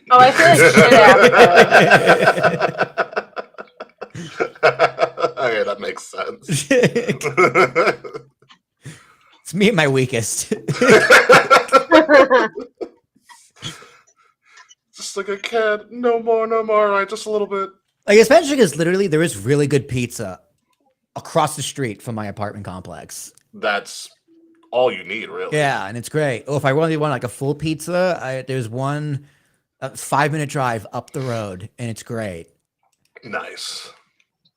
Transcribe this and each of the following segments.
Oh, I feel like shit after. Okay, that makes sense. It's me at my weakest. Just like a kid. No more, no more. All right, just a little bit. Like, especially because literally there is really good pizza across the street from my apartment complex. That's all you need, really. Yeah, and it's great. Oh, if I really want like a full pizza, there's one 5-minute drive up the road, and it's great. Nice.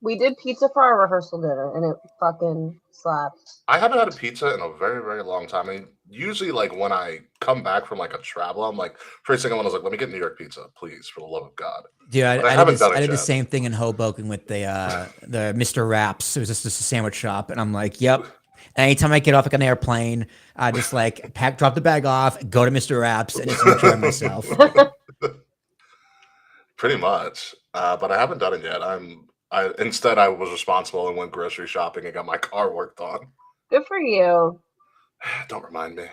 We did pizza for our rehearsal dinner, and it fucking slaps. I haven't had a pizza in a very, very long time. I mean, usually, like, when I come back from, like, a travel, I'm like, first thing I was like, let me get New York pizza, please, for the love of God. Yeah, I did the same thing in Hoboken with the Mr. Wraps. It was just a sandwich shop, and I'm like, yep. Anytime I get off like an airplane, I just like drop the bag off, go to Mr. Wraps, and just enjoy myself. Pretty much, but I haven't done it yet. Instead, I was responsible and went grocery shopping and got my car worked on. Good for you. Don't remind me.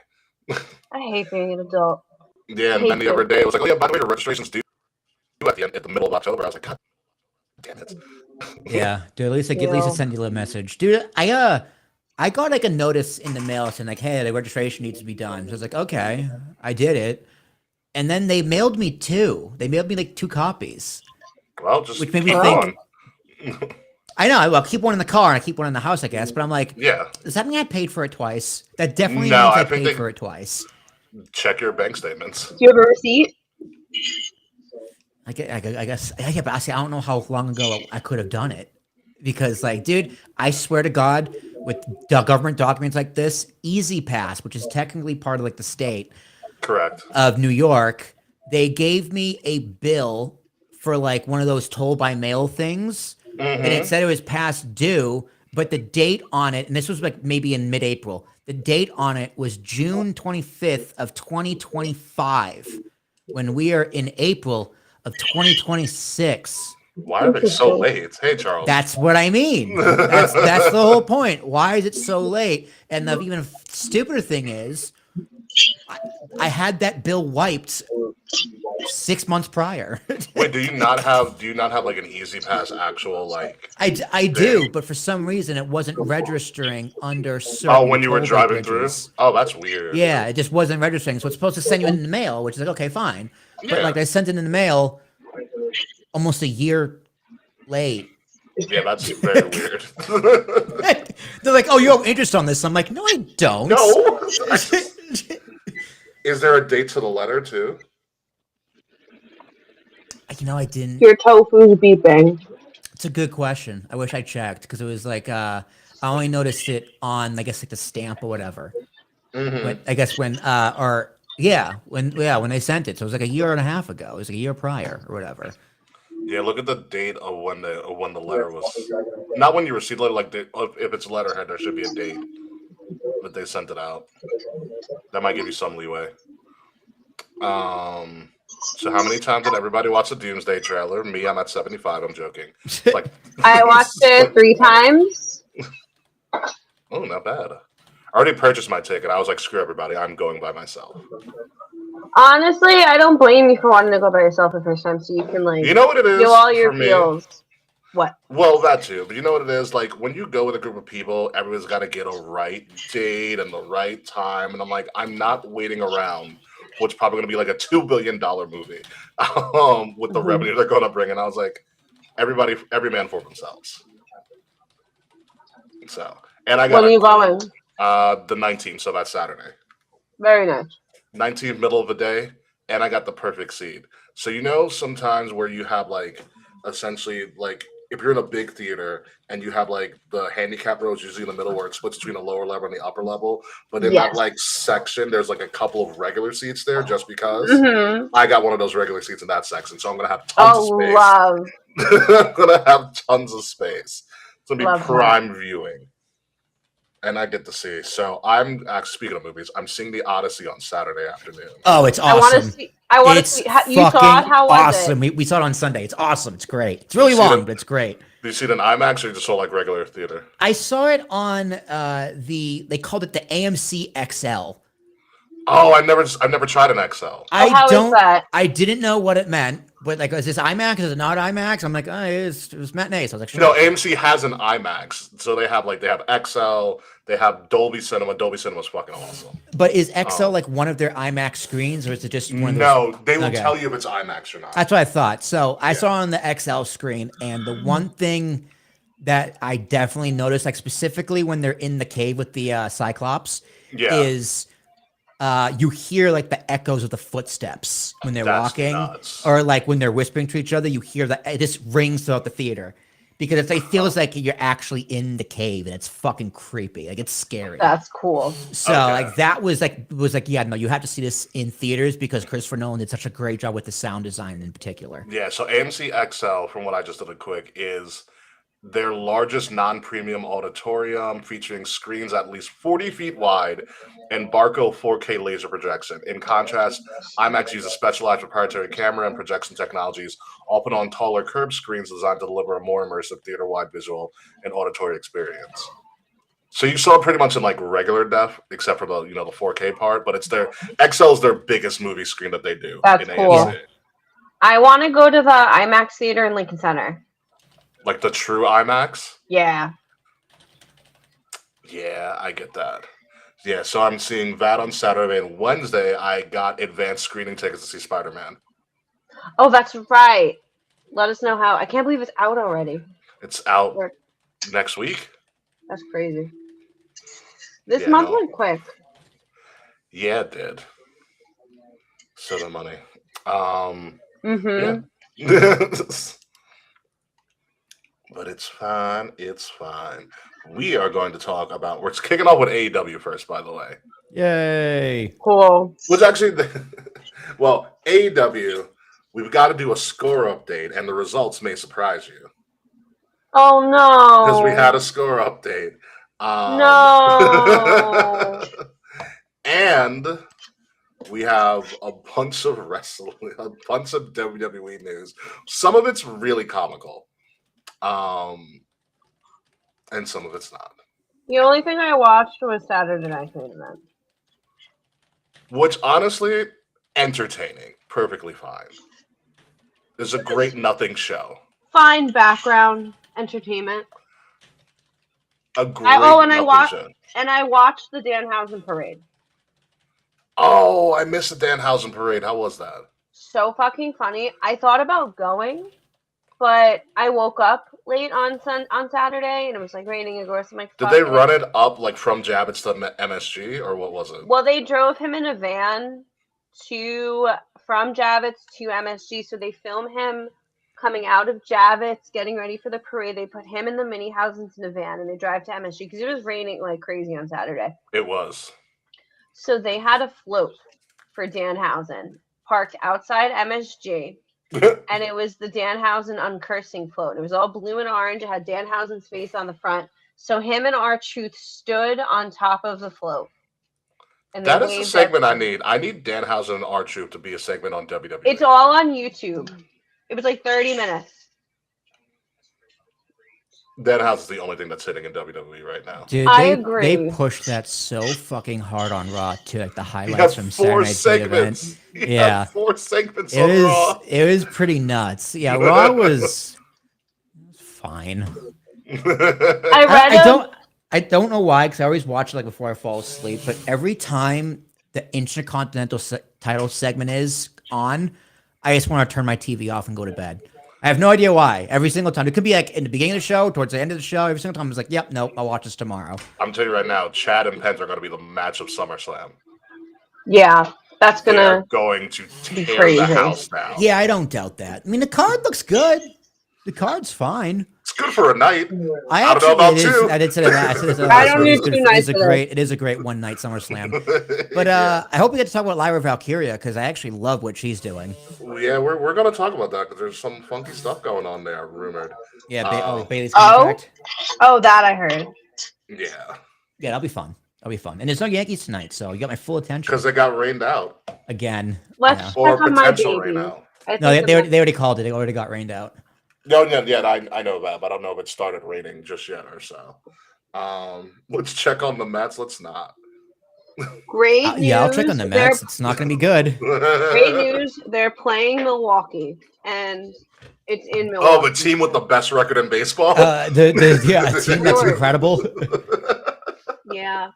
I hate being an adult. Yeah, and then the other day, it was like, oh yeah, by the way, your registration's due at the middle of October. I was like, God damn it. Yeah, dude. At least I send you a message, dude. I got like a notice in the mail saying like, hey, the registration needs to be done. So I was like, okay, I did it. And then they mailed me 2. They mailed me like 2 copies. Well, just which made me think. I know. I'll keep one in the car and I keep one in the house, I guess. But I'm like, yeah. Does that mean I paid for it twice? That definitely means I paid for it twice. Check your bank statements. Do you have a receipt? I guess. Yeah, but I don't know how long ago I could have done it. Because, like, dude, I swear to God, with government documents like this, Easy Pass, which is technically part of like the state, correct, of New York, they gave me a bill for like one of those toll by mail things, and it said it was past due, but the date on it, and this was like maybe in mid-April, the date on it was June 25th of 2025, when we are in April of 2026. Why are they so late? Hey, Charles. That's what I mean. That's the whole point. Why is it so late? And the even stupider thing is, I had that bill wiped 6 months prior. Wait, do you not have like an Easy Pass actual like? I do, but for some reason it wasn't registering under certain. Oh, when you were driving through? Oh, that's weird. Yeah, it just wasn't registering. So it's supposed to send you in the mail, which is like, okay, fine. But Yeah. like I sent it in the mail almost a year late. Yeah, that's very weird. They're like, "Oh, you have interest on this?" I'm like, "No, I don't." No. Is there a date to the letter too? I didn't. Your tofu's beeping. It's a good question. I wish I checked because it was like I only noticed it on I guess like the stamp or whatever. But I guess when when they sent it, so it was like a year and a half ago. It was like a year prior or whatever. Yeah, look at the date of when the letter was. Not when you received the letter, like if it's a letterhead, there should be a date that they sent it out. That might give you some leeway. So how many times did everybody watch the Doomsday trailer? Me, I'm at 75. I'm joking. Like I watched it 3 times. Oh, not bad. I already purchased my ticket. I was like, screw everybody. I'm going by myself. Honestly, I don't blame you for wanting to go by yourself the first time, so you can like you know what it is feel all your for me? feels. What? Well, that too. But you know what it is? Like when you go with a group of people, everyone's got to get a right date and the right time. And I'm like, I'm not waiting around. What's probably going to be like a $2 billion movie with the revenue they're going to bring. And I was like, every man for themselves. So, and I got when are you going? The 19th, so that's Saturday. Very nice. 19th, middle of the day, and I got the perfect seat. So you know sometimes where you have like essentially like if you're in a big theater and you have like the handicap rows usually in the middle where it splits between the lower level and the upper level, but in that like section there's like a couple of regular seats there just because I got one of those regular seats in that section, so I'm gonna have tons of space. Love. I'm gonna have tons of space. It's gonna be prime viewing. And I get to see. So I'm speaking of movies. I'm seeing The Odyssey on Saturday afternoon. Oh, it's awesome! I want to see. You saw it? How was awesome. it? We saw it on Sunday. It's awesome. It's great. It's really long, but it's great. Did you see it in IMAX or you just saw like regular theater? I saw it on they called it the AMC XL. Oh, I've never tried an XL. how is that? I didn't know what it meant, but like, is this IMAX? Is it not IMAX? I'm like, oh, it was matinee. So I was like, sure. No, AMC has an IMAX, so they have XL, they have Dolby Cinema. Dolby Cinema is fucking awesome. But is XL like one of their IMAX screens, or is it just one of those? No, they will tell you if it's IMAX or not. That's what I thought. So I saw on the XL screen, and the one thing that I definitely noticed, like specifically when they're in the cave with the Cyclops, is you hear like the echoes of the footsteps when they're walking, or like when they're whispering to each other. You hear that it just rings throughout the theater because it feels like you're actually in the cave, and it's fucking creepy. Like it's scary. That's cool. So like that was like yeah, no, you have to see this in theaters because Christopher Nolan did such a great job with the sound design in particular. Yeah, so AMC XL, from what I just did a quick, is their largest non-premium auditorium featuring screens at least 40 feet wide and Barco 4K laser projection. In contrast, IMAX uses specialized proprietary camera and projection technologies, all put on taller curved screens designed to deliver a more immersive theater-wide visual and auditory experience. So you saw it pretty much in like regular def, except for the the 4K part, but it's their XL is their biggest movie screen that they do. That's cool. AMC. I want to go to the IMAX theater in Lincoln Center. Like the true IMAX? Yeah. Yeah, I get that. Yeah, so I'm seeing that on Saturday, and Wednesday I got advanced screening tickets to see Spider-Man. Oh, that's right. Let us know how. I can't believe it's out already. It's out next week. That's crazy. This month went quick. Yeah, it did. So the money. Yeah. But it's fine. It's fine. We are going to talk about. We're kicking off with AEW first, by the way. Yay! Cool. Which actually, well, AEW, we've got to do a score update, and the results may surprise you. Oh no! Because we had a score update. No. And we have a bunch of wrestling, a bunch of WWE news. Some of it's really comical. And some of it's not. The only thing I watched was Saturday Night's Main Event. Which, honestly, entertaining. Perfectly fine. It's a great nothing show. Fine background entertainment. A great show. And I watched the Danhausen parade. Oh, I missed the Danhausen parade. How was that? So fucking funny. I thought about going, but I woke up late on Saturday, and it was like raining and gross. I'm like, did they run it up like from Javits to MSG, or what was it? Well, they drove him in a van from Javits to MSG, so they film him coming out of Javits, getting ready for the parade. They put him in the mini houses in a van, and they drive to MSG because it was raining like crazy on Saturday. It was. So they had a float for Danhausen parked outside MSG. And it was the Danhausen uncursing float. It was all blue and orange. It had Danhausen's face on the front. So him and R-Truth stood on top of the float. And that is the segment I need. I need Danhausen and R-Truth to be a segment on WWE. It's all on YouTube. It was like 30 minutes. Danhausen is the only thing that's hitting in WWE right now. Dude, I agree. They pushed that so fucking hard on Raw too, like the highlights from Saturday Night's event. Yeah, 4 segments on Raw. It was pretty nuts. Yeah, Raw was fine. I don't know why, because I always watch it like before I fall asleep. But every time the Intercontinental title segment is on, I just want to turn my TV off and go to bed. I have no idea why. Every single time. It could be like in the beginning of the show, towards the end of the show. Every single time I was like, yep, nope, I'll watch this tomorrow. I'm telling you right now, Chad and Pence are going to be the match of SummerSlam. Yeah, that's going to tear the house down. Yeah, I don't doubt that. I mean, the card looks good. The card's fine. It's good for a night. I don't know about two. I did say that. I don't need 2 nights. It is a great one night SummerSlam. But I hope we get to talk about Lyra Valkyria because I actually love what she's doing. Yeah, we're going to talk about that because there's some funky stuff going on there, rumored. Yeah, Bailey's contract. Oh, that I heard. Yeah. Yeah, that'll be fun. That'll be fun. And there's no Yankees tonight, so you got my full attention. Because they got rained out. Again. Let's check on my baby. Rain out. No, they already called it. They already got rained out. No, I know that, but I don't know if it started raining just yet or so. Let's check on the Mets. Let's not. Great news. Yeah, I'll check on the Mets. It's not going to be good. Great news. They're playing Milwaukee, and it's in Milwaukee. Oh, the team with the best record in baseball. The team that's incredible. Yeah.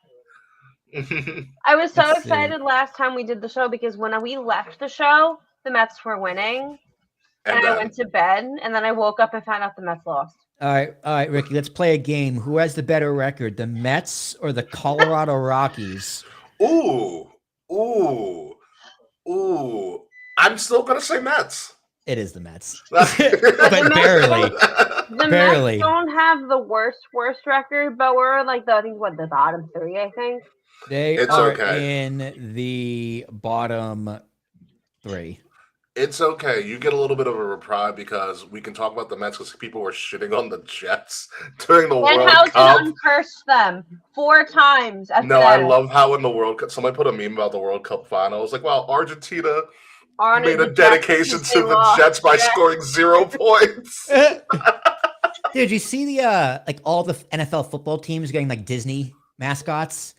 I was so Let's excited last time we did the show because when we left the show, the Mets were winning, and I went to bed, and then I woke up and found out the Mets lost. All right, Ricky. Let's play a game. Who has the better record, the Mets or the Colorado Rockies? Ooh. I'm still gonna say Mets. It is the Mets, But barely. The Barely. Mets don't have the worst record, but we're like the bottom three, I think. They are in the bottom three. It's okay. You get a little bit of a reprieve because we can talk about the Mets because people were shitting on the Jets during the World Cup. Uncursed them 4 times. I love how in the World Cup, somebody put a meme about the World Cup final. I was like, wow, Argentina made a dedication to the Jets by scoring 0 points. Did you see the like all the NFL football teams getting like Disney mascots?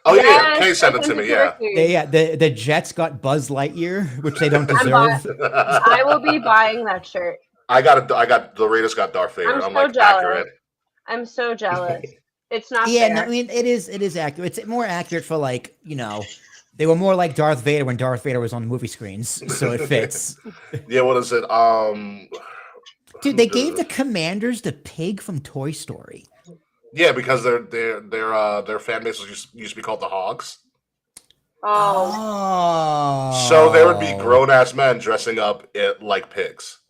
Oh yeah, Kay sent it to me. Yeah, the Jets got Buzz Lightyear, which they don't deserve. I will be buying that shirt. The Raiders got Darth Vader. I'm so jealous. Accurate. I'm so jealous. It's not. Yeah, fair. No, I mean it is accurate. It's more accurate for like they were more like Darth Vader when Darth Vader was on movie screens, so it fits. Yeah, what is it? Dude, they gave the Commanders the pig from Toy Story. Yeah, because their fan base used to be called the Hogs. Oh. So there would be grown-ass men dressing up like pigs.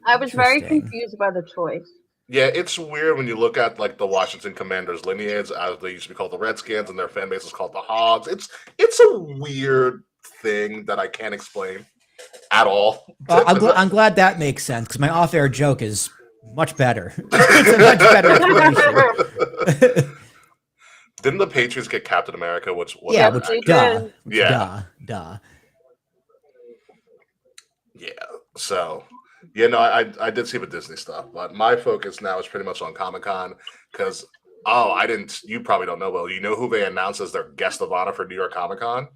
I was very confused by the choice. Yeah, it's weird when you look at like the Washington Commanders lineage, as they used to be called the Redskins, and their fan base is called the Hogs. It's a weird thing that I can't explain at all. I'm glad that makes sense because my off-air joke is much better. It's a much better explanation. Didn't the Patriots get Captain America? Duh. Yeah. So, I did see the Disney stuff, but my focus now is pretty much on Comic-Con because, you probably don't know, Will. You know who they announced as their guest of honor for New York Comic-Con?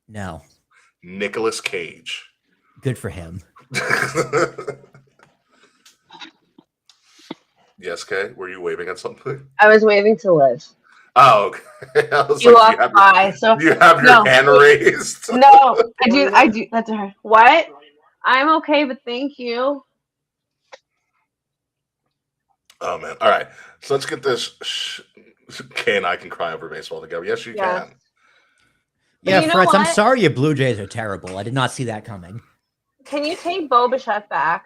No. Nicolas Cage. Good for him. Yes, Kay? Were you waving at something? I was waving to Liz. Oh, okay. I was you walked by, so you have your hand raised. No, I do. That's her. What? I'm okay, but thank you. Oh man! All right, so let's get this. Kay and I can cry over baseball together. Yes, you can. Yeah, Fritz, I'm sorry your Blue Jays are terrible. I did not see that coming. Can you take Bo Bichette back?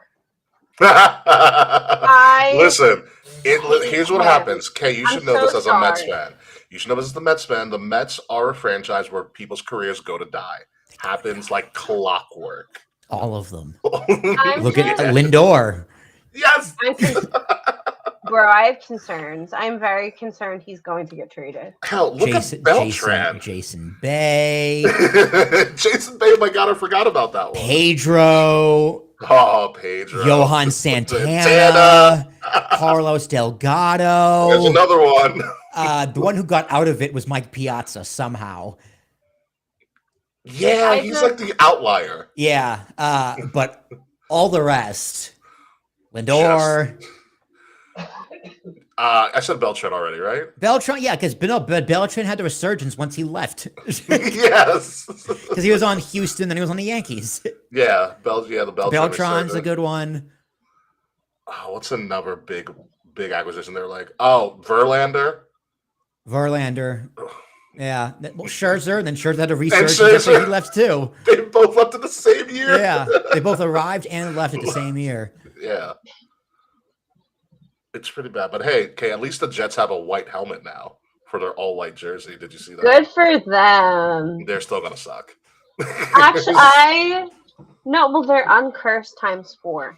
Listen, here's what happens. Kay, you should know this as a Mets fan. You should know this as the Mets fan. The Mets are a franchise where people's careers go to die. Happens like clockwork. All of them. Look at Lindor. Yes. Bro, I have concerns. I'm very concerned he's going to get traded. Hell, look at Beltran. Jason Bay. Jason Bay, oh my God, I forgot about that one. Pedro. Oh, Pedro. Johan Santana. Carlos Delgado. There's another one. The one who got out of it was Mike Piazza somehow. Yeah, he's like the outlier. Yeah, but all the rest. Lindor. I said Beltran already, right? Beltran, yeah, because Beltran had the resurgence once he left. Yes. Because he was on Houston, then he was on the Yankees. Yeah, the Beltran. Beltran's a good one. Oh, what's another big acquisition? They're like, Verlander. Yeah. Well, Scherzer, and then Scherzer had a resurgence after he left too. They both left in the same year. Yeah, they both arrived and left at the same year. Yeah. It's pretty bad. But hey, Kay, at least the Jets have a white helmet now for their all-white jersey. Did you see that? Good for them. They're still going to suck. Actually, they're uncursed ×4.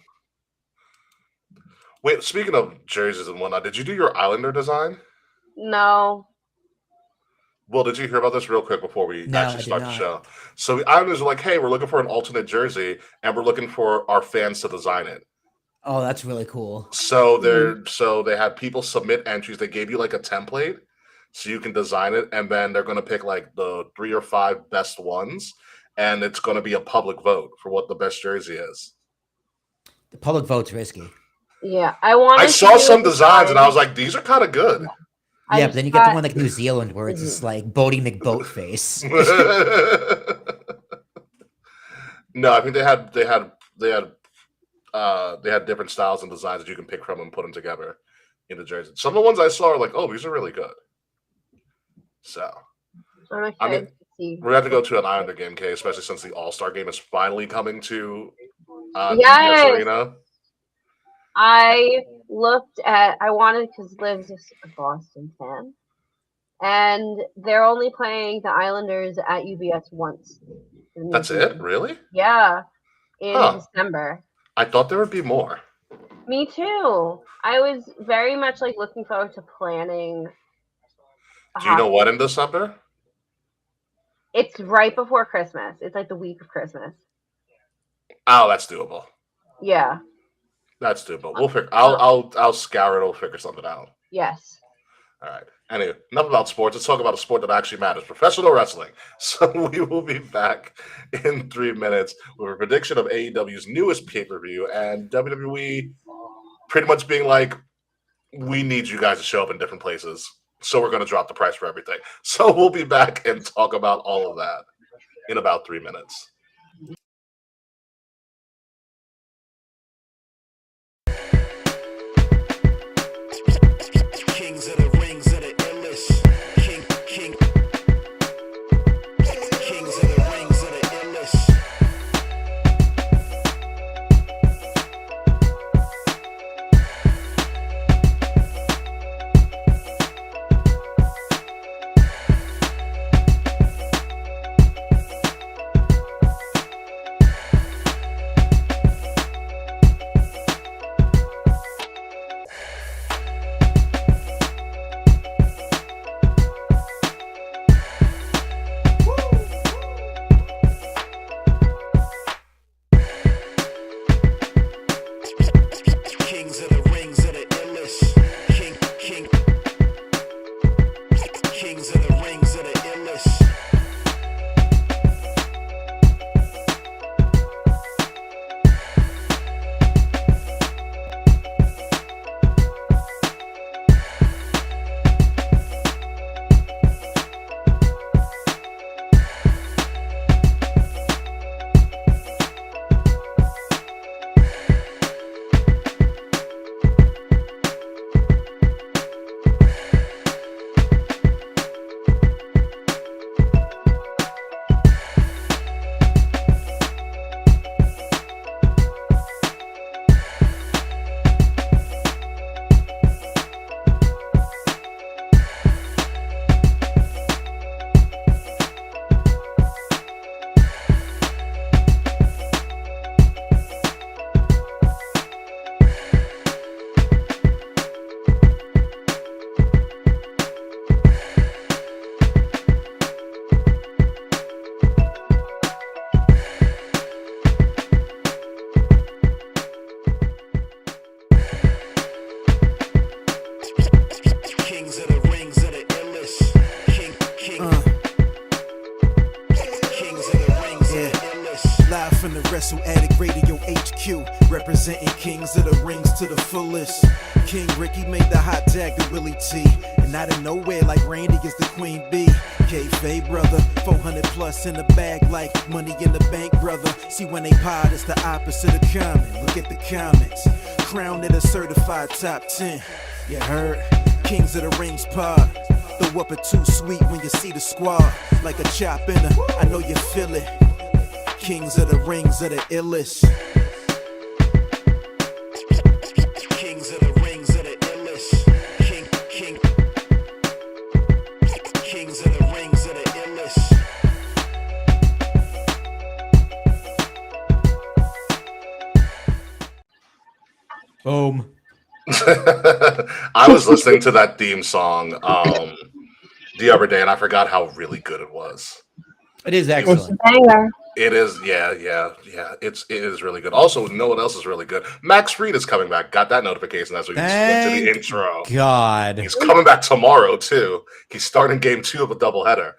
Wait, speaking of jerseys and whatnot, did you do your Islander design? No. Well, did you hear about this real quick before we actually start the show? So the Islanders are like, hey, we're looking for an alternate jersey, and we're looking for our fans to design it. Oh, that's really cool. So they had people submit entries. They gave you like a template so you can design it, and then they're going to pick like the 3 or 5 best ones, and it's going to be a public vote for what the best jersey is. The public vote's risky. Yeah, I saw some designs, and I was like, these are kind of good. Yeah, but then you get the one like New Zealand where it's just like Bodie McBoat face. No, I think they had different styles and designs that you can pick from and put them together in the jersey. Some of the ones I saw are like, oh, these are really good. So, I mean, we're gonna have to go to an Islander game, Kay, especially since the All-Star game is finally coming to yes. Arena. I wanted, because Liv's a Boston fan, and they're only playing the Islanders at UBS once. That's it? Really? Yeah, in December. I thought there would be more. Me too. I was very much like looking forward to planning. Do you know what in December? It's right before Christmas. It's like the week of Christmas. Oh, that's doable. Yeah. That's doable. We'll figure. I'll scour it. We'll figure something out. Yes. All right. Anyway, enough about sports. Let's talk about a sport that actually matters: professional wrestling. So we will be back in 3 minutes with a prediction of AEW's newest pay-per-view, and WWE pretty much being like, "We need you guys to show up in different places, so we're going to drop the price for everything." So we'll be back and talk about all of that in about 3 minutes. Kings of the rings of the illest. Kings of the rings of the illest. Kings of the rings of the illest. Kings of the rings of the illest. Kings of the rings of the illest. Kings of the rings of the illest. Live from the Wrestle Addict Radio HQ, representing Kings of the Rings to the fullest. King Ricky made the hot tag to Willie T, and out of nowhere like Randy is the Queen Bee. K-Fay brother, 400 plus in the bag like money in the bank brother. See when they pod, it's the opposite of common. Look at the comments, crowned at a certified top 10. You heard? Kings of the Rings pod. Throw up a too sweet when you see the squad. Like a chop in a, I know you feel it. Kings of the Rings of the illest. Kings of the Rings of the illest. Kings of the Rings of the illest. Boom. I was listening to that theme song the other day, and I forgot how really good it was. It is It's excellent. a banger. It is, yeah. It is really good. Also, you know what else is really good? Max Fried is coming back. Got that notification as we went to the Thank intro. God. He's coming back tomorrow too. He's starting game 2 of a doubleheader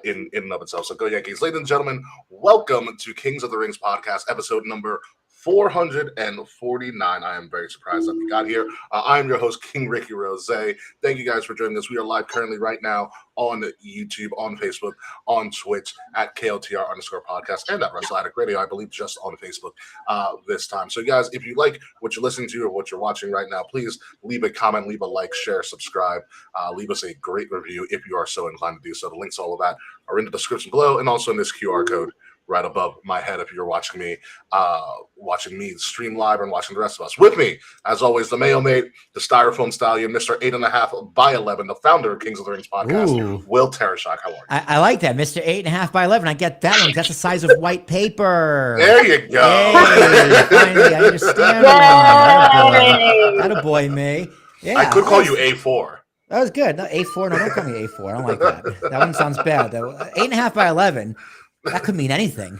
in and of itself. So go Yankees, ladies and gentlemen. Welcome to Kings of the Rings podcast, episode number 449. I am very surprised that we got here. I am your host, King Ricky Rose. Thank you guys for joining us. We are live currently right now on YouTube, on Facebook, on Twitch at KLTR_podcast and at Wrestle Addict Radio, I believe just on Facebook this time. So guys, if you like what you're listening to or what you're watching right now, please leave a comment, leave a like, share, subscribe, leave us a great review if you are so inclined to do so. The links to all of that are in the description below and also in this QR code right above my head if you're watching me stream live and watching the rest of us. With me, as always, the Mayo Mate, the Styrofoam Stallion, Mr. 8.5 by 11, the founder of Kings of the Rings podcast, Ooh. Will Tereshak. How are you? I like that, Mr. 8.5 by 11. I get that one. That's the size of white paper. There you go. Hey, finally, I understand. That boy, me. Yeah, I could call you A4. That was good. No, A4. No, don't call me A4. I don't like that. That one sounds bad. 8.5 by 11. That could mean anything.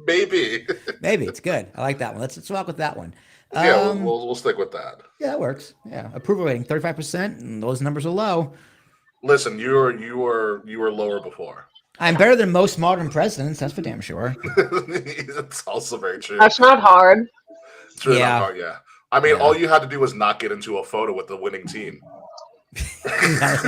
Maybe it's good. I like that one. Let's rock with that one. Yeah, we'll stick with that. Yeah, that works. Yeah, approval rating 35%, and those numbers are low. Listen, you were lower before. I'm better than most modern presidents. That's for damn sure. That's also very true. That's not hard. It's really not hard. Yeah, I mean, all you had to do was not get into a photo with the winning team. God,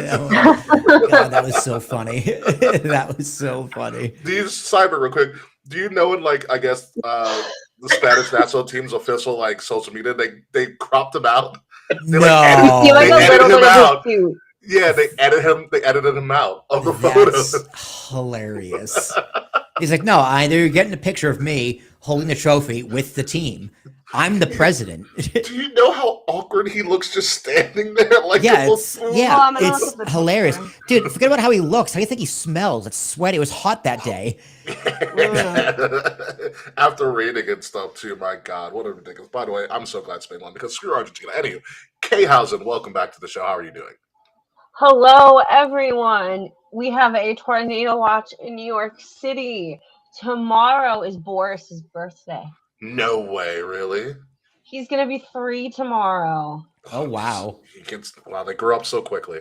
that was so funny. That was so funny. Do you cyber real quick? Do you know in I guess the Spanish national team's official social media they cropped him out? They, no, he like a little bit of his suit. Yeah, they edited him out of the photos. Hilarious. He's like, no, you're getting a picture of me holding the trophy with the team. I'm the president. Do you know how awkward he looks just standing there? It's hilarious. Dude, forget about how he looks. How do you think he smells? It's sweaty. It was hot that day. After rating and stuff, too. My God, what a ridiculous. By the way, I'm so glad Spain won because screw Argentina. Anyway, K-Hausen, welcome back to the show. How are you doing? Hello, everyone. We have a tornado watch in New York City. Tomorrow is Boris's birthday. No way, really? He's going to be 3 tomorrow. Oh, wow. Wow, they grew up so quickly.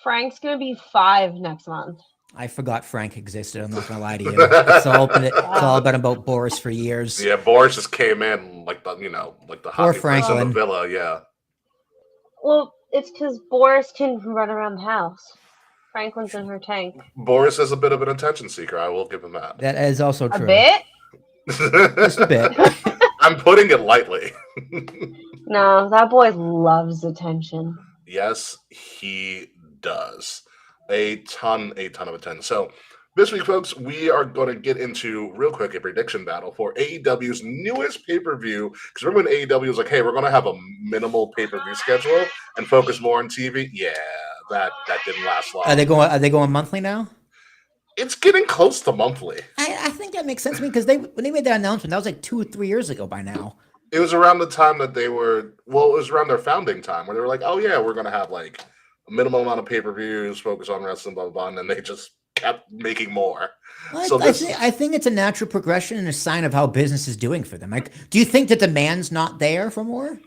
Frank's going to be 5 next month. I forgot Frank existed. I'm not going to lie to you. It's all been about Boris for years. Yeah, Boris just came in like the hockey players in the villa, yeah. Well, it's because Boris can run around the house. Franklin's in her tank. Boris is a bit of an attention seeker. I will give him that. That is also true. A bit? Just a bit. I'm putting it lightly. No, that boy loves attention. Yes, he does. A ton of attention. So this week, folks, we are going to get into real quick a prediction battle for AEW's newest pay-per-view. Because remember when AEW was like, hey, we're going to have a minimal pay-per-view schedule and focus more on TV? Yeah, that didn't last long. Are they going monthly now? It's getting close to monthly. I think that makes sense to me because when they made that announcement, that was like 2 or 3 years ago by now. It was around the time that it was around their founding time where they were like, oh yeah, we're going to have a minimum amount of pay-per-views, focus on wrestling, blah, blah, blah, and then they just kept making more. Well, I think it's a natural progression and a sign of how business is doing for them. Do you think that the demand's not there for more?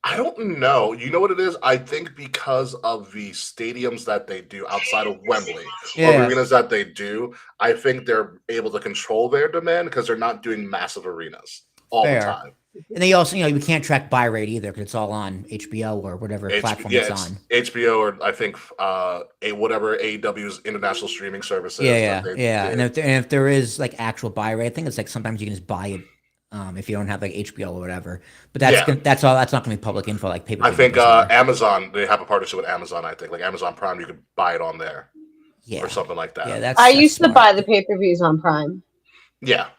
I don't know. You know what it is? I think because of the stadiums that they do outside of Wembley, or arenas that they do, I think they're able to control their demand because they're not doing massive arenas all the time. And they also, you can't track buy rate either because it's all on HBO or whatever platform it's on. HBO or I think whatever AEW's international streaming service is. Yeah. And if there is actual buy rate, I think it's sometimes you can just buy it. If you don't have HBO or whatever, but that's not going to be public info paper. I think Amazon, they have a partnership with Amazon. I think Amazon Prime, you could buy it on there, or something like that. Yeah, I used to buy the pay-per-views on Prime. Yeah,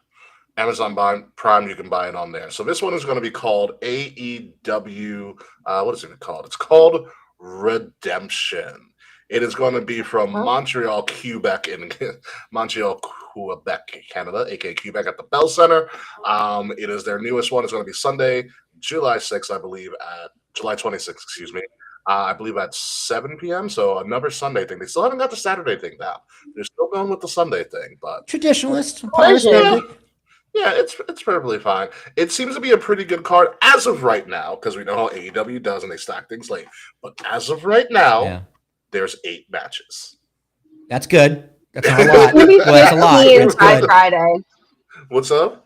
Amazon Prime, you can buy it on there. So this one is going to be called AEW. What is it called? It's called Redemption. It is going to be from Montreal, Quebec, Canada, aka Quebec at the Bell Center. It is their newest one. It's going to be Sunday, July 6th, I believe, at July 26th, excuse me, I believe at 7 p.m. So another Sunday thing. They still haven't got the Saturday thing down. They're still going with the Sunday thing, but Traditionalist. I Collision. respect it. yeah, it's perfectly fine. It seems to be a pretty good card as of right now, because we know how AEW does and they stack things late. But as of right now, Yeah. there's 8 matches. That's good. That's not a lot. It's gonna be Well, that's a lot. 15 That's by good. Friday. What's up?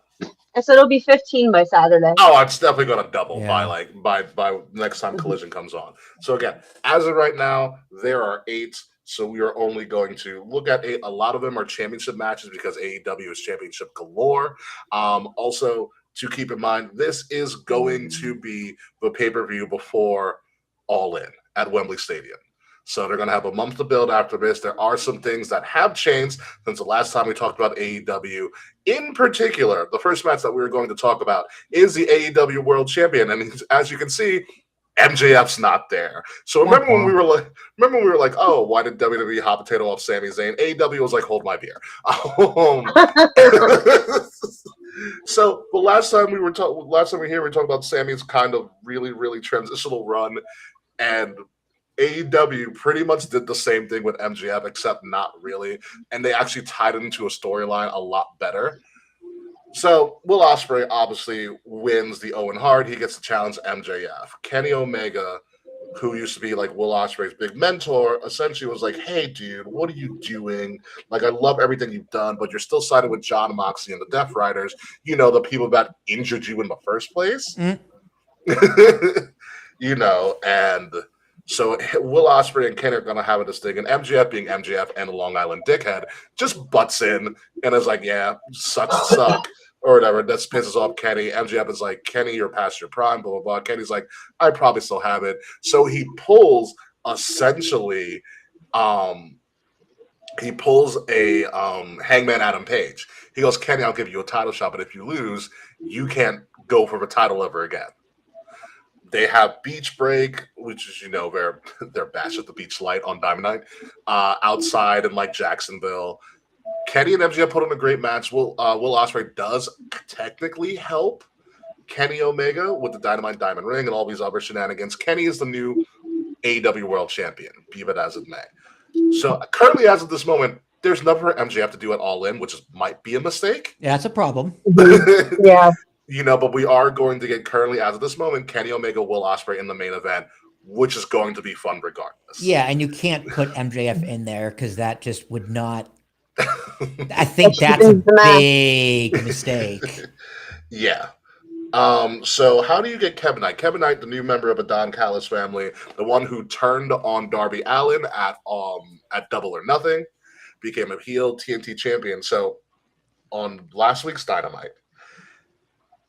I said it'll be 15 by Saturday. Oh, it's definitely going to double Yeah. by next time Collision comes on. So again, as of right now, there are 8. So we are only going to look at 8. A lot of them are championship matches because AEW is championship galore. Also, to keep in mind, this is going to be the pay-per-view before All In at Wembley Stadium. So they're going to have a month to build after this. There are some things that have changed since the last time we talked about AEW. In particular, the first match that we were going to talk about is the AEW World Champion. And as you can see, MJF's not there. So remember when we were like, oh, why did WWE hot potato off Sami Zayn? AEW was like, hold my beer. So the last time we were here, we talked about Sami's kind of really, really transitional run, and AEW pretty much did the same thing with MJF, except not really, and they actually tied it into a storyline a lot better. So Will Ospreay obviously wins the Owen Hart. He gets to challenge MJF. Kenny Omega, who used to be like Will Ospreay's big mentor, essentially was like, hey, dude, what are you doing? Like, I love everything you've done, but you're still siding with John Moxley and the Death Riders, you know, the people that injured you in the first place. You know, and so Will Ospreay and Kenny are going to have this thing, and MJF, being MJF and a Long Island dickhead, just butts in and is like, yeah, suck, or whatever. That pisses off Kenny. MJF is like, Kenny, you're past your prime, blah, blah, blah. Kenny's like, I probably still have it. So he pulls essentially, he pulls a Hangman Adam Page. He goes, Kenny, I'll give you a title shot, but if you lose, you can't go for the title ever again. They have Beach Break, which is, you know, their bash at the beach light on Diamond Night, outside in like Jacksonville. Kenny and MJF put on a great match. Will Ospreay does technically help Kenny Omega with the Dynamite Diamond Ring and all these other shenanigans. Kenny is the new AEW World Champion, be it as it may. So currently, as of this moment, there's nothing for MJF to do at All In, which might be a mistake. Yeah, that's a problem. Yeah. You know, but we are going to get currently, as of this moment, Kenny Omega, Will Ospreay in the main event, which is going to be fun regardless. Yeah, and you can't put MJF in there because that just would not. I think that's a big mistake. Yeah. So how do you get Kevin Knight? Kevin Knight, the new member of the Don Callis family, the one who turned on Darby Allin at Double or Nothing, became a heel TNT champion. So on last week's Dynamite,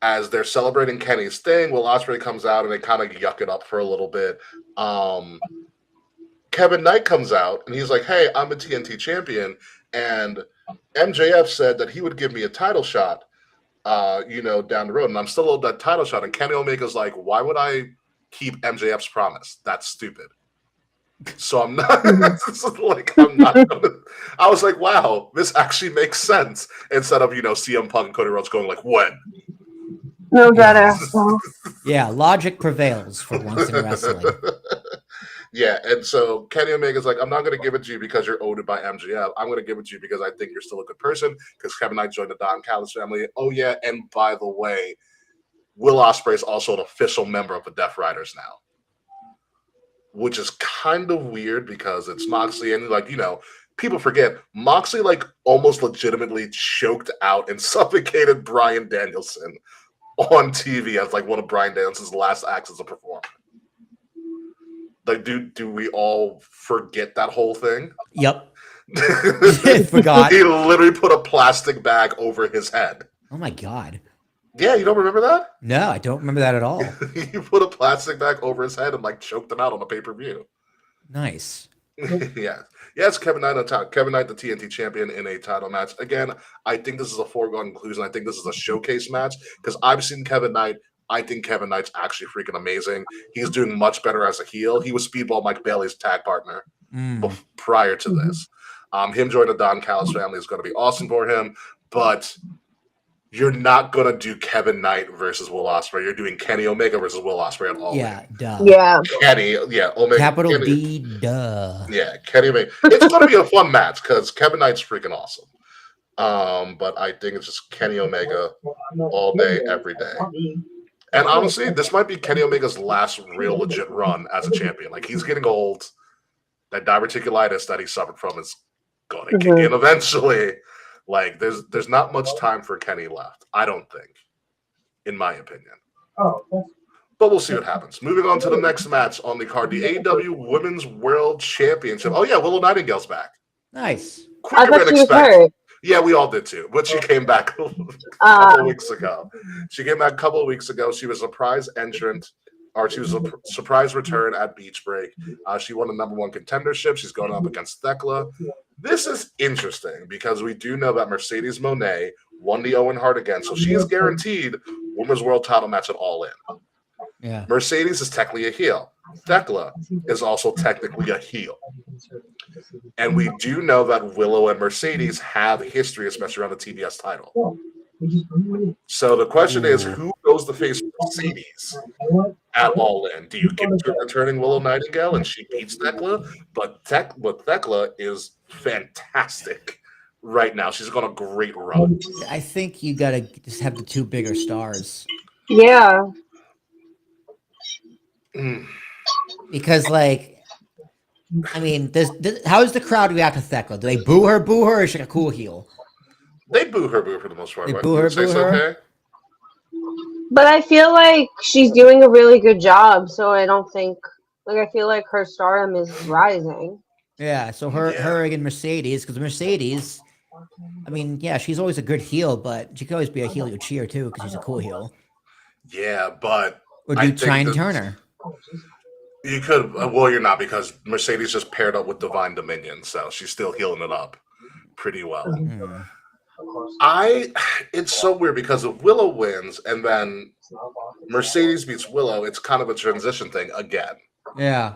as they're celebrating Kenny's thing, Will Ospreay comes out and they kind of yuck it up for a little bit. Kevin Knight comes out and he's like, hey, I'm a TNT champion. And MJF said that he would give me a title shot, you know, down the road. And I'm still owed that title shot. And Kenny Omega's like, why would I keep MJF's promise? That's stupid. So I'm not like, I was like, wow, this actually makes sense. Instead of, you know, CM Punk and Cody Rhodes going like, when? No better. Yeah, logic prevails for once in wrestling. Yeah, and so Kenny Omega's like, I'm not going to give it to you because you're owed it by MJF. I'm going to give it to you because I think you're still a good person because Kevin Knight joined the Don Callis family. Oh, yeah, and by the way, Will Ospreay is also an official member of the Death Riders now, which is kind of weird because it's Moxley and, like, you know, people forget Moxley, like, almost legitimately choked out and suffocated Bryan Danielson on TV as, like, one of Bryan Danielson's last acts as a performer. Like, do we all forget that whole thing? Yep. Forgot. He literally put a plastic bag over his head. Oh my God. Yeah, you don't remember that? No, I don't remember that at all. He put a plastic bag over his head and like choked him out on a pay-per-view. Nice. Yeah. Yes, Kevin Knight on top. Kevin Knight, the TNT champion in a title match. Again, I think this is a foregone conclusion. I think this is a showcase match because I've seen Kevin Knight. I think Kevin Knight's actually freaking amazing. He's doing much better as a heel. He was Speedball Mike Bailey's tag partner prior to this. Him joining the Don Callis family is going to be awesome for him. But You're not gonna do Kevin Knight versus Will Ospreay. You're doing Kenny Omega versus Will Ospreay at all. Yeah, duh. Yeah. Kenny, Omega. Capital Kenny, D, duh. Yeah, Kenny Omega. It's gonna be a fun match because Kevin Knight's freaking awesome. But I think it's just Kenny Omega all day, every day. And honestly, this might be Kenny Omega's last real legit run as a champion. Like, he's getting old. That diverticulitis that he suffered from is gonna kick in eventually. Like, there's not much time for Kenny left, I don't think, in my opinion. But we'll see what happens. Moving on to the next match on the card, the AEW Women's World Championship. Oh yeah, Willow Nightingale's back. Nice. I Quicker thought than she was expected. hurt. Yeah, we all did too. But she came back a couple weeks ago. She came back a couple of weeks ago. She was a surprise entrant, or she was a surprise return at Beach Break. She won the #1 contendership. She's going up against Thekla. This is interesting because we do know that Mercedes Moné won the Owen Hart again, so she is guaranteed Women's World Title match at All In. Yeah. Mercedes is technically a heel. Thekla is also technically a heel. And we do know that Willow and Mercedes have history, especially around the TBS title. So the question is, who goes to face Mercedes at All In? Do you give it to returning Willow Nightingale and she beats Thekla? But Thekla is fantastic right now. She's on a great run. I think you gotta just have the two bigger stars. Yeah. Because, like, I mean, how does the crowd react to Thekla? Do they boo her, or is she a cool heel? They boo her for the most part. They right? boo her, Say boo so, her? okay? But I feel like she's doing a really good job, so I don't think, like, I feel like her stardom is rising. Yeah, so her against Mercedes, because Mercedes, I mean, yeah, she's always a good heel, but she could always be a heel you cheer too, because she's a cool heel. Yeah, but Or do you try and turn her? You could. Well, you're not, because Mercedes just paired up with Divine Dominion, so she's still healing it up pretty well. Hmm. It's so weird because if Willow wins and then Mercedes beats Willow, it's kind of a transition thing again. Yeah.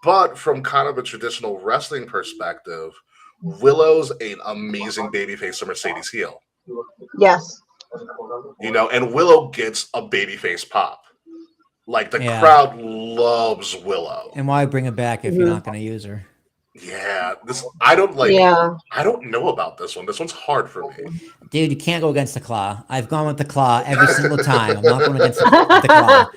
But from kind of a traditional wrestling perspective, Willow's an amazing babyface to Mercedes heel. Yes. You know, and Willow gets a babyface pop. Like, the crowd loves Willow. And why bring her back if you're not going to use her? Yeah, I don't know about this one. This one's hard for me. Dude, you can't go against the Claw. I've gone with the Claw every single time. I'm not going against the Claw.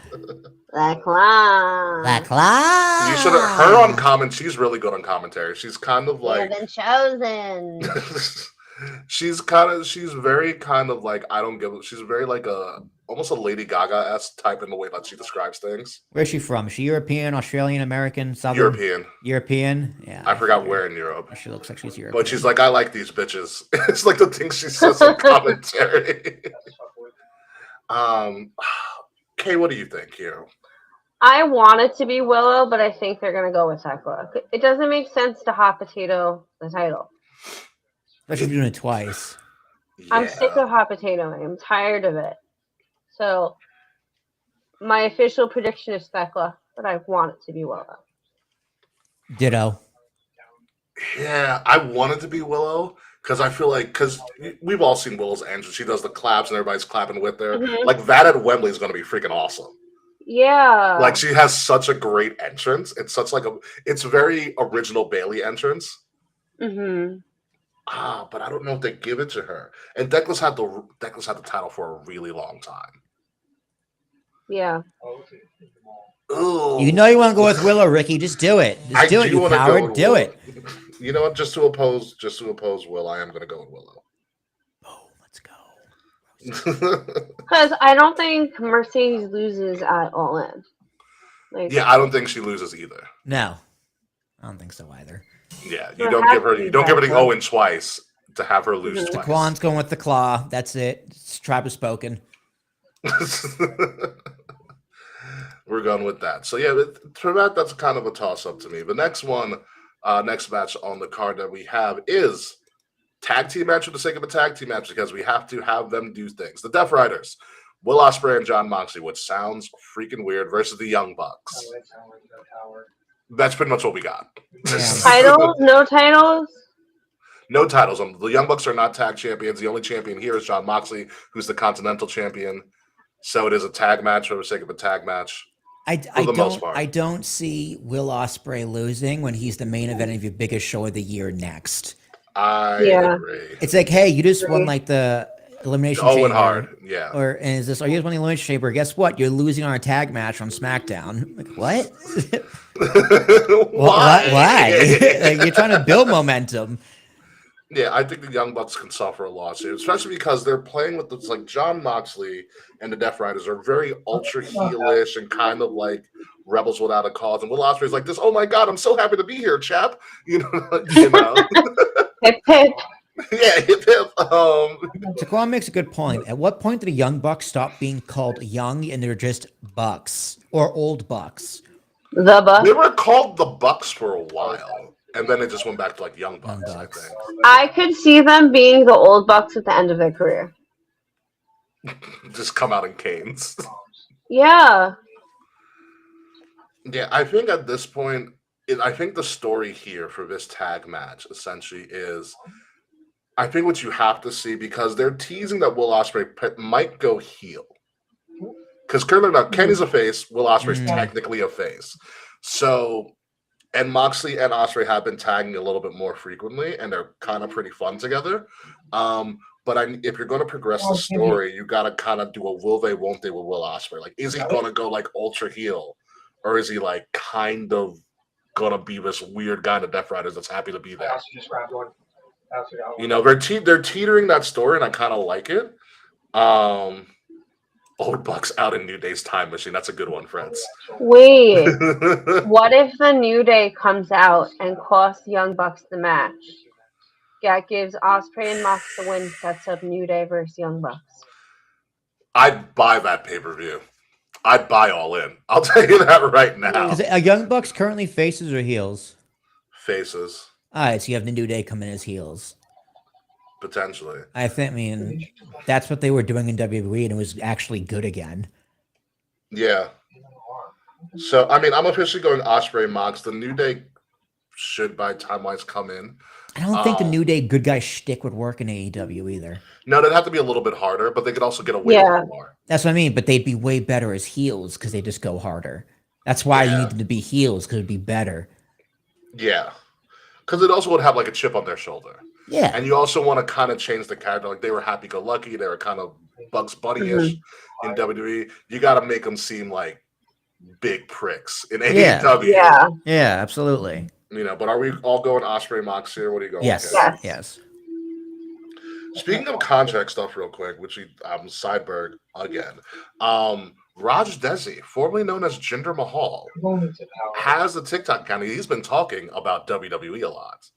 The Claw. The Claw. You should have her on comment. She's really good on commentary. She's kind of like been chosen. she's very kind of like, she's very like almost a Lady Gaga-esque type in the way that she describes things. Where's she from? Is she European, Australian, American, Southern? European. European? Yeah. I forgot where in Europe. She looks like she's European. But she's like, I like these bitches. It's like the things she says in commentary. Kay, what do you think here? I want it to be Willow, but I think they're going to go with Thekla. It doesn't make sense to hot potato the title. Especially doing it twice. Yeah. I'm sick of hot potatoing. I'm tired of it. So my official prediction is Thekla, but I want it to be Willow. Ditto. Yeah, I want it to be Willow because I feel like, because we've all seen Willow's entrance. She does the claps and everybody's clapping with her. Mm-hmm. Like, that at Wembley is going to be freaking awesome. Yeah. Like, she has such a great entrance. It's such like it's very original Bailey entrance. Mm-hmm. But I don't know if they give it to her. And Thecla's had the title for a really long time. Yeah. Ooh. You know you want to go with Willow, Ricky. Just do it. Just do it, you coward. Do it. You know what? Just to oppose Will, I am going to go with Willow. Oh, let's go. Because I don't think Mercedes loses at All In. Like, Yeah, I don't think she loses either. No. I don't think so either. Yeah, you don't give her the Owen twice to have her lose twice. Daquan's going with the Claw. That's it. Tribe has spoken. We're going with that. So yeah, for that's kind of a toss-up to me. The next match on the card that we have is tag team match for the sake of a tag team match, because we have to have them do things. The Death Riders, Will Ospreay and Jon Moxley, which sounds freaking weird, versus the Young Bucks. That's pretty much what we got. Yeah. titles? No titles? No titles. The Young Bucks are not tag champions. The only champion here is Jon Moxley, who's the Continental Champion. So it is a tag match for the sake of a tag match. I most part. don't see Will Ospreay losing when he's the main event of your biggest show of the year next. I agree. It's like, hey, you just won like the Elimination Owen Chamber. Hard, yeah. Or and is this? Are you just winning the Elimination Chamber? Guess what? You're losing on a tag match on SmackDown. Like what? Why? Why? Like, you're trying to build momentum. Yeah, I think the Young Bucks can suffer a loss here, especially because they're playing with this, like Jon Moxley and the Death Riders are very ultra heelish and kind of like rebels without a cause. And Will Ospreay's like this. Oh my God, I'm so happy to be here, chap. You know. Hip hip. Yeah, hip hip. Taquan makes a good point. At what point did the Young Bucks stop being called young and they're just Bucks or old Bucks? The Bucks. They were called the Bucks for a while, and then it just went back to like Young Bucks. I think. I could see them being the old Bucks at the end of their career. Just come out in canes. Yeah. Yeah, I think at this point, I think the story here for this tag match essentially is, I think what you have to see, because they're teasing that Will Ospreay might go heel. Because currently now Kenny's a face, Will Ospreay's technically a face. So, and Moxley and Ospreay have been tagging a little bit more frequently, and they're kind of pretty fun together. But if you're going to progress the story, you got to kind of do a will they, won't they with Will Ospreay. Like, is he going to go like ultra heel, or is he like kind of going to be this weird guy in the Death Riders that's happy to be there? You know, they're teetering that story, and I kind of like it. Old Bucks out in New Day's time machine. That's a good one, friends. Wait. What if the New Day comes out and costs Young Bucks the match? That gives Ospreay and Mox the win, sets up New Day versus Young Bucks. I'd buy that pay-per-view. I'd buy all in. I'll tell you that right now. Is it, Young Bucks currently faces or heels? Faces. All right, so you have the New Day coming as heels. Potentially. I mean, that's what they were doing in WWE, and it was actually good again. Yeah. So, I mean, I'm officially going Ospreay Mox. The New Day should, by time-wise, come in. I don't think the New Day good guy shtick would work in AEW either. No, they'd have to be a little bit harder, but they could also get away with it more. That's what I mean, but they'd be way better as heels because they just go harder. That's why you need them to be heels, because it'd be better. Yeah. Because it also would have like a chip on their shoulder. Yeah. And you also want to kind of change the character. Like, they were happy-go-lucky. They were kind of Bugs Bunny-ish in WWE. You got to make them seem like big pricks in AEW. Yeah. Yeah, absolutely. You know, but are we all going Ospreay Mox here? What are you going? Yes. Okay. Yes. Speaking of contract stuff real quick, which Sideberg again. Raj Desi, formerly known as Jinder Mahal, has a TikTok account. He's been talking about WWE a lot.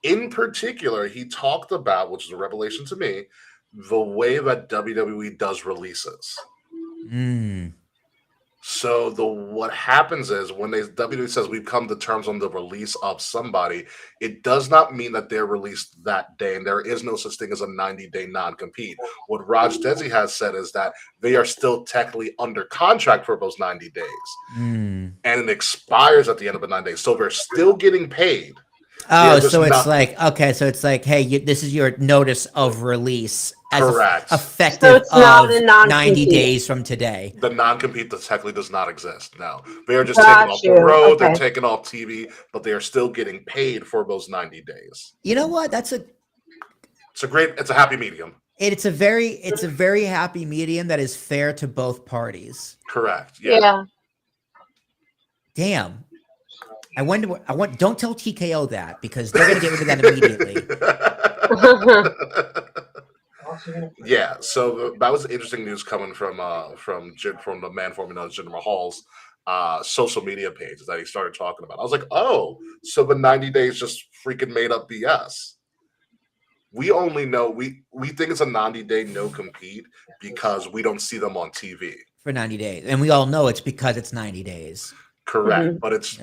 In particular, he talked about, which is a revelation to me, the way that WWE does releases. So what happens is when WWE says we've come to terms on the release of somebody, it does not mean that they're released that day, and there is no such thing as a 90-day non-compete. What Raj Desi has said is that they are still technically under contract for those 90 days, and it expires at the end of the 9 days. So they're still getting paid. Oh, so it's like, okay, so it's like, hey, this is your notice of release. Correct. Effective of 90 days from today. The non-compete technically does not exist now. They are just taking off the road, they're taking off TV, but they are still getting paid for those 90 days. You know what? It's a happy medium. It's a very happy medium that is fair to both parties. Correct. Yeah. Damn. Don't tell TKO that, because they're going to get rid of that immediately. Yeah, so that was interesting news coming from the man formerly known as Jinder Mahal's social media page that he started talking about. I was like, oh, so the 90 days just freaking made up BS. We only know we think it's a 90-day no compete because we don't see them on TV for 90 days, and we all know it's because it's 90 days. Correct, but it's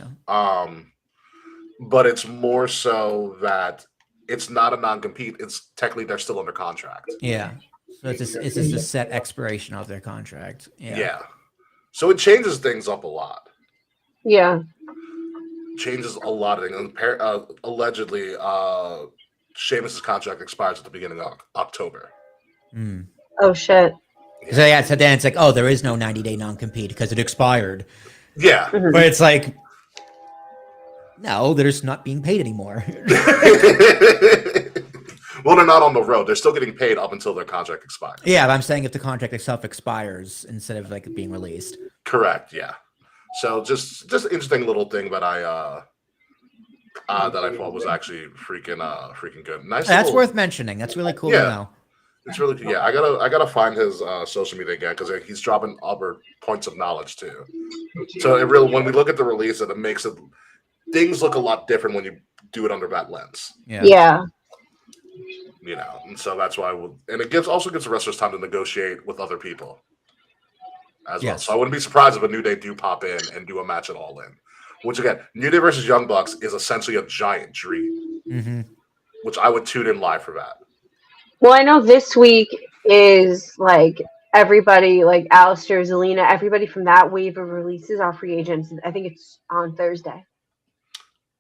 more so that it's not a non-compete. It's technically they're still under contract. Yeah, so it's just a set expiration of their contract. Yeah. So it changes things up a lot. Yeah, Changes a lot of things. Allegedly, Sheamus' contract expires at the beginning of October. Mm. Oh shit. So yeah, so then it's like, oh, there is no 90-day non-compete because it expired. Yeah. Mhm. But it's like, no, they're just not being paid anymore. Well, they're not on the road. They're still getting paid up until their contract expires. Yeah, but I'm saying if the contract itself expires instead of like being released. Correct. Yeah. So just an interesting little thing that I thought was actually freaking good. Nice. That's little, worth mentioning. That's really cool to know. It's really cool. Yeah, I gotta find his social media again because he's dropping other points of knowledge too. So it really, when we look at the release, it makes things look a lot different when you do it under that lens. Yeah. You know, and so that's why and it also gives the wrestlers time to negotiate with other people as well. Yes. So I wouldn't be surprised if a New Day do pop in and do a match at All In. Which again, New Day versus Young Bucks is essentially a giant dream. Mm-hmm. Which I would tune in live for that. Well, I know this week is like everybody, like Alistair, Zelina, everybody from that wave of releases are free agents. I think it's on Thursday.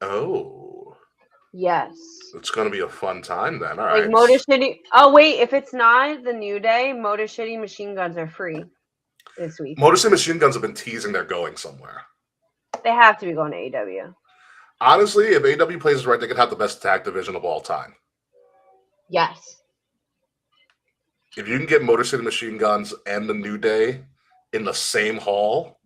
Oh. Yes. It's going to be a fun time then. All Like right. Motor City. Oh, wait. If it's not the New Day, Motor City Machine Guns are free this week. Motor City Machine Guns have been teasing they're going somewhere. They have to be going to AEW. Honestly, if AEW plays it right, they could have the best tag division of all time. Yes. If you can get Motor City Machine Guns and the New Day in the same hall,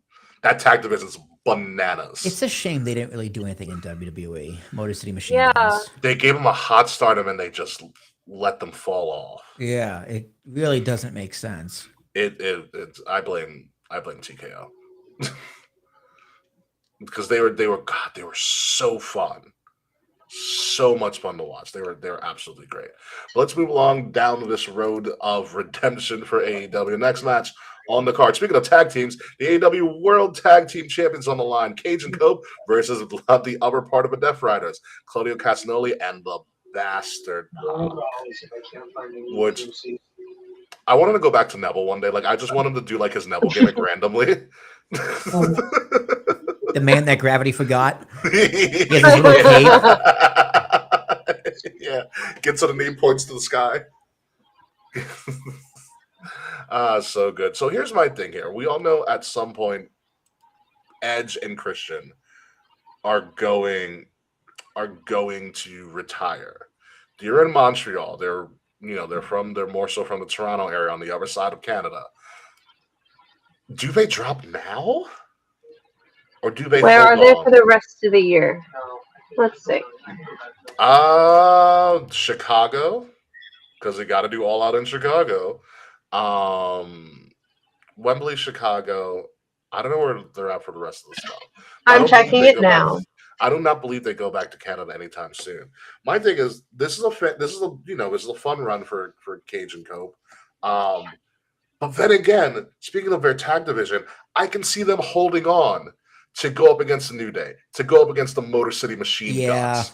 that tag division's bananas. It's a shame they didn't really do anything in WWE. Motor City Machine Yeah. Guns. They gave them a hot start and then they just let them fall off. Yeah, it really doesn't make sense. I blame TKO. Because they were so fun. So much fun to watch. They were absolutely great. But let's move along down this road of redemption for AEW. Next match on the card. Speaking of tag teams, the AEW World Tag Team Champions on the line. Cage and Cope versus the upper part of the Death Riders. Claudio Castagnoli and the Bastard. Which I wanted to go back to Neville one day. Like I just want him to do like his Neville gimmick randomly. The man that gravity forgot. He has his little cape. Yeah, gets on the knee, points to the sky. So good. So here's my thing here. We all know at some point Edge and Christian are going to retire. They're in Montreal. They're more so from the Toronto area on the other side of Canada. Do they drop now? Or do they Where are hold they on? for the rest of the year? Let's see. Chicago, because they got to do all out in Chicago. Wembley, Chicago. I don't know where they're at for the rest of the stuff. I'm checking it now. I do not believe they go back to Canada anytime soon. My thing is, this is a fun run for Cage and Cope. But then again, speaking of their tag division, I can see them holding on to go up against the New Day, to go up against the Motor City Machine Guns.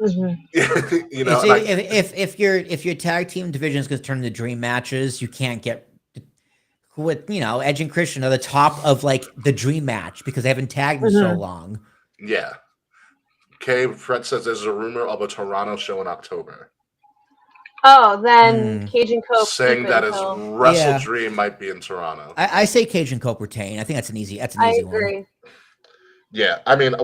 Mm-hmm. You know, if your tag team division is going to turn into dream matches, you can't get with Edge and Christian are the top of like the dream match because they haven't tagged in so long. Yeah. Okay, Fred says there's a rumor of a Toronto show in October. Oh, then Cage and Cope saying that his Wrestle Dream might be in Toronto. I say Cage and Cope retain. I think that's an easy I agree. one. Yeah, I mean,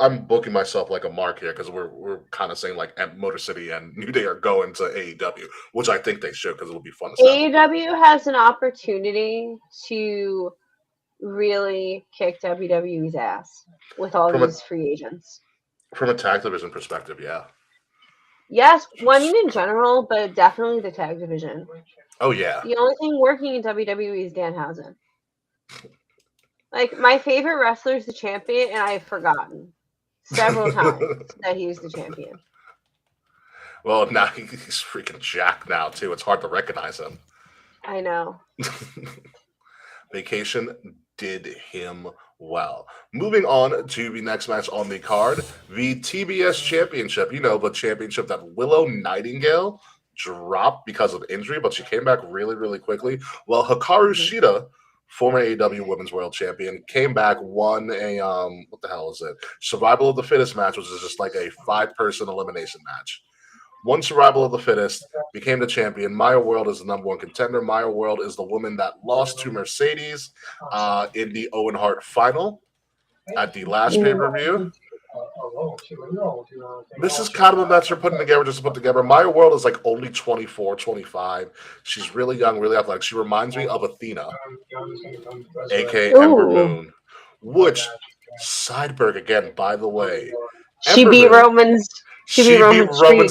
I'm booking myself like a mark here because we're kind of saying like Motor City and New Day are going to AEW, which I think they should because it'll be fun. AEW has an opportunity to really kick WWE's ass with all these free agents. From a tag division perspective, yeah. Yes, well, I mean in general, but definitely the tag division. Oh yeah. The only thing working in WWE is Danhausen. Like my favorite wrestler is the champion, and I've forgotten several times that he's the champion. Well, now he's freaking jacked now too. It's hard to recognize him. I know. Vacation did him well. Moving on to the next match on the card, the TBS Championship. The championship that Willow Nightingale dropped because of injury, but she came back really, really quickly. Well, Hikaru Shida, former AEW Women's World Champion, came back, won a what the hell is it? Survival of the Fittest match, which is just like a 5-person elimination match. One survival of the fittest, became the champion. Maya World is the number one contender. Maya World is the woman that lost to Mercedes in the Owen Hart final at the last pay-per-view. This is kind of a match they're putting together just to put together. Maya World is like only 24, 25. She's really young, really athletic. She reminds me of Athena, a.k.a. Ember Moon, which, Sideberg again, by the way. She beat Roman's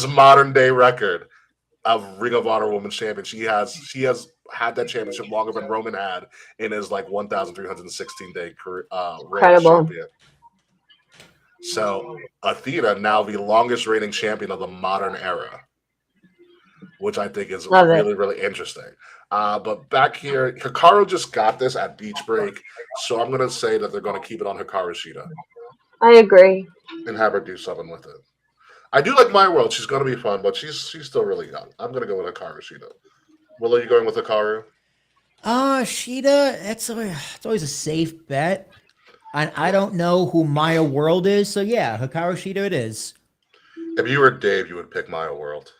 modern day record of Ring of Honor Women's Champion. She has had that championship longer than Roman had in his like 1,316 day career reign as champion. So Athena now the longest reigning champion of the modern era, which I think is really, really interesting. But back here, Hikaru just got this at Beach Break, so I'm going to say that they're going to keep it on Hikaru Shida. I agree. And have her do something with it. I do like My World. She's going to be fun, but she's still really young. I'm going to go with Hikaru Shida. Will, are you going with Hikaru? Shida, it's always a safe bet. I don't know who Maya World is, so yeah, Hikaru Shida it is. If you were Dave, you would pick Maya World.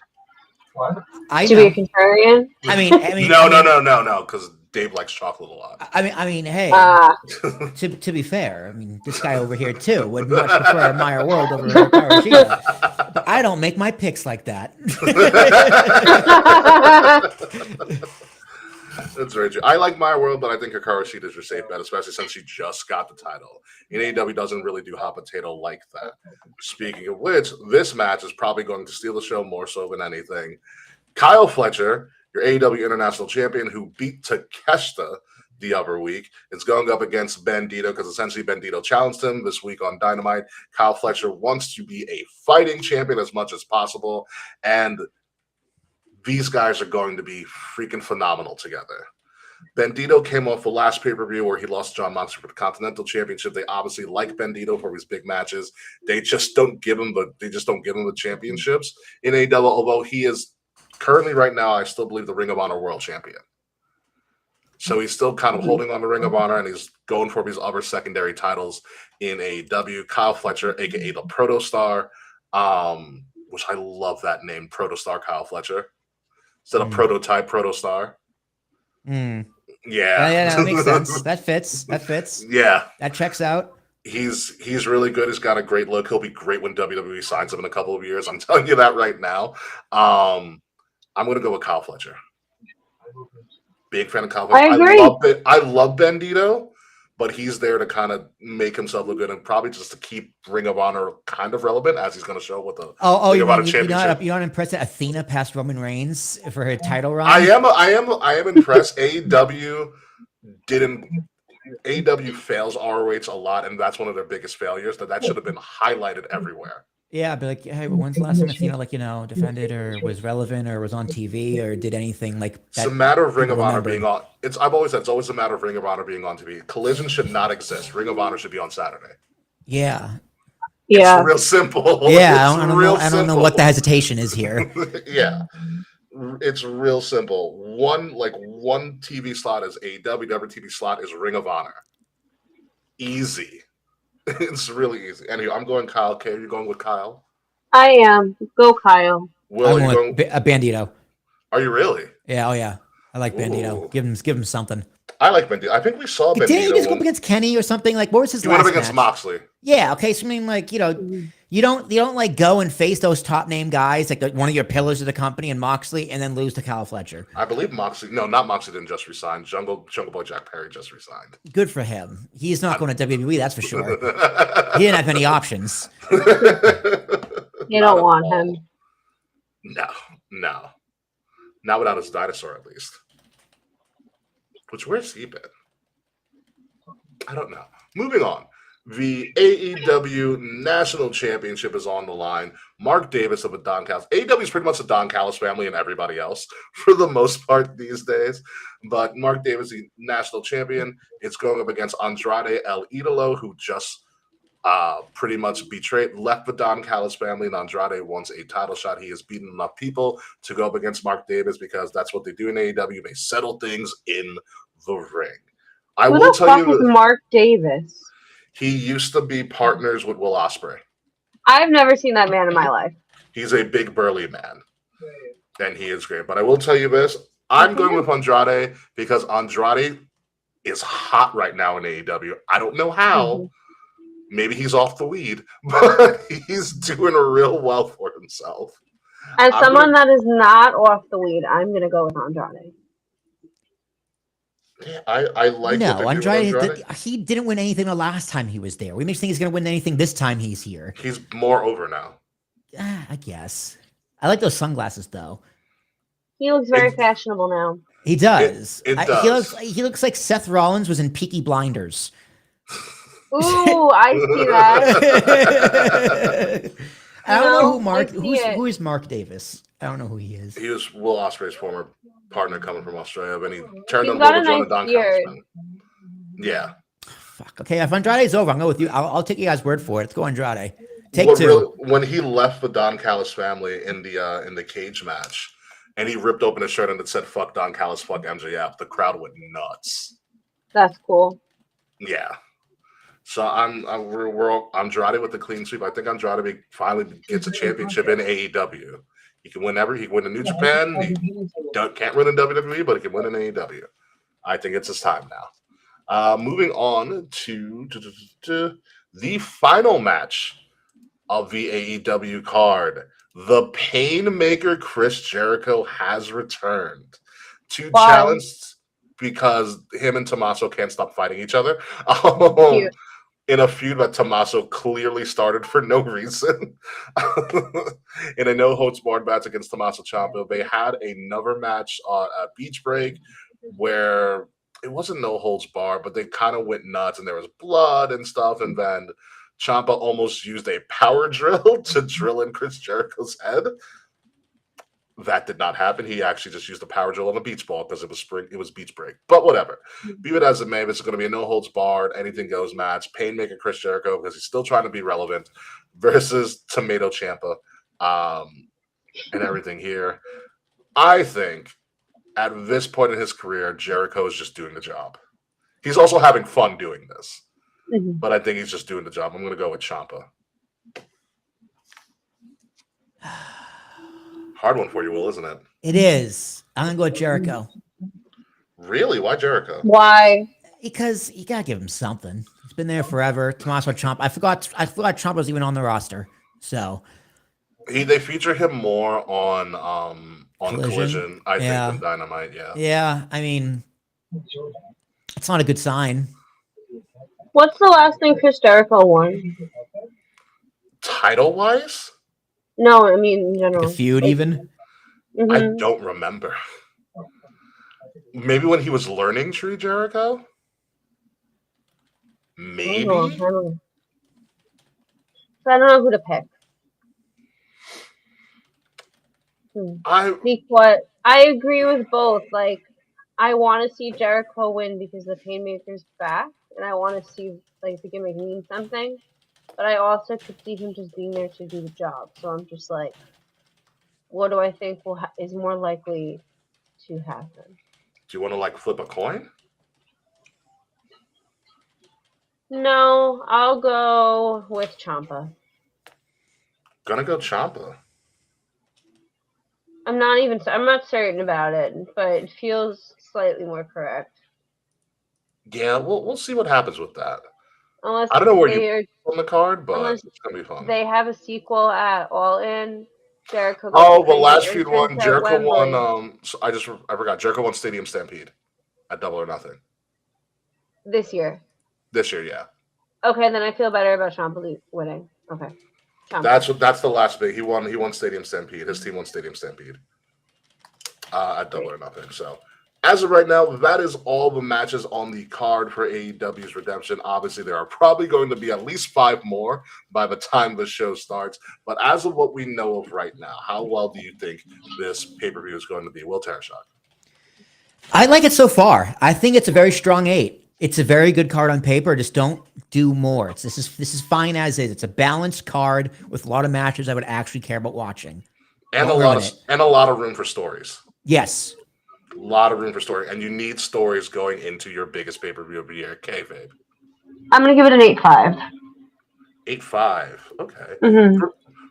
What? To be a contrarian? I mean, no, because Dave likes chocolate a lot. I mean, hey, to be fair, I mean, this guy over here too would much prefer Maya World over Hikaru Shida. But I don't make my picks like that. That's very true. I like My World, but I think Hikaru Shida is your safe bet, especially since she just got the title. And AEW doesn't really do hot potato like that. Speaking of which, this match is probably going to steal the show more so than anything. Kyle Fletcher, your AEW International Champion, who beat Takeshita the other week, is going up against Bandito because essentially Bandito challenged him this week on Dynamite. Kyle Fletcher wants to be a fighting champion as much as possible, and these guys are going to be freaking phenomenal together. Bandito came off the last pay-per-view where he lost John Moxley for the Continental Championship. They obviously like Bandito for his big matches. They just don't give him the championships in AEW, although he is currently right now, I still believe, the Ring of Honor World Champion. So he's still kind of holding on the Ring of Honor, and he's going for his other secondary titles in AEW. Kyle Fletcher, aka the Protostar, which I love that name, Protostar Kyle Fletcher. Instead of Prototype Protostar. Yeah, that makes sense. That fits. Yeah. That checks out. He's really good. He's got a great look. He'll be great when WWE signs him in a couple of years. I'm telling you that right now. I'm going to go with Kyle Fletcher. Big fan of Kyle Fletcher. I agree. I love Bandito, but he's there to kind of make himself look good and probably just to keep Ring of Honor kind of relevant, as he's going to show with the Ring of Honor Championship. You're not impressed that Athena passed Roman Reigns for her title run? I am impressed. AEW fails ROH a lot, and that's one of their biggest failures. That should have been highlighted everywhere. Yeah, I'd be like, hey, when's the last time Athena, defended or was relevant or was on TV or did anything like that? It's a matter of Ring of Honor being on. I've always said it's always a matter of Ring of Honor being on TV. Collision should not exist. Ring of Honor should be on Saturday. Yeah. It's real simple. Yeah, I don't know what the hesitation is here. Yeah. It's real simple. One TV slot is AEW, the other TV slot is Ring of Honor. Easy. It's really easy. Anyway, I'm going Kyle. Okay, are you going with Kyle? I am. Go Kyle. Will, I'm going with Bandito. Are you really? Yeah, oh yeah. I like Bandito. Give him something. I like Bandito. I think we saw Bandito. Didn't he just go up against Kenny or something? Like, what was his last match? He went up against Moxley. Yeah, okay. So I mean, you don't like go and face those top name guys, like one of your pillars of the company and Moxley, and then lose to Kyle Fletcher. I believe Moxley. No, not Moxley didn't just resign. Jungle Boy Jack Perry just resigned. Good for him. He's not going to WWE, that's for sure. He didn't have any options. You don't want him. No. Not without his dinosaur, at least. Which, where's he been? I don't know. Moving on. The AEW National Championship is on the line. Mark Davis of the Don Callis. AEW is pretty much the Don Callis family and everybody else for the most part these days. But Mark Davis, the National Champion, is going up against Andrade El Idolo, who just pretty much left the Don Callis family, and Andrade wants a title shot. He has beaten enough people to go up against Mark Davis because that's what they do in AEW. They settle things in the ring. I will tell you, Mark Davis. He used to be partners with Will Ospreay. I've never seen that man in my life. He's a big burly man, and he is great. But I will tell you this: I'm going with Andrade because Andrade is hot right now in AEW. I don't know how. Maybe he's off the weed, but he's doing real well for himself. As someone that is not off the weed, I'm gonna go with Andrade. I like no, what they're doing with Andrade. He didn't win anything the last time he was there. We makes think he's going to win anything this time he's here. He's more over now. I guess. I like those sunglasses though. He looks very fashionable now. He does. It does. He looks like Seth Rollins was in Peaky Blinders. Ooh, I see that. I don't know who is Mark Davis. I don't know who he is. He was Will Ospreay's former partner coming from Australia, but he turned on got a Don nice Callis. beard. Yeah. Fuck. Okay, if Andrade's over, I'm going with you. I'll take you guys' word for it. Let's go Andrade. Take two. When he left the Don Callis family in the cage match, and he ripped open his shirt and it said "Fuck Don Callis, fuck MJF," the crowd went nuts. That's cool. Yeah. So we're Andrade with the clean sweep. I think Andrade finally gets a championship in AEW. He can win He can win in New Japan. He can't win in WWE, but he can win in AEW. I think it's his time now. Moving on to the final match of the AEW card. The Painmaker Chris Jericho has returned to challenge because him and Tommaso can't stop fighting each other. In a feud that Tommaso clearly started for no reason. In a no-holds-barred match against Tommaso Ciampa, they had another match at Beach Break where it wasn't no-holds-barred, but they kind of went nuts, and there was blood and stuff, and then Ciampa almost used a power drill to drill in Chris Jericho's head. That did not happen. He actually just used a power drill on a beach ball because it was beach break. But whatever. Be it as it may, this is going to be a no holds barred, anything goes match. Painmaker Chris Jericho, because he's still trying to be relevant, versus Tomato Ciampa, and everything here. I think at this point in his career, Jericho is just doing the job. He's also having fun doing this. But I think he's just doing the job. I'm going to go with Ciampa. Hard one for you, Will, isn't it? It is. I'm going to go with Jericho. Really? Why Jericho? Why? Because you got to give him something. He's been there forever. Tommaso Ciampa. I forgot Ciampa was even on the roster. So they feature him more on Collision, I think, than Dynamite. Yeah. Yeah. I mean, it's not a good sign. What's the last thing Chris Jericho won? Title-wise? No, I mean in general. The feud, even? I don't remember. Maybe when he was learning True Jericho? Maybe? I don't know who to pick. I agree with both. Like, I want to see Jericho win because the Painmaker's back, and I want to see like the gimmick mean something. But I also could see him just being there to do the job. So I'm just like, what do I think is more likely to happen? Do you want to like flip a coin? No, I'll go with Ciampa. Gonna go Ciampa. I'm not certain about it, but it feels slightly more correct. Yeah, we'll see what happens with that. Unless I don't know where you on the card, but it's gonna be fun. They have a sequel at All In. Jericho. The last feud one. Jericho won. So I forgot. Jericho won Stadium Stampede at Double or Nothing this year. This year, yeah. Okay, then I feel better about Ciampa winning. Okay. Ciampa. That's the last bit. He won Stadium Stampede. His team won Stadium Stampede at Double or Nothing. So. As of right now, that is all the matches on the card for AEW's Redemption. Obviously, there are probably going to be at least 5 more by the time the show starts. But as of what we know of right now, how well do you think this pay-per-view is going to be? Will Tarashak? I like it so far. I think it's a very strong 8. It's a very good card on paper. Just don't do more. This is fine as is. It's a balanced card with a lot of matches I would actually care about watching. And a lot of room for stories. Yes. A lot of room for story, and you need stories going into your biggest pay-per-view of the year, kayfabe. I'm gonna give it an 8.5. 8.5. Okay.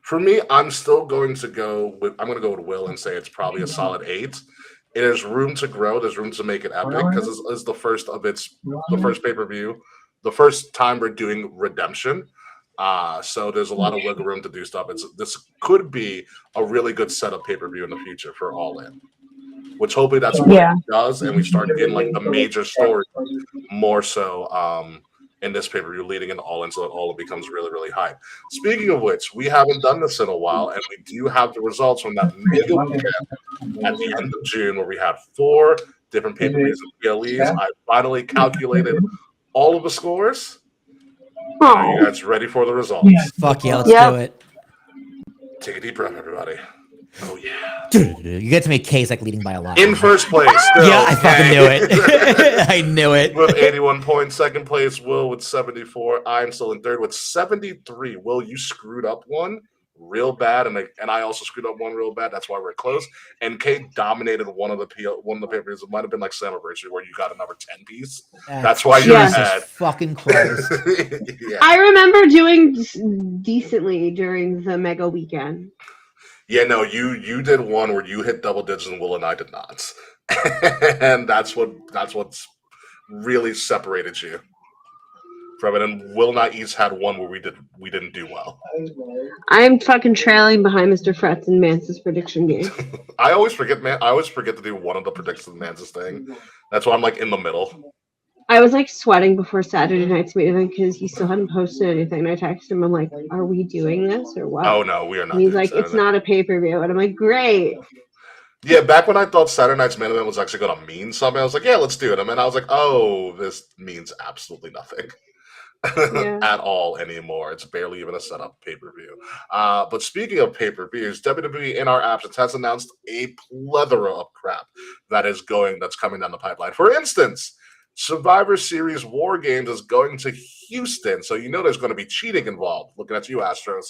For me, I'm still going to go with Will and say it's probably a solid 8. There's room to grow. There's room to make it epic because it's the first pay-per-view, the first time we're doing Redemption. So there's a lot of wiggle room to do stuff. This could be a really good setup pay-per-view in the future for All In, which hopefully that's what it does, and we start getting like the major story more so in this pay-per-view leading into All In, so that All In becomes really, really hype. Speaking of which, we haven't done this in a while, and we do have the results from that mega weekend at the end of June where we had 4 different pay-per-views and PLEs. I finally calculated all of the scores. Are you guys ready for the results? Fuck yeah, let's do it. Take a deep breath, everybody. Oh yeah. You get to make K's like leading by a lot. In first place. Still, yeah, I fucking knew it. I knew it. With 81 points. Second place, Will with 74. I'm still in third with 73. Will, you screwed up one real bad, and I also screwed up one real bad. That's why we're close. And Kate dominated one of the papers. It might have been like Slammiversary where you got a number 10 piece. That's why you had fucking close. Yeah. I remember doing decently during the mega weekend. Yeah, no, you did one where you hit double digits and Will and I did not. And that's what's really separated you from it. And Will and I each had one where we didn't do well. I'm fucking trailing behind Mr. Fretz in Mance's prediction game. I always forget to do one of the predictions in Mance's thing. That's why I'm like in the middle. I was like sweating before Saturday night's meeting because he still hadn't posted anything. And I texted him, I'm like, are we doing this or what? Oh no, we are not. And he's like, it's not a pay-per-view. And I'm like, great. Yeah, back when I thought Saturday Night's Main Event was actually going to mean something, I was like, yeah, let's do it. And then I was like, oh, this means absolutely nothing. At all anymore. It's barely even a setup pay-per-view. But speaking of pay-per-views, WWE in our absence has announced a plethora of crap that's coming down the pipeline. For instance, Survivor Series War Games is going to Houston, so you know there's going to be cheating involved. Looking at you, Astros.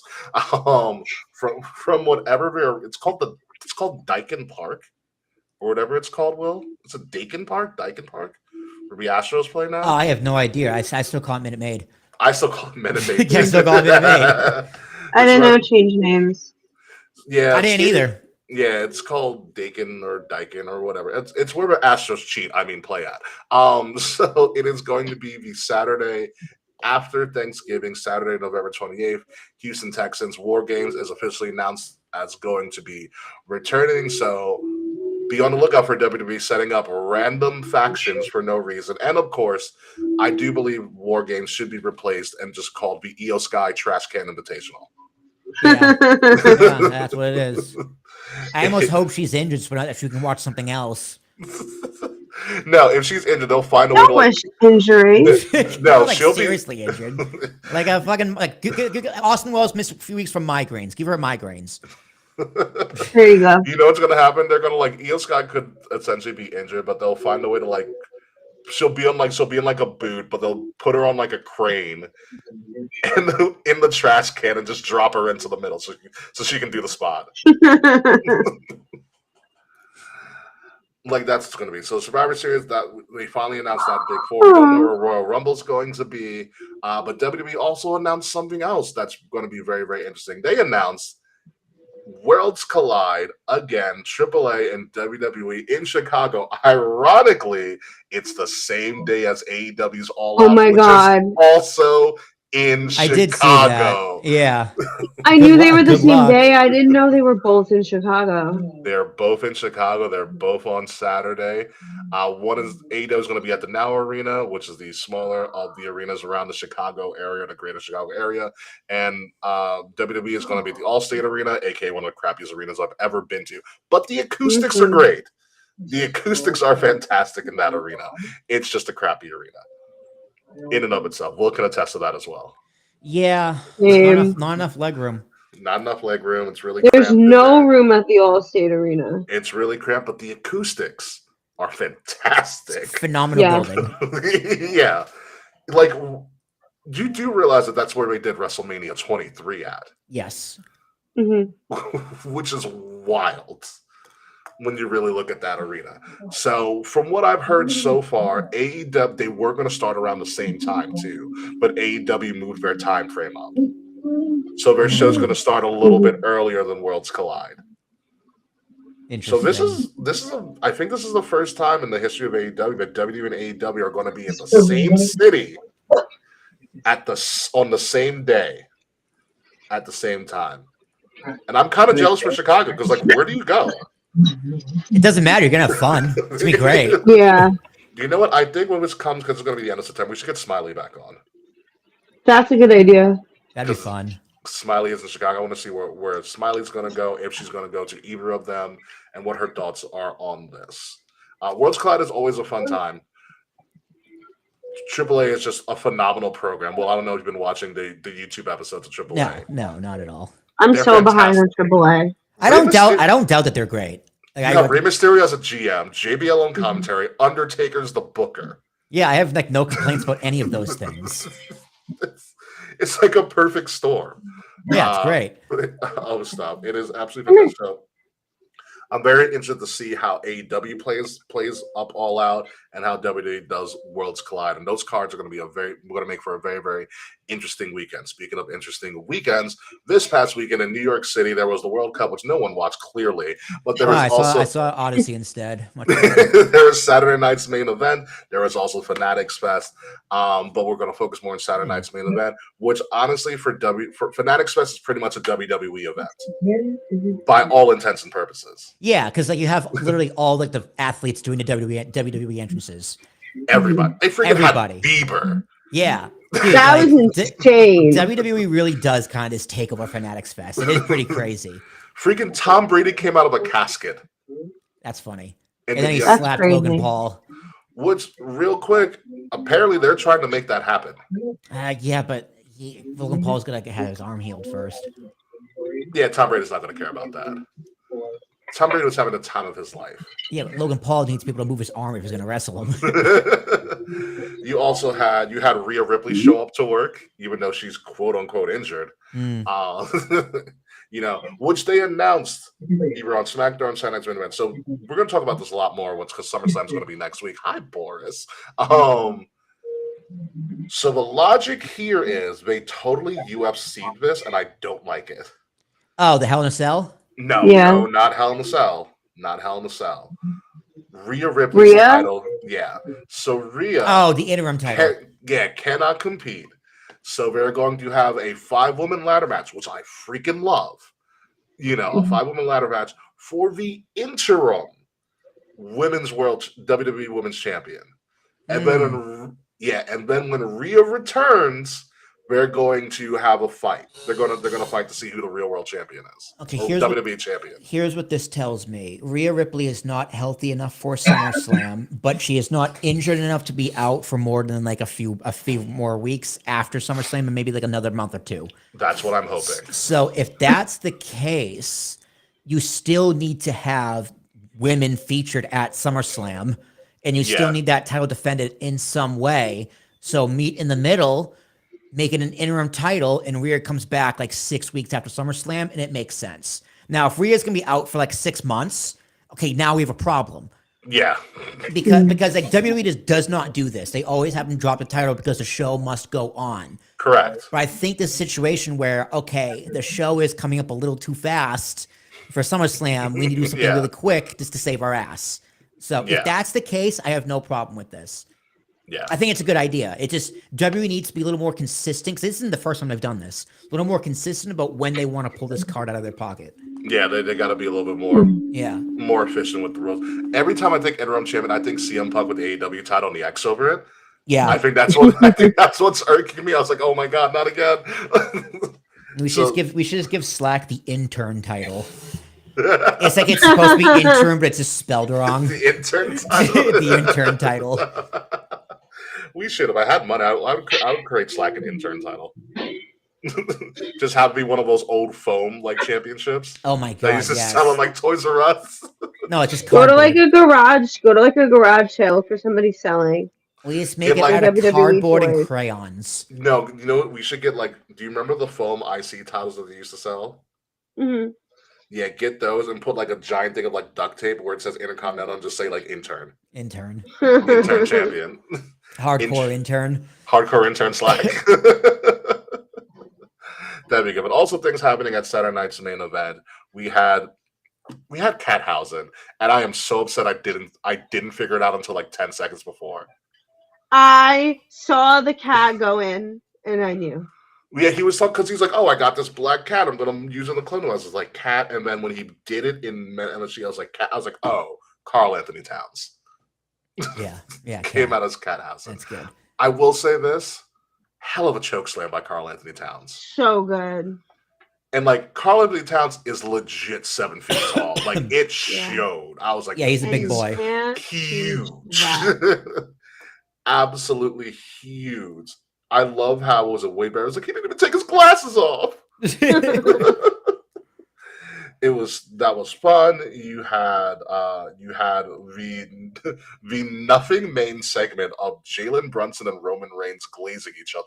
From whatever it's called Dyken Park, or whatever it's called. Will, it's a Dyken Park, where the Astros play now. Oh, I have no idea. I still call it Minute Maid. I still call it Minute Maid. I still call it Minute Maid. I didn't know change names. Yeah, I didn't either. Yeah, it's called Dakin or Dyken or whatever. It's where the Astros play at. So it is going to be the Saturday after Thanksgiving, Saturday, November 28th. Houston Texans War Games is officially announced as going to be returning. So be on the lookout for WWE setting up random factions for no reason. And of course, I do believe War Games should be replaced and just called the EO Sky Trash Can Invitational. Yeah. Yeah, that's what it is. I almost hope she's injured so that she can watch something else. No, if she's injured, they'll find a way to like injury. No, like she'll seriously injured. Like a fucking Austin Wells missed a few weeks from migraines. Give her migraines. There you go. You know what's gonna happen? They're gonna Io Sky could essentially be injured, but they'll find a way to she'll be in like a boot, but they'll put her on like a crane in the trash can and just drop her into the middle so she can do the spot. That's what it's going to be. So Survivor Series, that we finally announced that big four. We don't know where Royal Rumble's going to be, but WWE also announced something else that's going to be very, very interesting. They announced Worlds Collide again, AAA and WWE in Chicago. Ironically, it's the same day as AEW's All Out, my God. Is also in Chicago. I did see that. Yeah. I knew they were the same day. I didn't know they were both in Chicago. They're both in Chicago. They're both on Saturday. One is AEW is going to be at the Now Arena, which is the smaller of the arenas around the Chicago area, the greater Chicago area. And WWE is going to be at the Allstate Arena, aka one of the crappiest arenas I've ever been to. But the acoustics are great. The acoustics are fantastic in that arena. It's just a crappy arena in and of itself. Will can attest to that as well. Yeah. Not enough leg room. Not enough leg room. It's really There's no room at the Allstate Arena. It's really cramped, but the acoustics are fantastic. It's phenomenal building. Yeah. You do realize that that's where we did WrestleMania 23 at. Yes. Mm-hmm. Which is wild when you really look at that arena. So from what I've heard so far, AEW, they were going to start around the same time too, but AEW moved their time frame up. So their show's going to start a little bit earlier than Worlds Collide. So I think this is the first time in the history of AEW that WWE and AEW are going to be in the same city on the same day at the same time. And I'm kind of jealous for Chicago because, like, where do you go? It doesn't matter. You're gonna have fun. It's gonna be great. Yeah. Do you know what? I think when this comes, because it's going to be the end of September, we should get Smiley back on. That's a good idea. That'd be fun. Smiley is in Chicago. I want to see where Smiley's going to go, if she's going to go to either of them, and what her thoughts are on this. Worlds Collide is always a fun time. AAA is just a phenomenal program. Well, I don't know if you've been watching the YouTube episodes of AAA. No, not at all. They're so behind on AAA. I don't doubt that they're great. Like, Rey Mysterio as a GM, JBL on commentary, Undertaker's the booker. Yeah, I have like no complaints about any of those things. It's like a perfect storm. Yeah, it's great. Oh, stop. It is absolutely fantastic. So, I'm very interested to see how AEW plays up All Out and how WWE does Worlds Collide. And those cards are going to make for a very, very interesting weekend. Speaking of interesting weekends, this past weekend in New York City, there was the World Cup, which no one watched clearly. But there was I saw Odyssey instead. There was Saturday night's main event. There was also Fanatics Fest. But we're going to focus more on Saturday night's main event, which honestly for Fanatics Fest is pretty much a WWE event by all intents and purposes. Yeah, because like you have literally all like the athletes doing the WWE entrances. Everybody. They freaking had Bieber. Yeah. Dude, that was insane. WWE really does kind of just take over Fanatics Fest. It is pretty crazy. Freaking Tom Brady came out of a casket. That's funny. And then he slapped Logan Paul. Which, real quick, apparently they're trying to make that happen. Yeah, but Logan Paul's going to have his arm healed first. Yeah, Tom Brady's not going to care about that. Tom Brady was having the time of his life. Yeah, but Logan Paul needs people to move his arm if he's going to wrestle him. You also had Rhea Ripley show up to work, even though she's quote unquote injured. Which they announced either on SmackDown or Saturday Night's Main Event. So we're going to talk about this a lot more because SummerSlam's going to be next week. Hi, Boris. So the logic here is they totally UFC'd this, and I don't like it. Oh, the Hell in a Cell? No, not Hell in a Cell. Not Hell in a Cell. Rhea Ripley's title. Yeah. So Rhea. Oh, the interim title. Cannot compete. So they're going to have a 5-woman ladder match, which I freaking love. A 5-woman ladder match for the interim Women's World WWE Women's Champion. And then when Rhea returns, they're going to have a fight. They're going to fight to see who the real world champion is. Okay, here's WWE champion. Here's what this tells me: Rhea Ripley is not healthy enough for SummerSlam, but she is not injured enough to be out for more than like a few more weeks after SummerSlam, and maybe like another month or two. That's what I'm hoping. So if that's the case, you still need to have women featured at SummerSlam, and you still need that title defended in some way. So meet in the middle. Make it an interim title, and Rhea comes back like 6 weeks after SummerSlam, and it makes sense. Now, if Rhea's gonna be out for like 6 months, okay, now we have a problem. Yeah, because like WWE just does not do this. They always have them drop the title because the show must go on. Correct. But I think this situation where the show is coming up a little too fast for SummerSlam, we need to do something really quick just to save our ass. So if that's the case, I have no problem with this. Yeah, I think it's a good idea. It just WWE needs to be a little more consistent because this isn't the first time they've done this. A little more consistent about when they want to pull this card out of their pocket. Yeah, they got to be a little bit more efficient with the rules. Every time I think interim champion, I think CM Punk with the AEW title and the X over it. Yeah, I think that's what's irking me. I was like, oh my god, not again. We should just give Slack the intern title. It's like it's supposed to be intern, but it's just spelled wrong. The intern title. The intern title. We should have. I had money. I would create Slack an intern title. Just have it be one of those old foam like championships. Oh my god! They used to sell them like Toys R Us. No, it's just go to like a garage. Go to like a garage sale for somebody selling. We just make it out of cardboard and crayons. No, you know what? We should get like. Do you remember the foam IC titles that they used to sell? Mm-hmm. Yeah, get those and put like a giant thing of like duct tape where it says Intercontinental and just say like intern. Intern champion. Hardcore intern. Hardcore intern Slack. That'd be good. But also things happening at Saturday night's main event. We had Cathausen, and I am so upset I didn't figure it out until like 10 seconds before. I saw the cat go in, and I knew. Yeah, he was talking because he's like, "Oh, I got this black cat. I'm gonna use it in the clothing." I was like, "Cat," and then when he did it in MSG, I was like, "Cat." I was like, "Oh, Carl Anthony Towns." Yeah, Came out as Cathausen. That's good. I will say this: hell of a choke slam by Carl Anthony Towns. So good. And like Carl Anthony Towns is legit 7 feet tall. Like it showed. I was like, yeah, he's a big boy. Huge. Absolutely huge. I love how it was a weight bearer. I was like, he didn't even take his glasses off. That was fun. You had the nothing main segment of Jalen Brunson and Roman Reigns glazing each other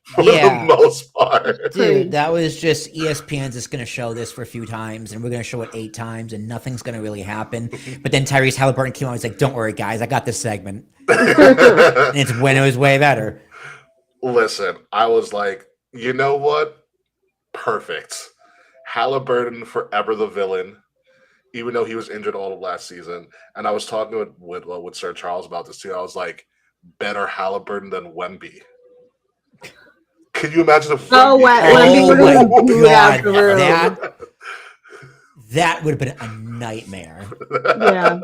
for the most part. Dude, that was just ESPN's just going to show this for a few times, and we're going to show it 8 times, and nothing's going to really happen. But then Tyrese Halliburton came on. He's like, "Don't worry, guys, I got this segment." And it's when it was way better. Listen, I was like, you know what? Perfect. Halliburton forever the villain, even though he was injured all of last season. And I was talking with Sir Charles about this too. I was like, better Halliburton than Wemby. Can you imagine if Wemby would have been booed out the room. That would have been a nightmare. Yeah.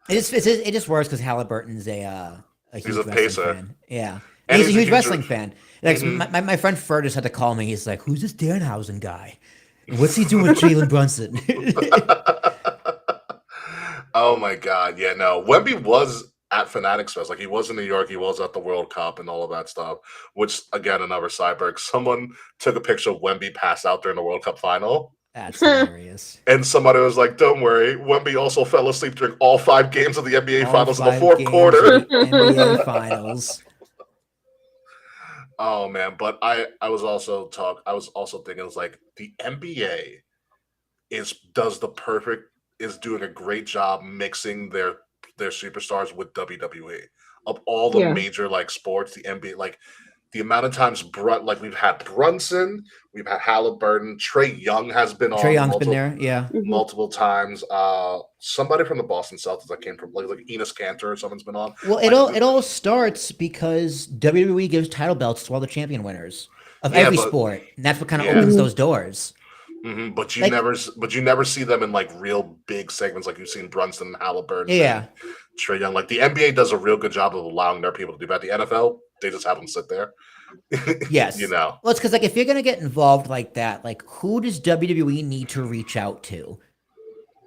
It just works because Halliburton's a huge wrestling pacer. fan. Yeah. And he's a huge wrestling fan. Like my friend Fer just had to call me. He's like, "Who's this Danhausen guy? What's he doing with Jalen Brunson?" Oh my God. Yeah, no. Wemby was at Fanatics Fest. Like he was in New York, he was at the World Cup and all of that stuff. Which again, another sideberg. Someone took a picture of Wemby pass out during the World Cup final. That's hilarious. And somebody was like, "Don't worry, Wemby also fell asleep during all 5 games of the NBA Finals in the fourth quarter." NBA Finals. Oh man, but I was also thinking, it's like the NBA is doing a great job mixing their superstars with WWE. Of all the major like sports, the NBA, like the amount of times we've had Brunson, we've had Halliburton, Trae Young has been on. Trae Young's been there, yeah, multiple times. Somebody from the Boston Celtics that came from like Enes Kanter or someone's been on. Well, it all starts because WWE gives title belts to all the champion winners of every sport, and that's what kind of opens those doors. Mm-hmm, but you never see them in like real big segments like you've seen Brunson, Halliburton, Trae Young. Like the NBA does a real good job of allowing their people to do that. The NFL, they just have them sit there. Yes, you know. Well, it's because like if you're gonna get involved like that, like who does WWE need to reach out to?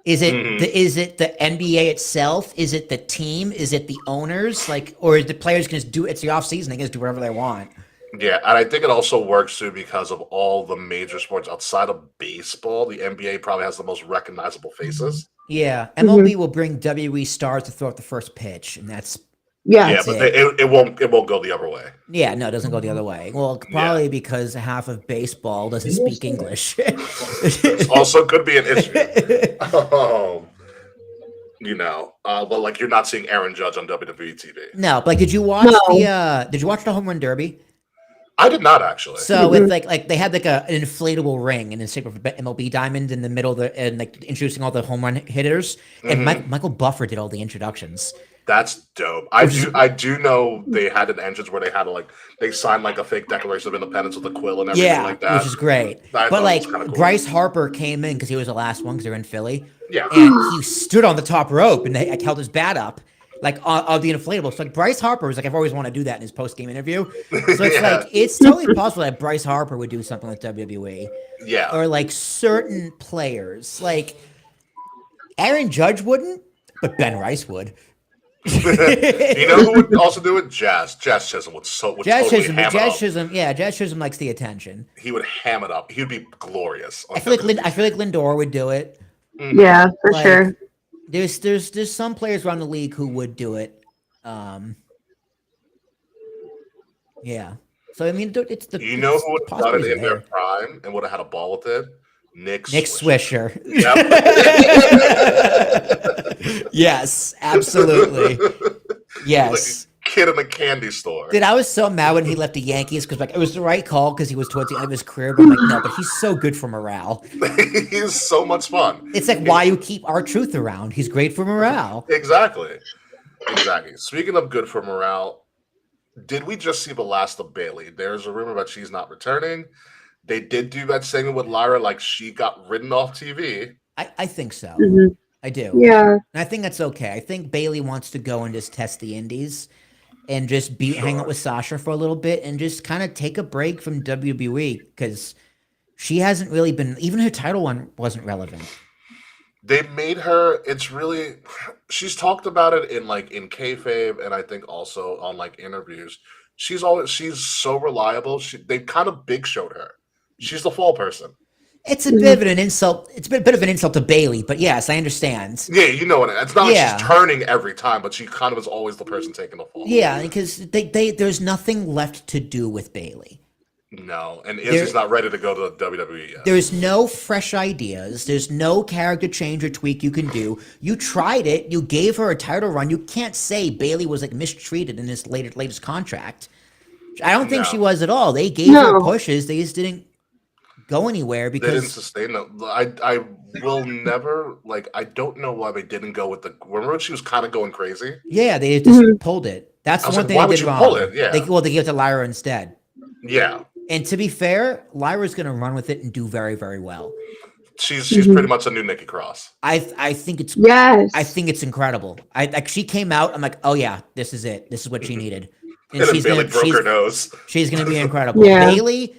Is it the NBA itself? Is it the team? Is it the owners? Like, or is the players can just do it's the off season? They can just do whatever they want. Yeah, and I think it also works too because of all the major sports outside of baseball. The NBA probably has the most recognizable faces. Yeah, MLB will bring WWE stars to throw out the first pitch, and that's but it won't go the other way. Yeah, no, it doesn't go the other way. Well, probably because half of baseball doesn't speak English. Also could be an issue. But like you're not seeing Aaron Judge on WWE TV. No, but like, did you watch the Home Run Derby? I did not actually. So with like they had like an inflatable ring in the shape of an MLB diamond in the middle of and like introducing all the home run hitters, and Michael Buffer did all the introductions. That's dope. I do know they had an entrance where they had to they signed like a fake Declaration of Independence with a quill and everything like that. Which is great. But like cool. Bryce Harper came in because he was the last one because they're in Philly. Yeah. And he stood on the top rope and they held his bat up like on the inflatable. So like Bryce Harper was like, I've always wanted to do that in his post game interview. So it's like it's totally possible that Bryce Harper would do something like WWE. Yeah. Or like certain players. Like Aaron Judge wouldn't, but Ben Rice would. You know who would also do it? Jazz Chisholm would Jazz Jazz Chisholm likes the attention. He would ham it up. He would be glorious. I feel like Lindor would do it. Yeah, for sure. There's some players around the league who would do it. Yeah. So I mean, it's the who would have done it in their prime and would have had a ball with it? Nick Swisher. Yep. Yes, absolutely. Yes. Like a kid in a candy store. Dude, I was so mad when he left the Yankees because like it was the right call because he was towards the end of his career. But I'm like, no, but he's so good for morale. He's so much fun. It's like why you keep R-Truth around. He's great for morale. Exactly. Speaking of good for morale, did we just see the last of Bailey? There's a rumor that she's not returning. They did do that segment with Lyra, like she got written off TV. I think so. Mhm. I do. Yeah. And I think that's okay. I think Bailey wants to go and just test the indies and just hang out with Sasha for a little bit and just kind of take a break from WWE because she hasn't really been, even her title one wasn't relevant. They made her. It's really. She's talked about it in kayfabe, and I think also on like interviews. She's so reliable. They kind of big showed her. She's the fall person. It's a bit of an insult. It's a bit of an insult to Bailey, but yes, I understand. Yeah, you know what? It's not like she's turning every time, but she kind of is always the person taking the fall. Yeah, because there's nothing left to do with Bailey. No, and Izzy's not ready to go to the WWE yet. There's no fresh ideas. There's no character change or tweak you can do. You tried it. You gave her a title run. You can't say Bailey was like mistreated in this latest contract. I don't think she was at all. They gave her pushes. They just didn't go anywhere because they didn't sustain it. I will never I don't know why they didn't go with the. Remember when she was kind of going crazy? Yeah, they just pulled it. That's the one thing why they would did you wrong. pull it? Yeah. They gave it to Lyra instead. Yeah. And to be fair, Lyra's going to run with it and do very, very well. She's pretty much a new Nikki Cross. I think it's I think it's incredible. She came out. I'm like, oh yeah, this is it. This is what she needed. And she's Bailey broke her nose. She's going to be incredible. Yeah. Bailey,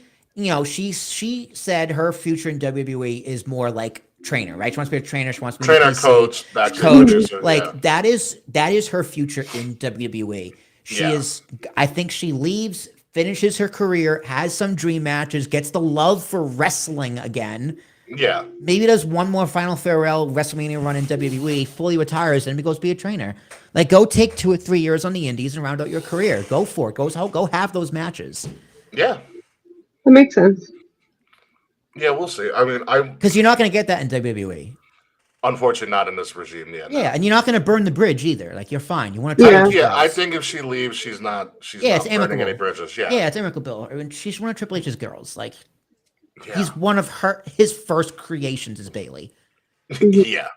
she said her future in WWE is more like trainer, right? She wants to be a trainer. She wants to be trainer, PC, coach, back to coach. producer, that is her future in WWE. She is. I think she leaves. Finishes her career, has some dream matches, gets the love for wrestling again. Yeah. Maybe does one more final farewell WrestleMania run in WWE, fully retires, and goes be a trainer. Like, go take 2 or 3 years on the indies and round out your career. Go for it. Go have those matches. Yeah. That makes sense. Yeah, we'll see. I mean, because you're not going to get that in WWE. Unfortunately, not in this regime yet. Yeah, and you're not going to burn the bridge either. Like, you're fine. You want to Yeah, I think if she leaves, she's not it's burning amicable. any bridges. Yeah. Yeah, it's amicable. I mean, she's one of Triple H's girls. Like, he's one of his first creations is Bailey. Yeah.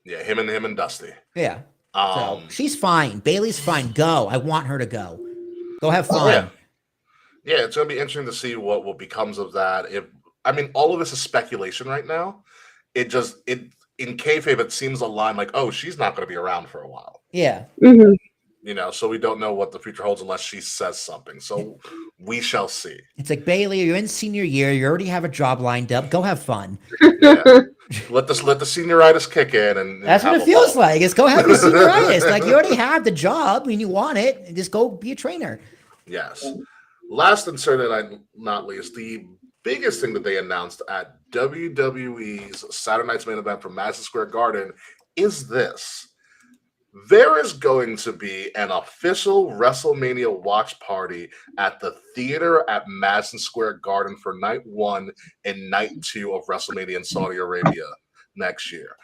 Him and Dusty. Yeah. So she's fine. Bailey's fine. Go. I want her to go. Go have fun. Yeah, it's gonna be interesting to see what becomes of that. All of this is speculation right now. In kayfabe, it seems a line like, oh, she's not going to be around for a while. Yeah. Mm-hmm. So we don't know what the future holds unless she says something. So we shall see. It's like, Bailey, you're in senior year. You already have a job lined up. Go have fun. Yeah. Let the senioritis kick in. And that's what it feels like. It's go have your senioritis. Like, you already have the job and you want it. Just go be a trainer. Yes. Last and certainly not least, the biggest thing that they announced at WWE's Saturday Night's Main Event from Madison Square Garden is this. There is going to be an official WrestleMania watch party at the theater at Madison Square Garden for night 1 and night 2 of WrestleMania in Saudi Arabia next year.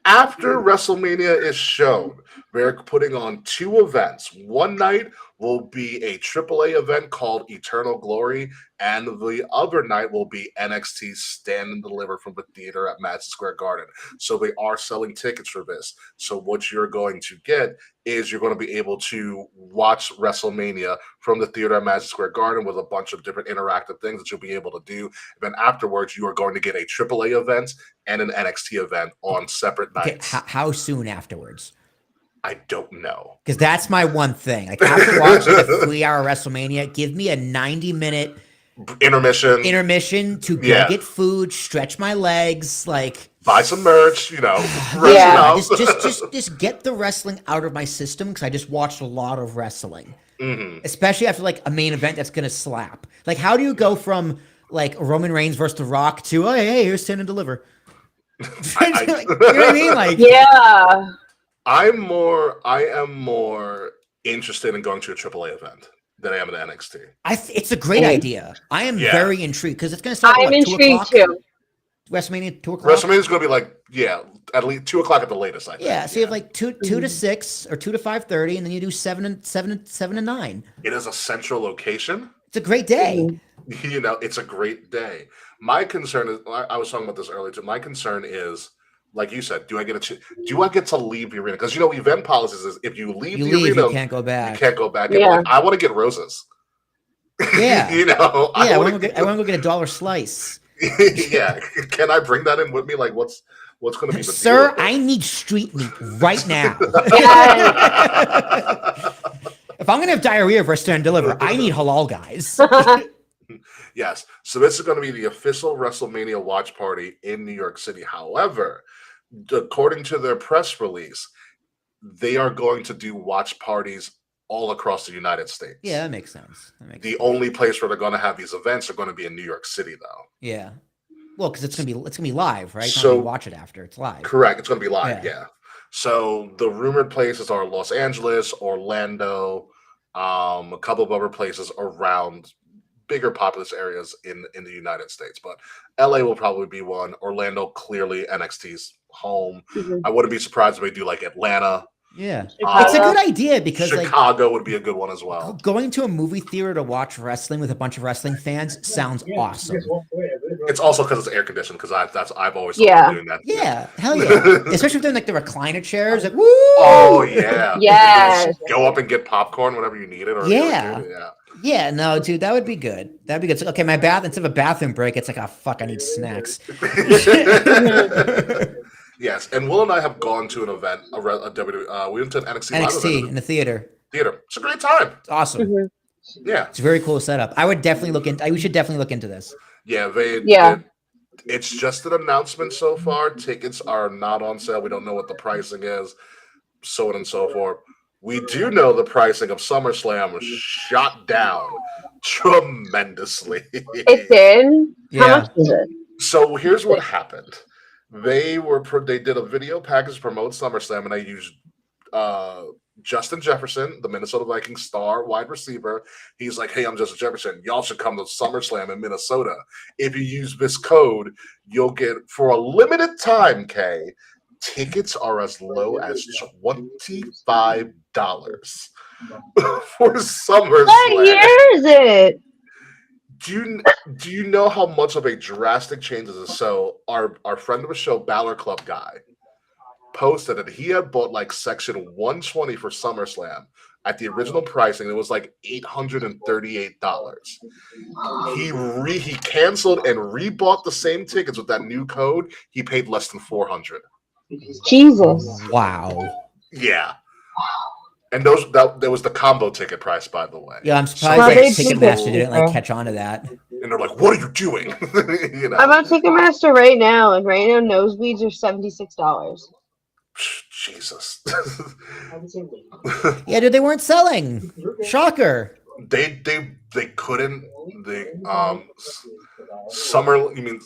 After WrestleMania is shown, they're putting on 2 events. One night will be a AAA event called Eternal Glory, and the other night will be NXT Stand and Deliver from the theater at Madison Square Garden. So they are selling tickets for this. So what you're going to get is you're going to be able to watch WrestleMania from the theater at Madison Square Garden with a bunch of different interactive things that you'll be able to do. And then afterwards, you are going to get a AAA event and an NXT event on separate nights. How soon afterwards? I don't know. Because that's my one thing. Like, after watching a 3-hour WrestleMania, give me a 90-minute intermission to go get food, stretch my legs, like buy some merch, just get the wrestling out of my system because I just watched a lot of wrestling, especially after like a main event that's gonna slap. Like, how do you go from like Roman Reigns versus The Rock to hey, here's Stand and Deliver? You know what I mean? Like, yeah. I am more interested in going to a AAA event than I am at NXT. it's a great idea. I am very intrigued because it's going to start. I'm intrigued too. WrestleMania 2 o'clock. WrestleMania's going to be like, at least 2 o'clock at the latest, I think. Yeah, so you have like 2 to 6 or 2 to 5:30, and then you do 7 to 9. It is a central location. It's a great day. It's a great day. My concern is, I was talking about this earlier too. My concern is, like you said, do I get to leave the arena? Because event policies is if you leave the arena, you can't go back. You can't go back. Yeah. Like, I want to get roses. Yeah. I want to go get a dollar slice. Yeah. Can I bring that in with me? Like, what's going to be the Sir, deal? I need street meat right now. If I'm going to have diarrhea for Stand Deliver, I need halal guys. Yes. So this is going to be the official WrestleMania watch party in New York City. However, according to their press release, they are going to do watch parties all across the United States. Yeah, that makes sense. The only place where they're going to have these events are going to be in New York City, though. Yeah. Well, because it's gonna be live, right? So Not watch it after it's live. Correct. It's going to be live. Yeah. So the rumored places are Los Angeles, Orlando, a couple of other places around bigger populous areas in the United States, but LA will probably be one. Orlando, clearly NXT's home. Mhm. I wouldn't be surprised if they do like Atlanta. Yeah, Chicago. it's a good idea because Chicago would be a good one as well. Going to a movie theater to watch wrestling with a bunch of wrestling fans sounds awesome. It's also because it's air conditioned. Because I've always thought of doing that. Yeah, hell yeah! Especially if they're in like the recliner chairs, like woo! Oh yeah, yes. Just go up and get popcorn whenever you need it. Or Yeah, no, dude, that would be good. That'd be good. It's like, okay, my bath, instead of a bathroom break, it's like, oh, fuck, I need snacks. Yes, and Will and I have gone to an event, we went to an NXT live event in the theater. It's a great time. It's awesome. Mm-hmm. Yeah. It's a very cool setup. I would definitely we should definitely look into this. Yeah, it's just an announcement so far. Tickets are not on sale. We don't know what the pricing is, so on and so forth. We do know the pricing of SummerSlam was shot down tremendously. It did? Yeah. How much is it? So here's what happened. They did a video package to promote SummerSlam, and I used Justin Jefferson, the Minnesota Vikings star wide receiver. He's like, hey, I'm Justin Jefferson. Y'all should come to SummerSlam in Minnesota. If you use this code, you'll get, for a limited time, Kay, tickets are as low as $25 for SummerSlam. What year is it? Do you know how much of a drastic change this is? So our friend of the show, Balor Club guy, posted that he had bought like section 120 for SummerSlam at the original pricing. It was like $838. He canceled and rebought the same tickets with that new code. He paid less than $400. Jesus. Wow. Yeah. And there was the combo ticket price, by the way. Yeah, I'm surprised Ticketmaster didn't like catch on to that. And they're like, "What are you doing?" I'm on Ticketmaster right now, and right now nosebleeds are $76. Jesus. Yeah, dude, they weren't selling. Shocker. They couldn't.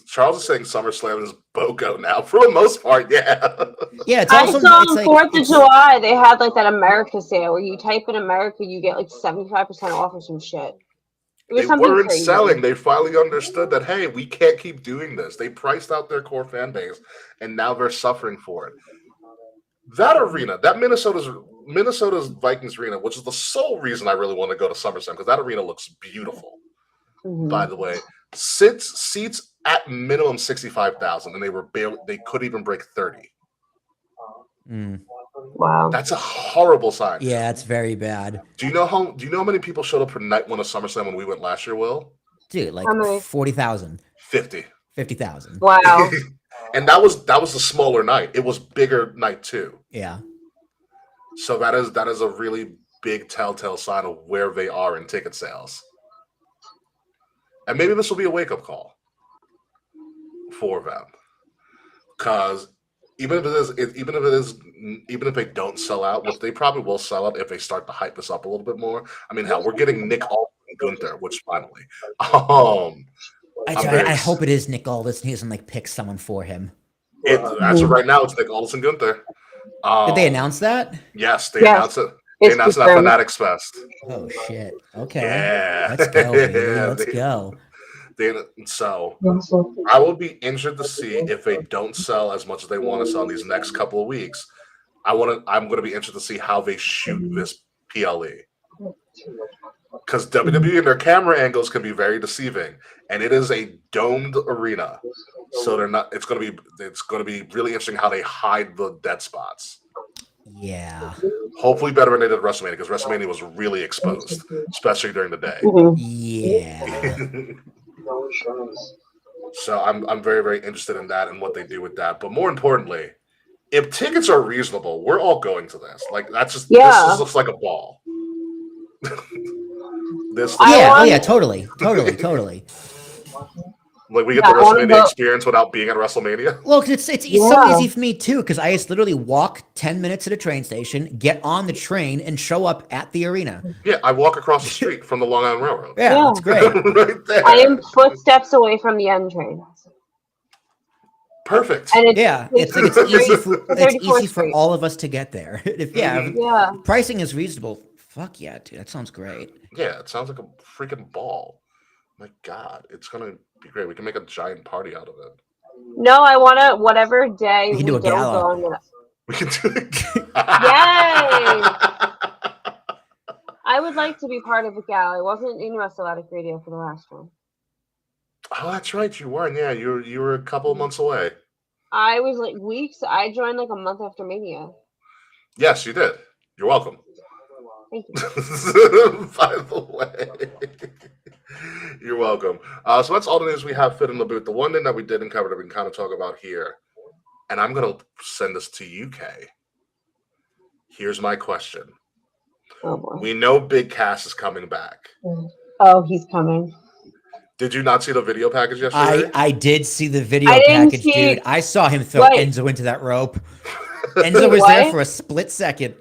Charles is saying SummerSlam is BOGO now for the most part. Yeah. Yeah, it's I also saw it's on like, 4th of July they had like that America sale where you type in America, you get like 75% off or some shit. It was They something weren't crazy. selling. They finally understood that, hey, we can't keep doing this. They priced out their core fan base, and now they're suffering for it. That arena, that Minnesota's Vikings arena, which is the sole reason I really want to go to SummerSlam, because that arena looks beautiful. Mhm. By the way, seats at minimum 65,000, and they couldn't even break 30. Wow. That's a horrible sign. yeah, it's very bad. Do you know how many people showed up for night one of SummerSlam when we went last year, Will? Dude, like How many? 40,000, 50. 50,000. Wow. And that was a smaller night. It was bigger night too. Yeah. So that is a really big telltale sign of where they are in ticket sales. And maybe this will be a wake-up call for them. Because even if they don't sell out, which they probably will sell out if they start to hype this up a little bit more. I mean, hell, we're getting Nick Aldis and Gunther, which finally. I hope it is Nick Aldis and he doesn't like pick someone for him. As of right now, it's Nick Aldis and Gunther. Did they announce that? Yes, they Yes. announced it. They It's announced it at confirmed. Fanatics Fest. Oh shit. Okay. Yeah. Let's go, baby. Yeah, Let's go. So I will be interested to see if they don't sell as much as they want to sell in these next couple of weeks. I'm going to be interested to see how they shoot this PLE. Because WWE and their camera angles can be very deceiving, and it is a domed arena, so they're not. It's going to be really interesting how they hide the dead spots. Yeah. Hopefully, better than they did at WrestleMania, because WrestleMania was really exposed, especially during the day. Yeah. So I'm very, very interested in that and what they do with that. But more importantly, if tickets are reasonable, we're all going to this. Like this just looks like a ball. Totally. Like we get the WrestleMania experience without being at WrestleMania. Look, it's so easy for me too, because I just literally walk 10 minutes at a train station, get on the train, and show up at the arena. Yeah, I walk across the street from the Long Island Railroad. Yeah, it's great. Right there. I am footsteps away from the end train. Perfect. And it's easy for all of us to get there. If pricing is reasonable, fuck yeah, dude, that sounds great. Yeah, it sounds like a freaking ball. My God, it's gonna be great. We can make a giant party out of it. No, I want to whatever day we can do a gala. We can do it. Yay! I would like to be part of a gala. I wasn't in WrestleMania Radio for the last one. Oh, that's right. You weren't. Yeah, you were a couple of months away. I was like weeks. I joined like a month after Mania. Yes, you did. You're welcome. Thank you. By the way, you're welcome. So that's all the news we have fit in the booth. The one thing that we didn't cover that we can kind of talk about here, and I'm going to send this to you, Kay. Here's my question. Oh boy. We know Big Cass is coming back. Oh, he's coming. Did you not see the video package yesterday? I did see the video package, dude. I saw him throw Enzo into that rope. Enzo was there for a split second.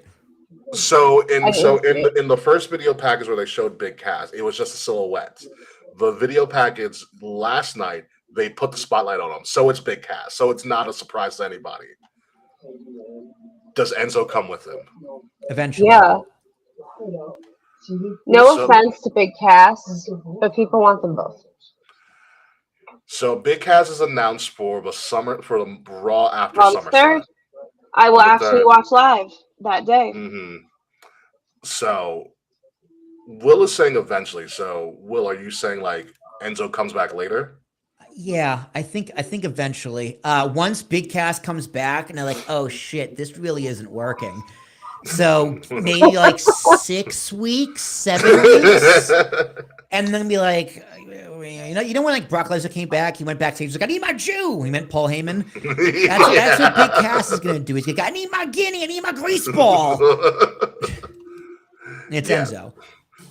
So in the first video package where they showed Big Cass, it was just a silhouette. The video package last night, they put the spotlight on him. So it's Big Cass. So it's not a surprise to anybody. Does Enzo come with him? Eventually. Yeah. No offense to Big Cass, but people want them both. So Big Cass is announced for the Raw after SummerSlam. I will actually watch live that day. Mm-hmm. So Will is saying eventually. So Will, are you saying like Enzo comes back later? Yeah, I think eventually. Once Big Cass comes back and they're like, oh shit, this really isn't working. So maybe like 6 weeks, 7 weeks, and then be like, you know when like Brock Lesnar came back, he went backstage, he's like, I need my Jew. He meant Paul Heyman. That's what Big Cass is gonna do. He's like, I need my guinea, I need my grease ball. It's Enzo.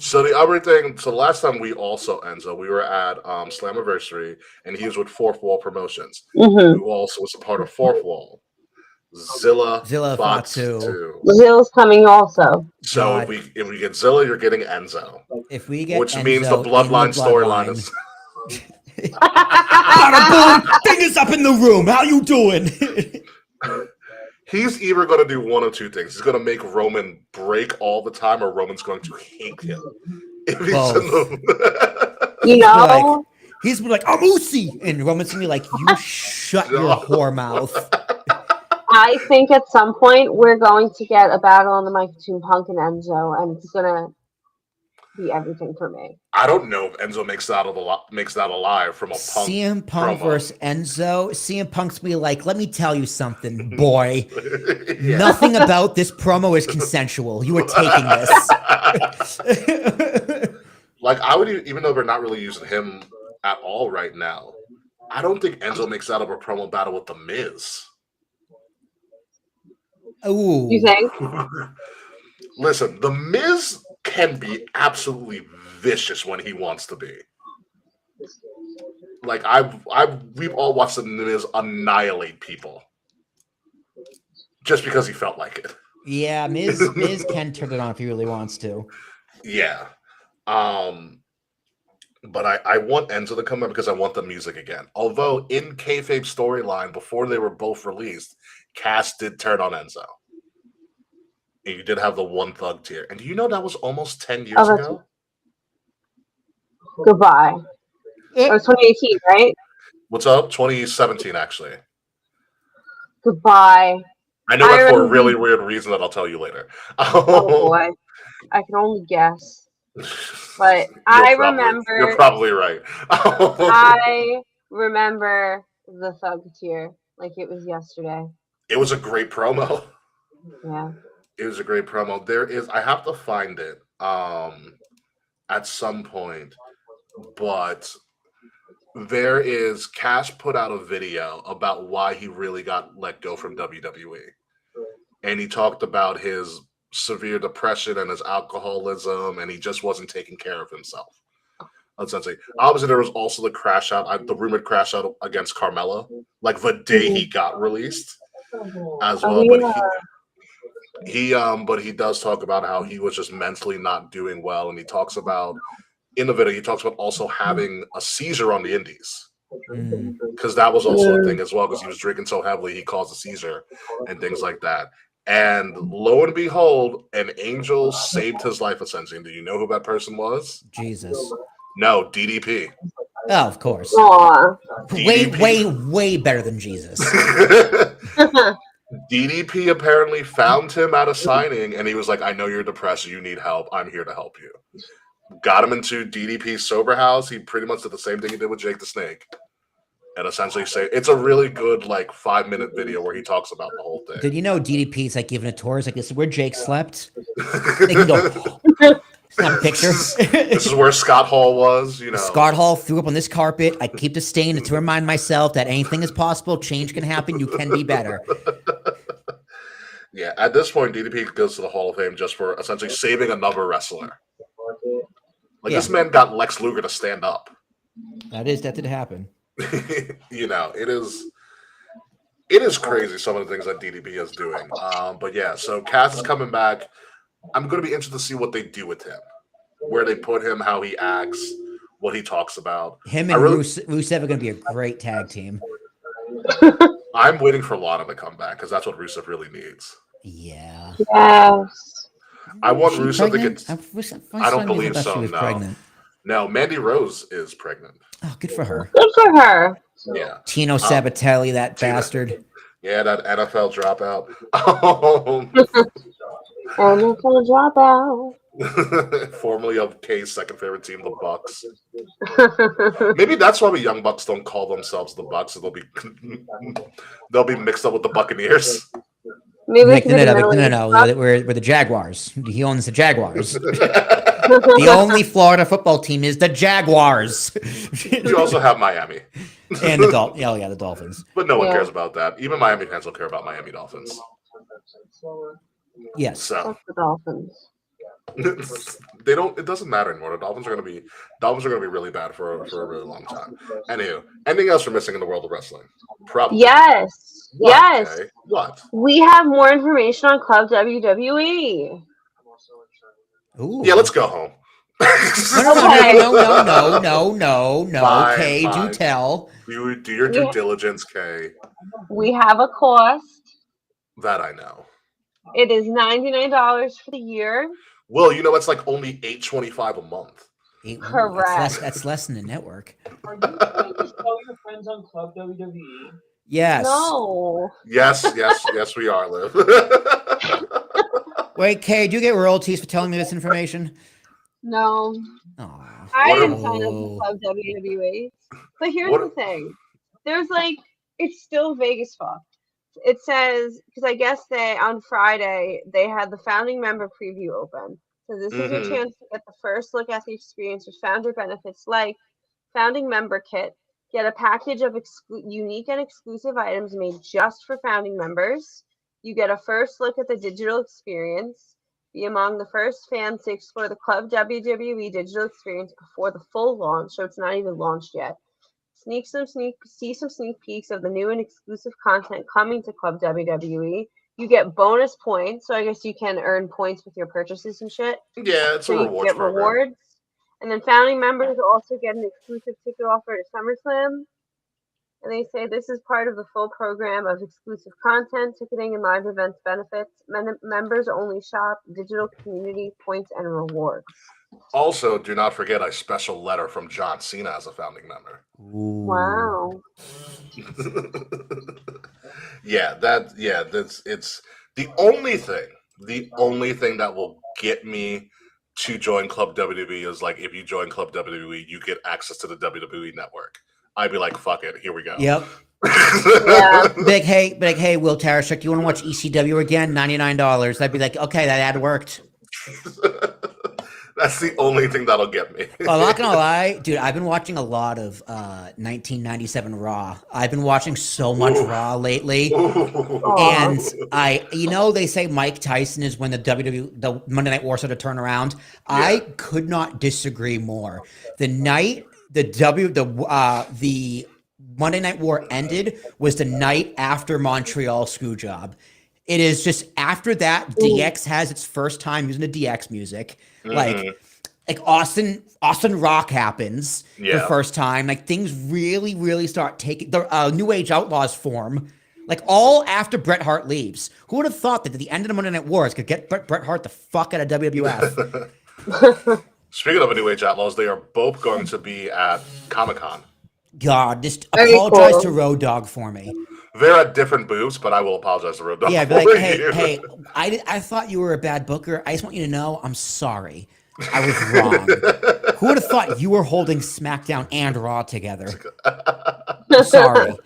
So the other thing, so the last time we also Enzo, we were at Slammiversary, and he was with Fourth Wall Promotions, who also was a part of Fourth Wall. Zilla Fatu. Zilla's coming also. So if we get Zilla, you're getting Enzo. If we get which Enzo means the bloodline storyline is fingers up in the room. How you doing? He's either going to do one of two things. He's going to make Roman break all the time, or Roman's going to hate him. If he's in the... he's like, I'm Uzi. And Roman's going to be like, you shut your whore mouth. I think at some point we're going to get a battle on the mic between Punk and Enzo, and it's going to be everything for me. I don't know if Enzo makes that alive from a Punk CM Punk promo. versus Enzo. CM Punk's be like, let me tell you something, boy. Nothing about this promo is consensual. You are taking this. Like, I would, even though they're not really using him at all right now, I don't think Enzo makes out of a promo battle with The Miz. Ooh. You think? Listen, The Miz can be absolutely vicious when he wants to be. Like we've all watched The Miz annihilate people just because he felt like it. Yeah, Miz can turn it on if he really wants to. Yeah. But I want Enzo to come up because I want the music again. Although in kayfabe storyline, before they were both released, Cass did turn on Enzo. And you did have the One Thug tier. And do you know that was almost 10 years ago? Goodbye. It was 2018, right? What's up? 2017, actually. Goodbye. I know it for a really remember- weird reason that I'll tell you later. Oh boy, I can only guess. But You're probably right. I remember the Thug tier like it was yesterday. It was a great promo. Yeah. It was a great promo. I have to find it at some point, but Cash put out a video about why he really got let go from WWE. And he talked about his severe depression and his alcoholism, and he just wasn't taking care of himself. Essentially, obviously, there was also the rumored crash out against Carmella, like the day he got released, as well. But he does talk about how he was just mentally not doing well, and he talks about in the video. He talks about also having a seizure on the Indies. Because that was also a thing as well, because he was drinking so heavily he caused a seizure and things like that. And lo and behold, an angel saved his life, essentially. Do you know who that person was? Jesus. No, DDP. Oh, of course. Aw. Way better than Jesus. DDP apparently found him at a signing, and he was like, I know you're depressed, you need help, I'm here to help you. Got him into DDP's sober house. He pretty much did the same thing he did with Jake the Snake. And essentially it's a really good 5-minute video where he talks about the whole thing. Did you know DDP is like giving a tour? It's like, this is where Jake slept. They can go snap a picture. This is where Scott Hall was, Scott Hall threw up on this carpet. I keep the stain to remind myself that anything is possible. Change can happen. You can be better. Yeah, at this point, DDP goes to the Hall of Fame just for essentially saving another wrestler. This man got Lex Luger to stand up. That did happen. It is crazy some of the things that DDP is doing. But yeah, so Cass is coming back. I'm going to be interested to see what they do with him, where they put him, how he acts, what he talks about. Him and Rusev are going to be a great tag team. I'm waiting for Lana to come back because that's what Rusev really needs. Yeah. Yes. I want Rusev to get. I don't believe so. No. Pregnant. No, Mandy Rose is pregnant. Oh, good for her. Good for her. Yeah. Tino Sabatelli, that bastard. Yeah, that NFL dropout. NFL dropout. Formerly of Kay's second favorite team, the Bucks. Maybe that's why the Young Bucks don't call themselves the Bucks. So they'll be mixed up with the Buccaneers. No. We're the Jaguars. He owns the Jaguars. The only Florida football team is the Jaguars. You also have Miami. And the Dolphins. But no one cares about that. Even Miami fans don't care about Miami Dolphins. Yes. So the Dolphins. They don't. It doesn't matter anymore. The Dolphins are going to be really bad for a really long time. Anywho, anything else we're missing in the world of wrestling? Probably. Yes. What, yes. okay? What? We have more information on Club WWE. Ooh. Yeah, let's go home. No. Fine, okay, fine. do tell. Do your due diligence, Kay. We have a cost. That I know. It is $99 for the year. Well, it's like only $8.25 a month. Correct. That's less than the network. Are you trying to tell your friends on Club WWE? Yes. No. Yes, we are, Liv. Wait, Kay, do you get royalties for telling me this information? No. Aww. I didn't sign up for Club WWE. But here's the thing. There's it's still Vegas fuck. It says, because I guess on Friday, they had the founding member preview open. So this is your chance to get the first look at the experience with founder benefits like founding member kit, get a package of unique and exclusive items made just for founding members. You get a first look at the digital experience, be among the first fans to explore the Club WWE digital experience before the full launch, so it's not even launched yet. See some sneak peeks of the new and exclusive content coming to Club WWE. You get bonus points, so I guess you can earn points with your purchases and shit. Yeah, it's a rewards program. Rewards. And then founding members also get an exclusive ticket offer to SummerSlam. And they say this is part of the full program of exclusive content, ticketing, and live events benefits. Members only shop, digital community points, and rewards. Also, do not forget a special letter from John Cena as a founding member. Wow. It's the only thing that will get me to join Club WWE is like if you join Club WWE, you get access to the WWE network. I'd be like, fuck it, here we go. Yep. Yeah. Big hey, Will Tarashuk, you want to watch ECW again? $99. I'd be like, okay, that ad worked. That's the only thing that'll get me. Well, I'm not gonna lie, dude. I've been watching a lot of 1997 Raw. I've been watching so much Raw lately, and they say Mike Tyson is when the Monday Night War started to turn around. Yeah. I could not disagree more. The night the Monday Night War ended was the night after Montreal Screwjob. It is just after that, DX has its first time using the DX music. Like Austin Rock happens the first time. Like things really, really start taking the New Age Outlaws form. Like all after Bret Hart leaves. Who would have thought that at the end of the Monday Night Wars could get Bret Hart the fuck out of WWF? Speaking of a New Age Outlaws, they are both going to be at Comic-Con. God, just apologize to Road Dogg for me. They're at different booths, but I will apologize to Road Dogg. Yeah, be like, hey, I thought you were a bad booker. I just want you to know I'm sorry. I was wrong. Who would have thought you were holding SmackDown and Raw together? I'm sorry.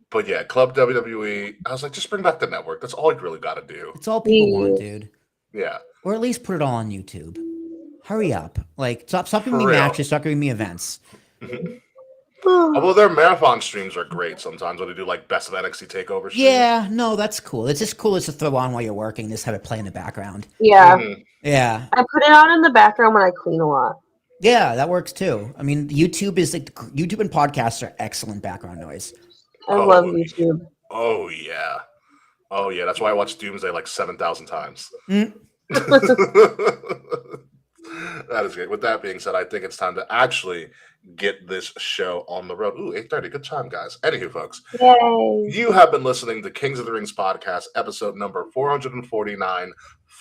But yeah, Club WWE, I was like, just bring back the network. That's all you really got to do. It's all people want, dude. Yeah. Or at least put it all on YouTube. Hurry up. Like, stop giving me matches, stop giving me events. Although their marathon streams are great sometimes when they do like best of NXT takeover streams. Yeah, no, that's cool. It's just cool to throw on while you're working, just have it play in the background. Yeah. Yeah. I put it on in the background when I clean a lot. Yeah, that works too. I mean, YouTube and podcasts are excellent background noise. I love YouTube. Oh yeah. That's why I watch Doomsday like 7,000 times. That is great. With that being said, I think it's time to actually get this show on the road. Ooh, 8:30. Good time, guys. Anywho, folks, Yay. You have been listening to Kings of the Rings podcast, episode number 449,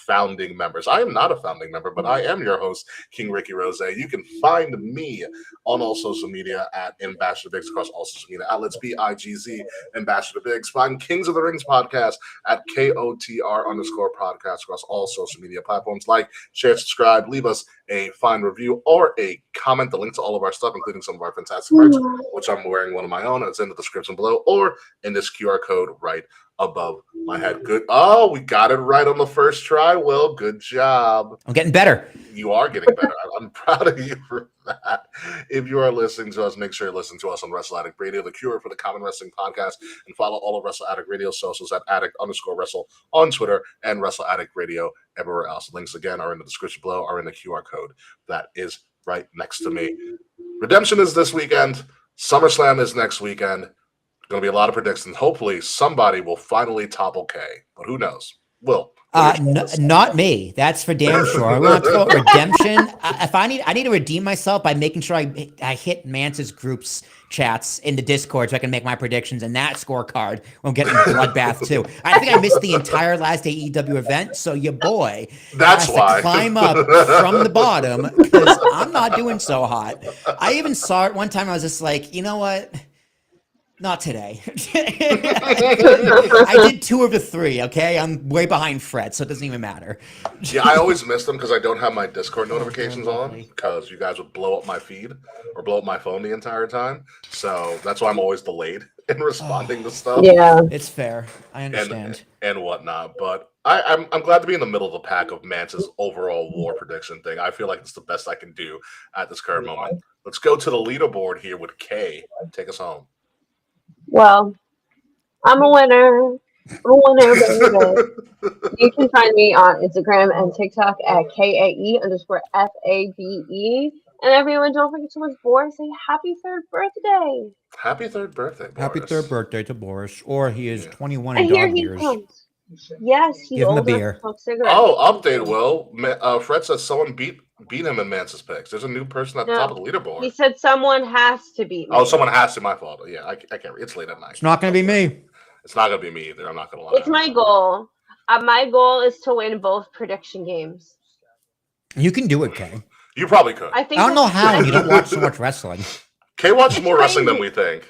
Founding Members. I am not a founding member, but I am your host, King Ricky Rose. You can find me on all social media at Ambassador Biggs across all social media outlets, BIGZ, Ambassador Biggs. Find Kings of the Rings podcast at KOTR_podcast across all social media platforms. Like, share, subscribe, leave us a fine review or a comment. The link to all of our stuff, including some of our fantastic merch, which I'm wearing one of my own. It's in the description below or in this QR code right above my head. Good. Oh, we got it right on the first try. Well, good job. I'm getting better. You are getting better. I'm proud of you for that. If you are listening to us, make sure you listen to us on Wrestle Addict Radio, the cure for the common wrestling podcast, and follow all of Wrestle Addict Radio socials at addict_wrestle on Twitter and Wrestle Addict Radio everywhere else. Links again are in the description below, are in the QR code that is right next to me. Redemption is this weekend. SummerSlam is next weekend. Going to be a lot of predictions. Hopefully, somebody will finally topple K, but who knows? Will. Not me. That's for damn sure. We're going to talk about redemption. I need to redeem myself by making sure I hit Mance's group's chats in the Discord so I can make my predictions and that scorecard. I'm getting bloodbath too. I think I missed the entire last AEW event, so your boy has to climb up from the bottom because I'm not doing so hot. I even saw it one time. I was just like, you know what? Not today. I did 2 of the 3, okay? I'm way behind Fred, so it doesn't even matter. Yeah, I always miss them because I don't have my Discord notifications on because you guys would blow up my feed or blow up my phone the entire time. So that's why I'm always delayed in responding to stuff. Yeah. It's fair. I understand. And whatnot. But I'm glad to be in the middle of the pack of Mance's overall war prediction thing. I feel like it's the best I can do at this current moment. Let's go to the leaderboard here with Kay. Take us home. Well, I'm a winner. Baby. You can find me on Instagram and TikTok at KAE_FABE. And everyone, don't forget to wish Boris a happy 3rd birthday. Happy 3rd birthday, Boris. Happy 3rd birthday to Boris. Or he is 21 and in here dog he years. Comes. Yes, he's Give him a older. beer. Smoke cigarettes. Oh, update, Will. Fred says someone beat beat him in Mance's picks. There's a new person at the No. top of the leaderboard. He said someone has to beat me. Oh, someone has to. My fault. Yeah, I can't. It's late at night. It's not going to be me. It's not gonna be me either. I'm not gonna lie. It's my goal. My goal is to win both prediction games. You can do it, Kay. You probably could. I think I don't know that's- how. You don't watch so much wrestling. Kay watches It's more wrestling than crazy. we think.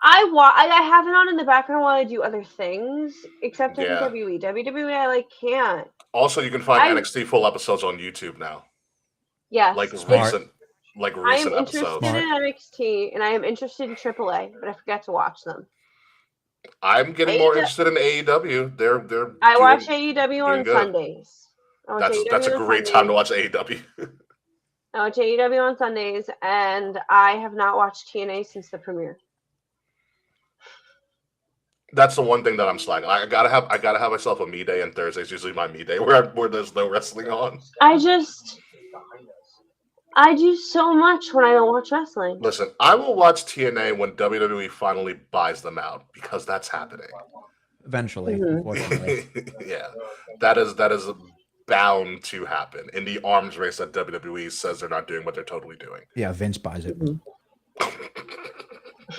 I have it on in the background while I do other things, except Yeah. WWE. WWE, I can't. Also, you can find I- NXT full episodes on YouTube now. Yes. Like Smart. I am recent interested episodes. in NXT and I am interested in AAA, but I forgot to watch them. I'm getting more AEW interested in AEW. They're I doing- watch AEW on doing good. Sundays. I watch That's a AEW on great time to Sundays. watch AEW. I watch AEW on Sundays, and I have not watched TNA since the premiere. That's the one thing that I'm slacking. I gotta have myself a me day, and Thursday's usually my me day where there's no wrestling on. I do so much when I don't watch wrestling. Listen, I will watch TNA when WWE finally buys them out because that's happening. Eventually, Mhm. unfortunately. Yeah, that is bound to happen in the arms race that WWE says they're not doing what they're totally doing. Yeah, Vince buys it.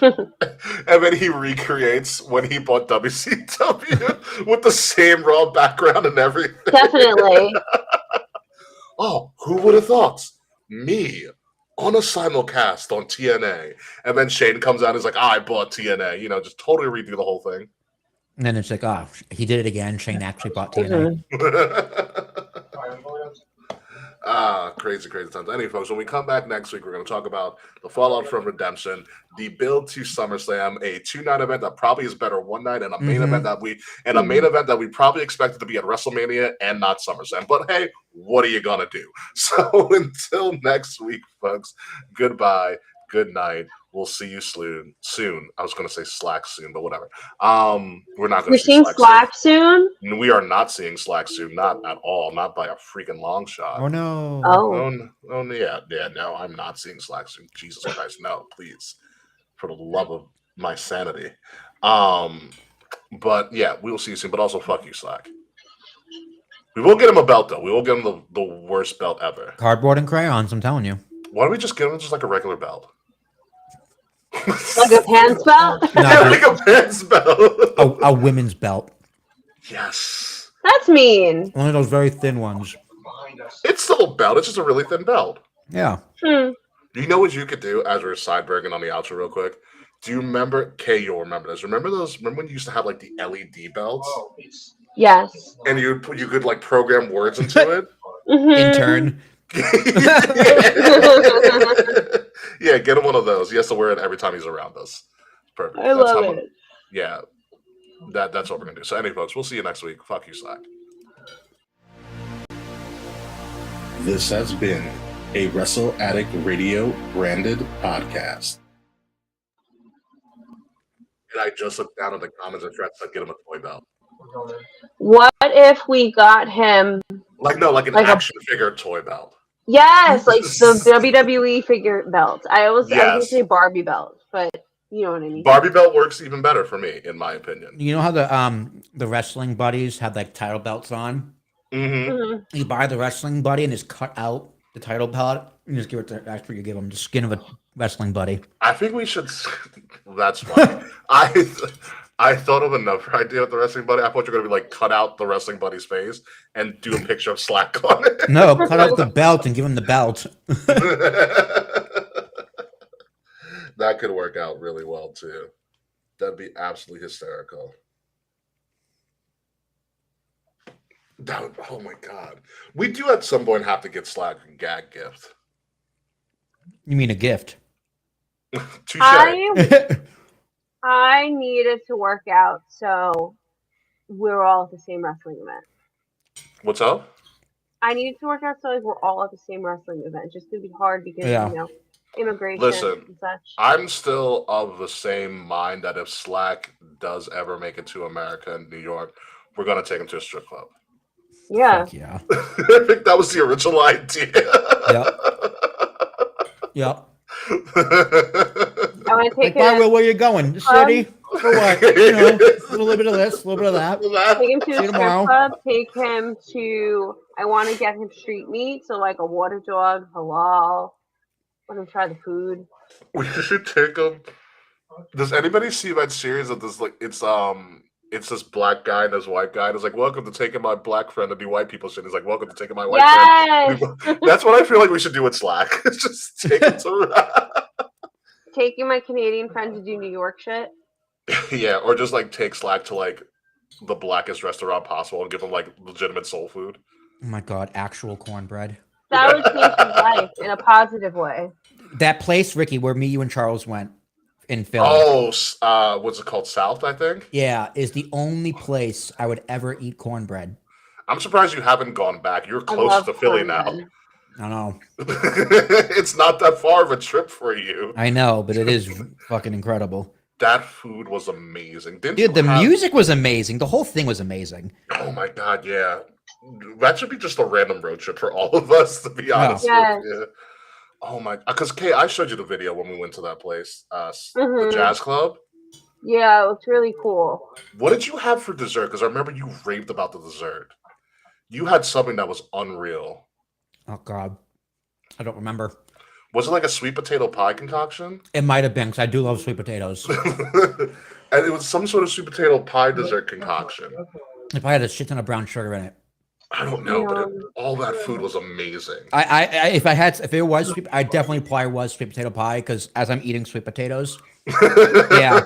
And then he recreates when he bought WCW with the same Raw background and everything. Definitely. Oh, who would have thought? Me on a simulcast on TNA. And then Shane comes out and is like, I bought TNA. You know, just totally redo the whole thing. And then it's like, oh, he did it again. Shane actually bought TNA. Crazy times. Anyway, folks, when we come back next week, we're going to talk about the fallout from Redemption, the build to SummerSlam, a 2-night event that probably is better one night, and a main event that we probably expected to be at WrestleMania and not SummerSlam. But hey, what are you gonna do? So until next week, folks, goodbye, good night. We'll see you soon. I was gonna say Slack soon, but whatever. We're not gonna We're seeing Slack soon? soon. We are not seeing Slack soon, not at all, not by a freaking long shot. Oh, no. Oh. No, I'm not seeing Slack soon. Jesus Christ, no, please, for the love of my sanity. But yeah, we will see you soon. But also, fuck you, Slack. We will get him a belt though. We will get him the worst belt ever. Cardboard and crayons, I'm telling you. Why don't we just give him just like a regular belt? Like a pants belt? No, Yeah, like a pants belt. a women's belt. Yes, That's mean. One of those very thin ones. it's still a belt. It's just a really thin belt. Yeah. You know what you could do as we're sideburging on the outro real quick? Do you remember, Kay, you'll remember this. Remember when you used to have like the LED belts? Yes. And you could like program words into it? Mhm. Intern. Yeah, get him one of those. He has to wear it every time he's around us. Perfect. I love it. Yeah. That's what we're gonna do. So anyway, folks, we'll see you next week. Fuck you, Slack. This has been a Wrestle Addict Radio branded podcast. And I just looked down at the comments and threats that get him a toy belt. What if we got him? Like an Like a- action figure toy belt. Yes, like the WWE figure belt. I was going to Yes. say Barbie belt, but you know what I mean. Barbie belt works even better for me, in my opinion. You know how the wrestling buddies have like title belts on? Mm-hmm. Mhm. You buy the wrestling buddy and just cut out the title belt and just give it to after you give them the skin of a wrestling buddy. I think we should. That's funny. I thought of another idea with the wrestling buddy. I thought you were gonna be like cut out the wrestling buddy's face and do a picture of Slack on it. No, cut out the belt and give him the belt. That could work out really well too. That'd be absolutely hysterical. Oh my god, we do at some point have to get Slack a gag gift. You mean a gift? Touche. I needed to work out, so we're all at the same wrestling event. What's up? I needed to work out so like we're all at the same wrestling event. It's just gonna be hard because Yeah. you know immigration Listen, and such. I'm still of the same mind that if Slack does ever make it to America and New York, we're gonna take him to a strip club. Yeah. Fuck yeah. I think that was the original idea. Yep. I want to Like, take it. where you going? The Club? city? For what? You know, a little bit of this, a little bit of that. Take him to See a you strip tomorrow. club. Take him to. I want to get him street meat, so like a water dog, halal. Let him try the food. We should take him. Does anybody see that series of this? Like, it's this black guy and this white guy. And it's like, welcome to taking my black friend to do white people shit. He's like, welcome to taking my white Yes. friend. That's what I feel like we should do with Slack. It's just take him to. Taking my Canadian friend to do New York shit. Yeah, or just like take Slack to like the blackest restaurant possible and give him like legitimate soul food. Oh my god, actual cornbread. That would change his life in a positive way. That place, Ricky, where me, you, and Charles went in Philly. Oh, what's it called? South, I think. Yeah, is the only place I would ever eat cornbread. I'm surprised you haven't gone back. You're I close love to Philly cornbread. I know. It's not that far of a trip for you. I know, but it is fucking incredible. That food was amazing. Didn't Dude, you the have- music was amazing. The whole thing was amazing. Oh my god, yeah. That should be just a random road trip for all of us, to be honest Yes. with you. Oh my, because Kay, I showed you the video when we went to that place, the Mhm. jazz club. Yeah, it looks really cool. What did you have for dessert? Because I remember you raved about the dessert. You had something that was unreal. Oh god, I don't remember. Was it like a sweet potato pie concoction? It might have been because I do love sweet potatoes. And it was some sort of sweet potato pie dessert concoction. If I had a shit ton of brown sugar in it, I don't know, but Yeah. all that food was amazing. if it was sweet, I definitely probably was sweet potato pie because as I'm eating sweet potatoes, yeah,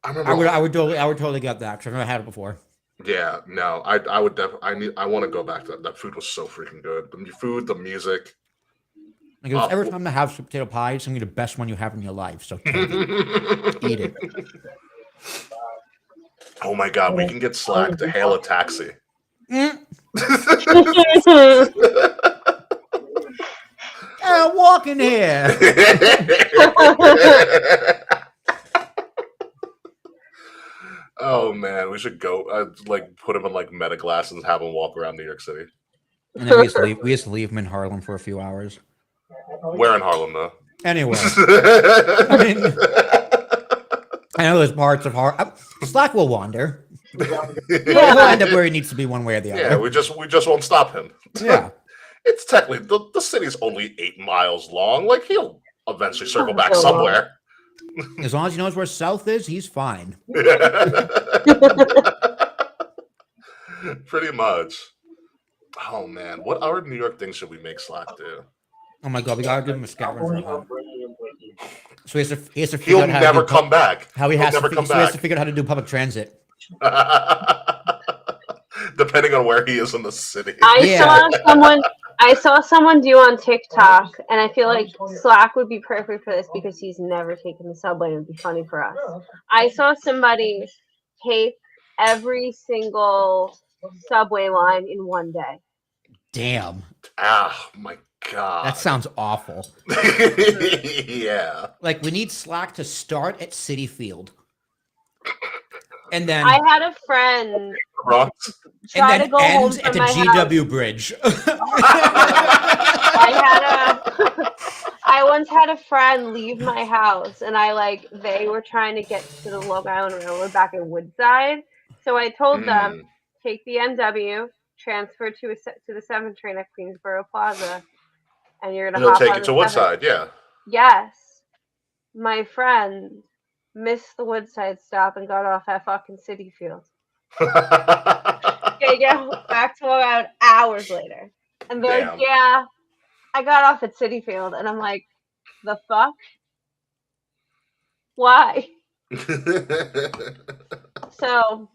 I remember. I would totally get that because I've never had it before. Yeah, no, I would definitely. I want to go back to that. That food was so freaking good. The food, the music. Like, if it's every time I have sweet potato pie, it's gonna be the best one you have in your life. So take it. Eat it. Oh my god, we can get Slack to hail a taxi. Walk in here. Oh man, we should go. Like put him in like meta glasses and have him walk around New York City. And then we used to leave him in Harlem for a few hours. Where in Harlem though? Anyway, I mean, I know there's parts of Harlem. Slack will wander. He'll end up where he needs to be one way or the other. Yeah, we just won't stop him. Yeah. It's technically the city's only 8 miles long. Like he'll eventually circle back So long. somewhere. As long as he knows where South is, he's fine. Pretty much. Oh man, what other New York things should we make Slack do? Oh my god, we gotta give him a scavenger hunt. So he has to figure He'll out how never to do come back. How he He'll has to never come so he has to back. figure out how to do public transit. Depending on where he is in the city. I saw someone do on TikTok, and I feel like Slack would be perfect for this because he's never taken the subway. It would be funny for us. I saw somebody tape every single subway line in one day. Damn. Ah, my god. That sounds awful. Yeah. Like, we need Slack to start at City Field. And then I had a friend Bronx. try and to then go home ends from at the my house. GW Bridge. I once had a friend leave my house, and they were trying to get to the Long Island Railroad back in Woodside. So I told them, take the NW, transfer to the 7 train at Queensboro Plaza, and you're gonna They'll hop take on it the to 7. Woodside, yeah. Yes, my friend missed the Woodside stop and got off at fucking City Field. Okay, yeah, back to Long Island hours later, and they're Damn. like, yeah, I got off at City Field, and I'm like, the fuck? Why? So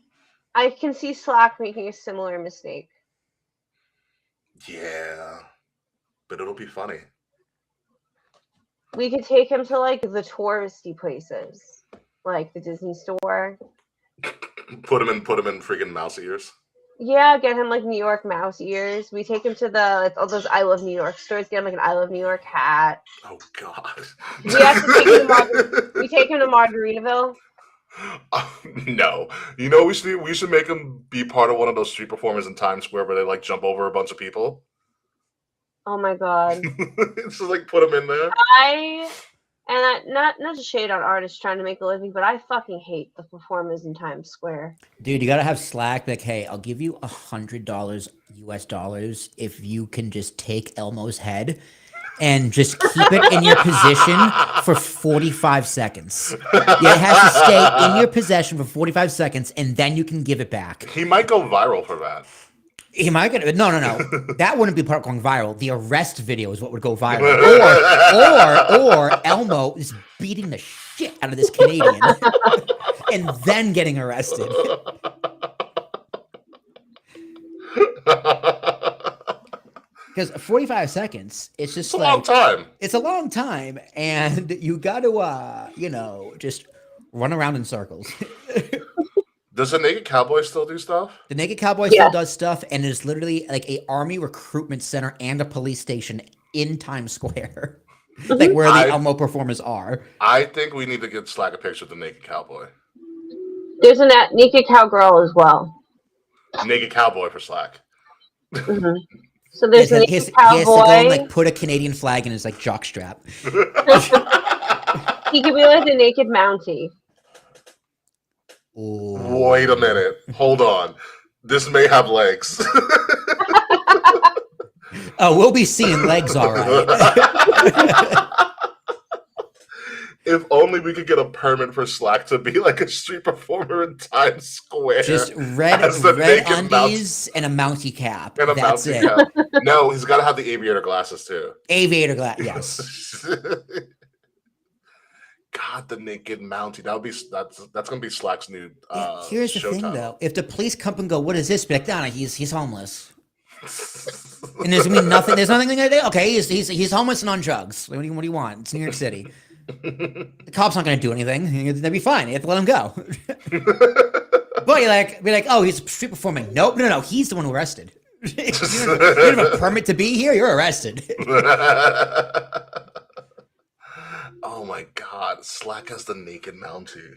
I can see Slack making a similar mistake. Yeah. But it'll be funny. We could take him to like the touristy places, like the Disney store. Put him in freaking mouse ears. Yeah, get him like New York mouse ears. We take him to all those I Love New York stores. Get him like an I Love New York hat. Oh god. We have to take him we take him to Margaritaville. No. You know we should make him be part of one of those street performers in Times Square where they like jump over a bunch of people. Oh my god. Just like put him in there. I And not to shade on artists trying to make a living, but I fucking hate the performers in Times Square. Dude, you gotta have slack. Like, hey, I'll give you $100 US dollars if you can just take Elmo's head and just keep it in your position for 45 seconds. Yeah, it has to stay in your possession for 45 seconds, and then you can give it back. He might go viral for that. He might get no. That wouldn't be part of going viral. The arrest video is what would go viral. Or Elmo is beating the shit out of this Canadian and then getting arrested. Because 45 seconds, it's just It's a long time. It's a long time, and you got to, just run around in circles. Does the Naked Cowboy still do stuff? The Naked Cowboy still does stuff, and it's literally like a army recruitment center and a police station in Times Square, like where the Elmo performers are. I think we need to get Slack a picture of the Naked Cowboy. There's a Naked Cowgirl as well. Naked Cowboy for Slack. Mm-hmm. So there's a he Naked has to Cowboy. go and like put a Canadian flag in his like jock strap. He could be like the Naked Mountie. Ooh. Wait a minute. Hold on. This may have legs. Oh, we'll be seeing legs, all right. If only we could get a permit for Slack to be like a street performer in Times Square. Just red undies and a mountie cap. And a That's mountie it. cap. No, he's got to have the aviator glasses too. Aviator glass, yes. God, the Naked Mountie. That's gonna be Slack's new. Here's the thing, showtime. though: if the police come and go, "What is this?" Be like, "Donna, he's homeless," and there's gonna be nothing. There's nothing gonna do. Okay, he's homeless and on drugs. What do you want? It's New York City. The cops aren't gonna do anything. They'll be fine. You have to let him go. But be like, "Oh, he's street performing." Nope, no. He's the one who arrested. You don't have a permit to be here. You're arrested. Oh my God, Slack has the Naked Mountie.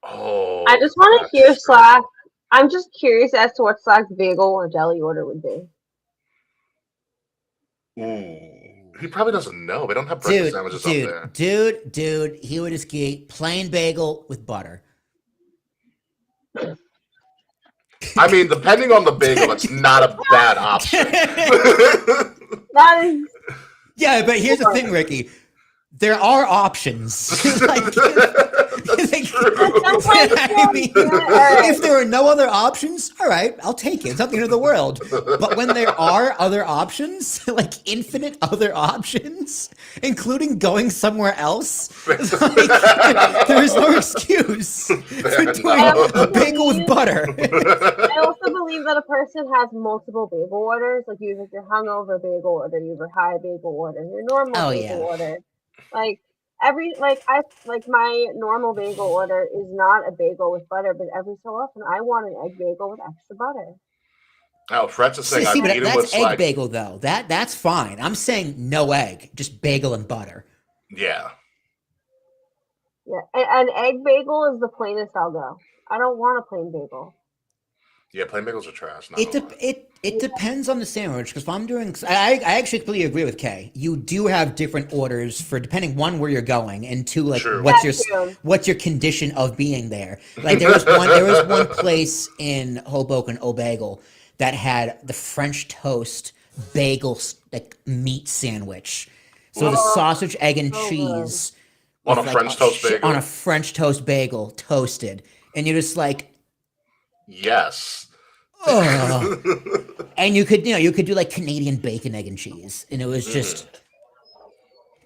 Oh, I just want to hear Slack. I'm just curious as to what Slack's bagel or deli order would be. Ooh, he probably doesn't know. They don't have breakfast sandwiches up there. Dude, he would just get plain bagel with butter. I mean, depending on the bagel, it's not a bad option. That is. Yeah, but here's the thing, Ricky. There are options. If there are no other options, all right, I'll take it. It's not the end of the world. But when there are other options, like infinite other options, including going somewhere else, there is no excuse for doing a bagel with butter. I also believe that a person has multiple bagel orders. Like you have your hungover bagel order, you have your high bagel order, your normal bagel order. Like my normal bagel order is not a bagel with butter, but every so often I want an egg bagel with extra butter. Oh, Fred's is saying but eaten with that's egg Slack. bagel though. That's fine. I'm saying no egg, just bagel and butter. Yeah. Yeah, an egg bagel is the plainest I'll go. I don't want a plain bagel. Yeah, plain bagels are trash. It depends on the sandwich, because if I'm doing, I actually completely agree with Kay. You do have different orders for depending one where you're going, and two like True. what's your condition of being there. Like there was one place in Hoboken, O'Bagel, that had the French toast bagel like meat sandwich. So the sausage, egg, and cheese on a French toast bagel. On a French toast bagel, toasted, and you're just like. Yes. And you could do like Canadian bacon, egg, and cheese, and it was just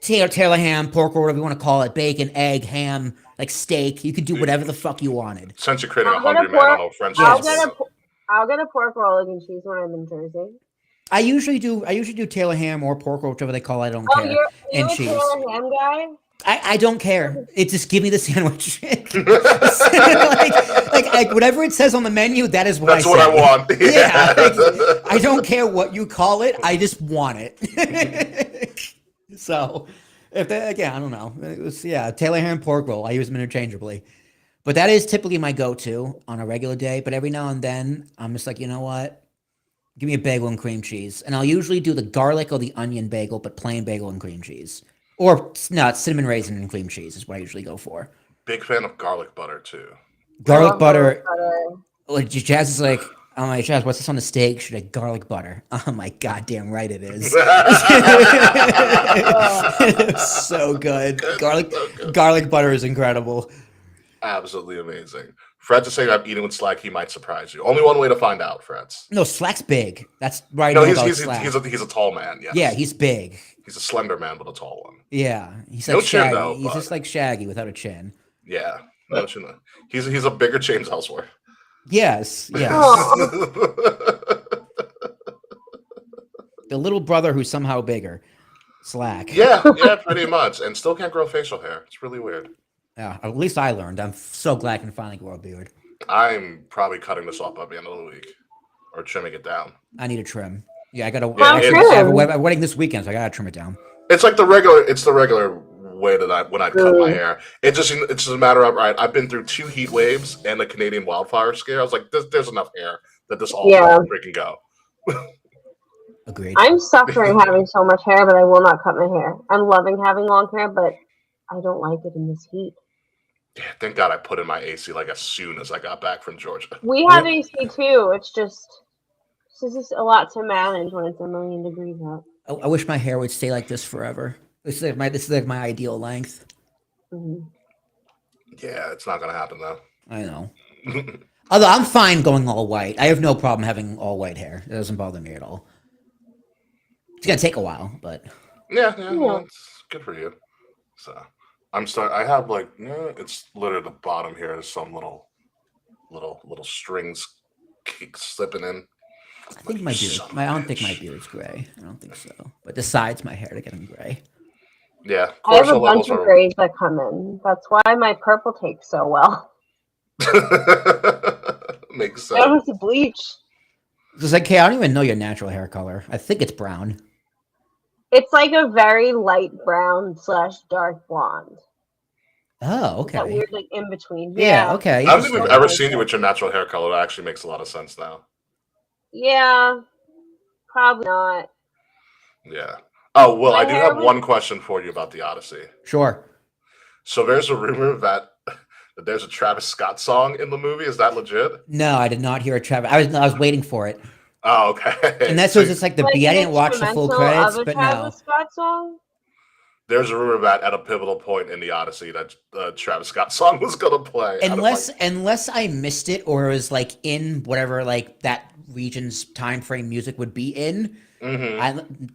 Taylor ham, pork, or whatever you want to call it, bacon, egg, ham, like steak. You could do whatever the fuck you wanted. Since you're creating a hungry man on a French toast. I'll get a pork roll, egg, and cheese when I'm in Jersey. I usually do Taylor ham or pork, or whichever they call it. I don't care. You're and a cheese. Taylor ham guy? I don't care. It just give me the sandwich. like whatever it says on the menu, that is what That's I what I want. Yeah. I don't care what you call it. I just want it. So if that, again, I don't know. It was Taylor ham pork roll. I use them interchangeably. But that is typically my go-to on a regular day. But every now and then I'm just like, you know what? Give me a bagel and cream cheese. And I'll usually do the garlic or the onion bagel, but plain bagel and cream cheese. Or no, it's cinnamon raisin and cream cheese is what I usually go for. Big fan of garlic butter too. Garlic love butter. butter. Like Jazz is like, oh my Jazz, what's this on the steak? Should I garlic butter? Oh my goddamn right it is. So good. Garlic butter is incredible. Absolutely amazing. Fred's saying I'm eating with Slack. He might surprise you. Only one way to find out, Fred's. No, Slack's big. That's right. No, About he's Slack. a tall man. Yes. Yeah, he's big. He's a slender man, but a tall one. Yeah, he's No like chin, Shaggy. though, He's but- just like Shaggy without a chin. Yeah. No, chin. He's a bigger James Ellsworth. Yes, yes. Aw. The little brother who's somehow bigger. Slack. yeah, pretty much. And still can't grow facial hair. It's really weird. Yeah, at least I learned. I'm so glad I can finally grow a beard. I'm probably cutting this off by the end of the week. Or trimming it down. I need a trim. Yeah, I gotta. Yeah, actually, I have a trim? wedding this weekend, so I gotta trim it down. It's like the regular way that when I cut my hair. It's just a matter of, right, I've been through 2 heat waves and the Canadian wildfire scare. I was like, there's enough hair that this all Yeah. freaking go. Agreed. I'm suffering having so much hair, but I will not cut my hair. I'm loving having long hair, but I don't like it in this heat. Yeah, thank God I put in my AC like as soon as I got back from Georgia. We have AC too. It's just a lot to manage when it's 1,000,000 degrees out. I wish my hair would stay like this forever. This is like my ideal length. Mhm. Yeah, it's not gonna happen though. I know. Although I'm fine going all white. I have no problem having all white hair. It doesn't bother me at all. It's gonna take a while, but Yeah, well, it's good for you. So I have like, it's literally the bottom here is some little strings slipping in. I think my beard. I don't think my beard's gray. I don't think so. But the sides, my hair to get them gray. Yeah, I have a cortisol bunch levels of are. grays that come in. That's why my purple takes so well. Makes That sense. was the bleach. It's like, hey, I don't even know your natural hair color. I think it's brown. It's like a very light brown / dark blonde. Oh, That okay. weird like in between. Yeah, okay. I don't think we've Yeah. ever seen you with your natural hair color. That actually makes a lot of sense now. Yeah, probably not. Yeah. Oh, well, My I do hair have was- one question for you about the Odyssey. Sure. So there's a rumor that there's a Travis Scott song in the movie. Is that legit? No, I did not hear a Travis. I was waiting for it. Oh, okay. And that's So was just like the Like B. I an didn't watch the full instrumental credits, of a but no. Travis Scott song? there's a rumor that at a pivotal point in the Odyssey that the Travis Scott song was going to play. Unless I missed it or it was like in whatever like that region's time frame music would be in. Mm-hmm.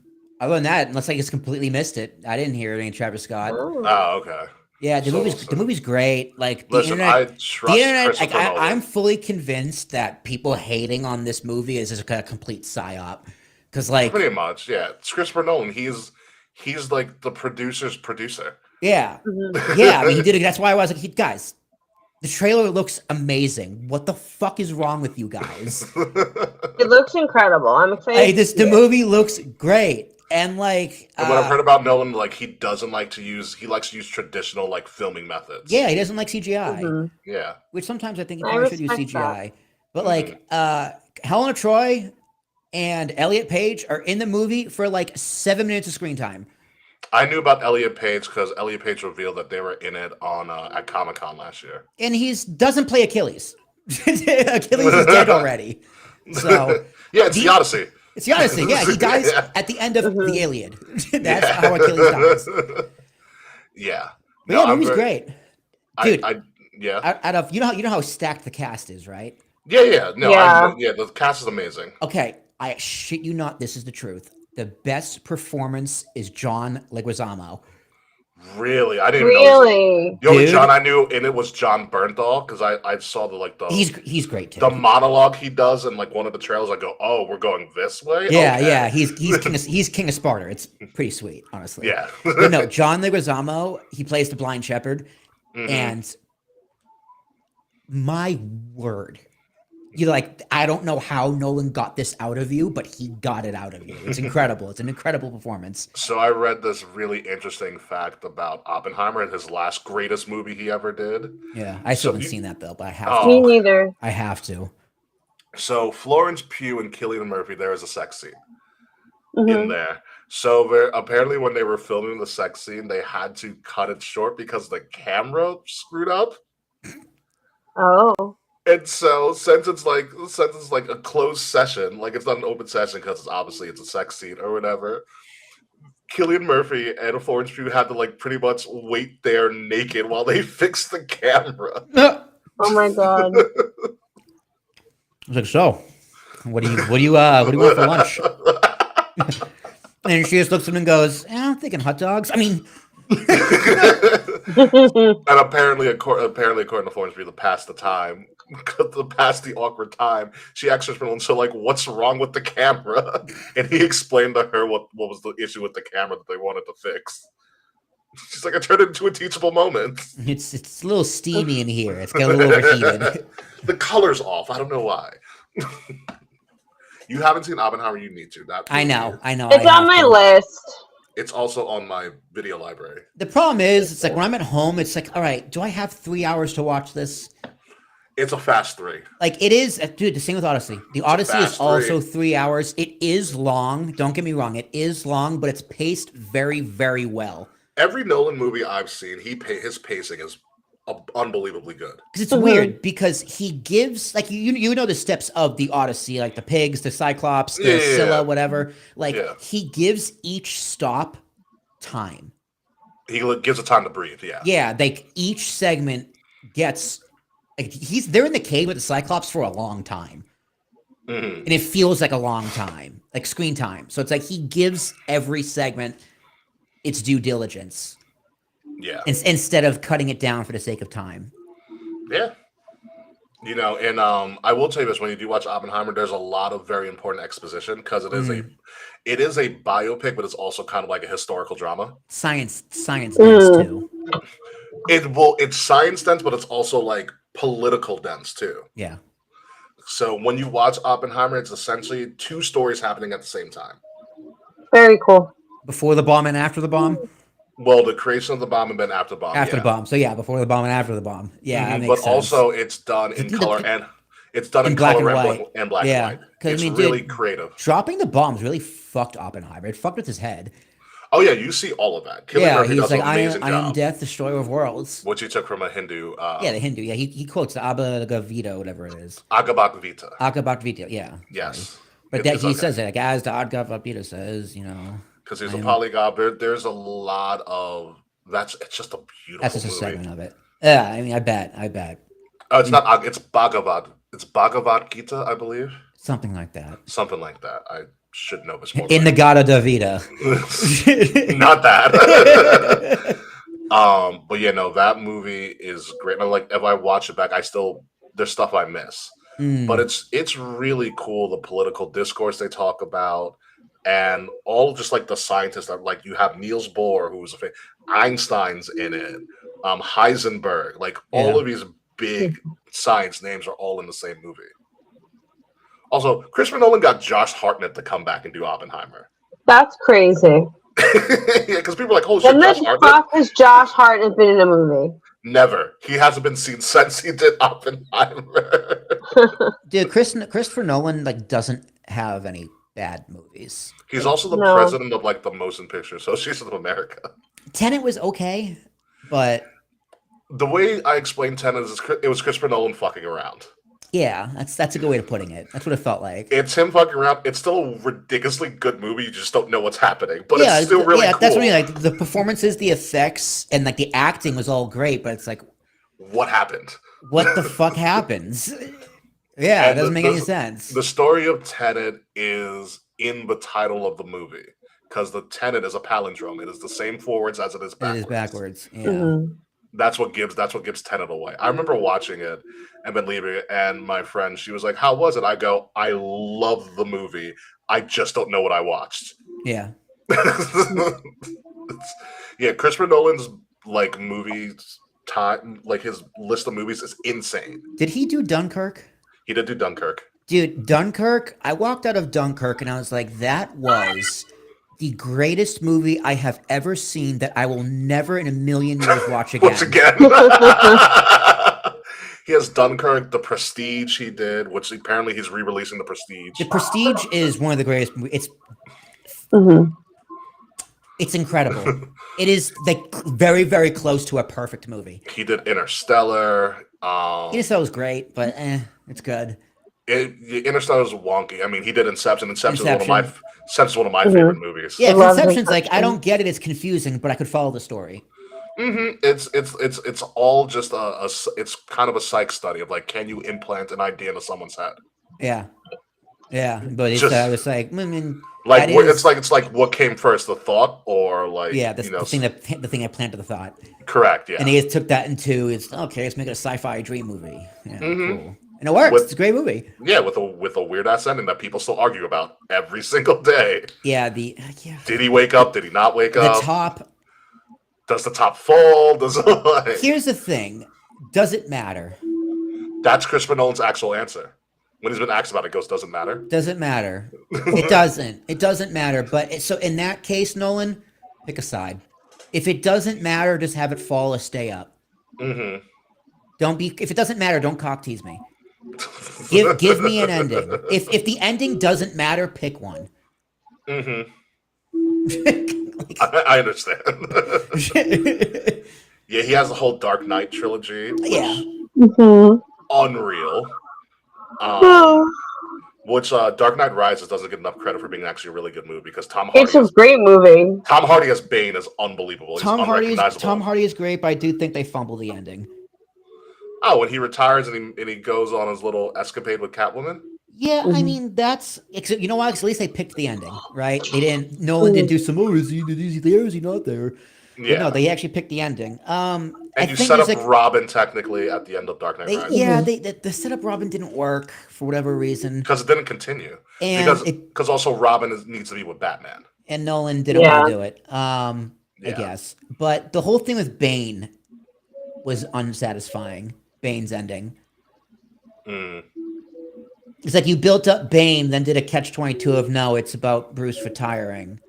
Other than that, unless I just completely missed it, I didn't hear any Travis Scott. Oh. Oh, okay. Yeah, the So- movie's great. Like the Listen, I internet, trust the internet. Like Christopher Nolan. I'm fully convinced that people hating on this movie is just a complete psyop. Because like, Pretty much, yeah. It's Christopher Nolan. He's like the producer's producer. yeah, Mhm. yeah. I mean, he did it. That's why I was like, guys, the trailer looks amazing. What the fuck is wrong with you guys? It looks incredible. I'm excited. Hey, to the see it. movie looks great. And like, And what I've heard about Nolan, like he likes to use traditional like filming methods. yeah, he doesn't like CGI, Mhm. Yeah. which sometimes I think you I probably should use respect CGI. But like, Helena Troy and Elliot Page are in the movie for like 7 minutes of screen time. I knew about Elliot Page because Elliot Page revealed that they were in it on at Comic-Con last year. And doesn't play Achilles. Achilles is dead already. So Yeah, it's the Odyssey. it's the Odyssey. Yeah, he dies Yeah. at the end of Mhm. the Iliad. That's how Achilles dies. Yeah. But yeah, the I'm movie's very- great. Dude. Yeah. Out of you know how stacked the cast is, right? Yeah. No, Yeah. the cast is amazing. Okay, I shit you not, this is the truth. The best performance is John Leguizamo. Really, I didn't even know. Really? The only Dude. John I knew in it was John Bernthal because I saw the He's great too. the monologue he does in like one of the trailers. I go, oh, we're going this way. Yeah, Okay. yeah, he's king of Sparta. It's pretty sweet, honestly. Yeah. But no, John Leguizamo, he plays the blind shepherd, Mhm. and my word, I don't know how Nolan got this out of you, but he got it out of you. It's incredible. It's an incredible performance. So I read this really interesting fact about Oppenheimer and his last greatest movie he ever did. Yeah, I still So haven't you- seen that though, but I have. Oh. To. Me neither. I have to. So Florence Pugh and Cillian Murphy, there is a sex scene Mhm. in there. So apparently, when they were filming the sex scene, they had to cut it short because the camera screwed up. Oh. And so, since it's like a closed session, like it's not an open session because it's a sex scene or whatever. Cillian Murphy and Florence Pugh had to like pretty much wait there naked while they fixed the camera. Oh my god. I was like, so, what do you want for lunch? And she just looks at him and goes, I'm thinking hot dogs. I mean, And apparently, according to Florence Pugh, to pass the time, to pass the awkward time, she asked her, so like, what's wrong with the camera? And he explained to her what was the issue with the camera that they wanted to fix. She's like, I turned it into a teachable moment. it's a little steamy in here. It's got a little overheated. The color's off. I don't know why. You haven't seen Oppenheimer, you need to. I know. It's on my list. It's also on my video library. The problem is, it's like when I'm at home, it's like, all right, do I have 3 hours to watch this? It's a fast 3. Like it is, dude. The same with Odyssey. The Odyssey is fast also 3. 3 hours. It is long. Don't get me wrong. It is long, but it's paced very, very well. Every Nolan movie I've seen, his pacing is unbelievably good. Because it's weird because he gives like you know the steps of the Odyssey, like the pigs, the Cyclops, the Scylla, whatever. Like he gives each stop time. He gives it time to breathe. Yeah. Yeah, like each segment gets like they're in the cave with the Cyclops for a long time. And it feels like a long time, like screen time. So it's like he gives every segment its due diligence. Yeah. Instead of cutting it down for the sake of time. Yeah. You know, and I will tell you this: when you do watch Oppenheimer, there's a lot of very important exposition because it is a biopic, but it's also kind of like a historical drama. Science dense too. It's science dense, but it's also like political dense too. Yeah. So when you watch Oppenheimer, it's essentially 2 stories happening at the same time. Very cool. Before the bomb and after the bomb? Well, the creation of the bomb and then after the bomb. After the bomb. So yeah, before the bomb and after the bomb. Yeah, that makes but sense. also it's done in color and it's done in black color and white. And black and white. It's really creative. Dropping the bombs really fucked Oppenheimer. It fucked with his head. Oh yeah, you see all of that. He's like, I am death, destroyer of worlds. Which he took from a Hindu. The Hindu. Yeah, he quotes the Abba Vita, whatever it is. Agabak Vita. Agabak Vita, yeah. Yes. But he says it, like, as the Agabak Vita says, you know. Because he's a polyglot. There's a lot of... It's just a beautiful That's just movie. a segment of it. Yeah, I mean, I bet. Oh, it's not... It's Bhagavad. It's Bhagavad Gita, I believe. Something like that. I should know this more. In the Gata Davida. Not that. But yeah, no, that movie is great. And like, if I watch it back, there's stuff I miss. But it's really cool, the political discourse they talk about, and all just like the scientists that, like, you have Niels Bohr, who's Einstein's in it, Heisenberg, like all of these big science names are all in the same movie. Also, Christopher Nolan got Josh Hartnett to come back and do Oppenheimer. That's crazy. Yeah, because people are like, "Holy shit, Josh Hartnett!" Fuck has Josh Hartnett been in a movie? Never. He hasn't been seen since he did Oppenheimer. Dude, Christopher Nolan like doesn't have any bad movies. He's also the president of like the Motion Picture Association of America. Tenet was okay, but the way I explained Tenet is it was Christopher Nolan fucking around. Yeah, that's a good way of putting it. That's what it felt like. It's him fucking around. It's still a ridiculously good movie. You just don't know what's happening, but it's still really cool. That's what I mean. Like the performances, the effects, and like the acting was all great, but it's like, what happened? What the fuck happens? Yeah, it doesn't make any sense. The story of Tenet is in the title of the movie because the Tenet is a palindrome. It is the same forwards as it is backwards. It is backwards. Yeah. That's what gives Tenet away. I remember watching it and then leaving it, and my friend, she was like, "How was it?" I go, "I love the movie. I just don't know what I watched." Yeah. Yeah, Christopher Nolan's like movies time, like his list of movies is insane. Did he do Dunkirk? He did do Dunkirk. Dude, Dunkirk, I walked out of Dunkirk and I was like, that was the greatest movie I have ever seen that I will never in a million years watch again. Once again. He has Dunkirk, The Prestige he did, which apparently he's re-releasing The Prestige. The Prestige is one of the greatest movies. It's incredible. It is like very, very close to a perfect movie. He did Interstellar. Interstellar was great, but it's good. Interstellar was wonky. I mean, he did Inception. Inception is one of my Mhm. favorite movies. Yeah, love Inception's like I Inception. don't get it. It's confusing, but I could follow the story. It's all just it's kind of a psych study of like, can you implant an idea into someone's head? Yeah, yeah, but it's Just- it's like I mean, Like that is- it's like what came first, the thought or like yeah, you know, the thing that planted the thought, correct, yeah. and he just took that into it's okay. Let's make it a sci-fi dream movie. Yeah, Mhm. cool, and it works. With- It's a great movie. Yeah, with a weird ass ending that people still argue about every single day. Yeah, Did he wake up? Did he not wake the up? top. Does the top fall? Does it like... Here's the thing: does it matter? That's Christopher Nolan's actual answer. When he's been asked about it, he goes, "Doesn't matter." Doesn't matter. It doesn't. It doesn't matter. But so in that case, Nolan, pick a side. If it doesn't matter, just have it fall or stay up. Mm-hmm. Don't be. If it doesn't matter, don't cock tease me. Give me an ending. If the ending doesn't matter, pick one. Mm-hmm. Like- I understand. Yeah, he has the whole Dark Knight trilogy. Which, Yeah. Mhm. Unreal. Oh, Which Dark Knight Rises doesn't get enough credit for being actually a really good movie because Tom it's Hardy a great movie. as Bane is unbelievable. He's Tom unrecognizable. Hardy is great, but I do think they fumble the ending. Oh, when he retires and he goes on his little escapade with Catwoman. Yeah, I mean that's you know what? At least they picked the ending, right? They didn't. Nolan didn't do some. Oh, is he there? Is he not there? But Yeah. no, they actually picked the ending. And I you think set up there's, like, Robin technically at the end of Dark Knight Rises. yeah, the setup Robin didn't work for whatever reason, Because it didn't continue. and Because also Robin needs to be with Batman. and Nolan didn't Yeah. want to do it. I Yeah. guess, but the whole thing with Bane was unsatisfying. Bane's ending. Mm. It's like you built up Bane, then did a catch-22 of no, it's about Bruce retiring.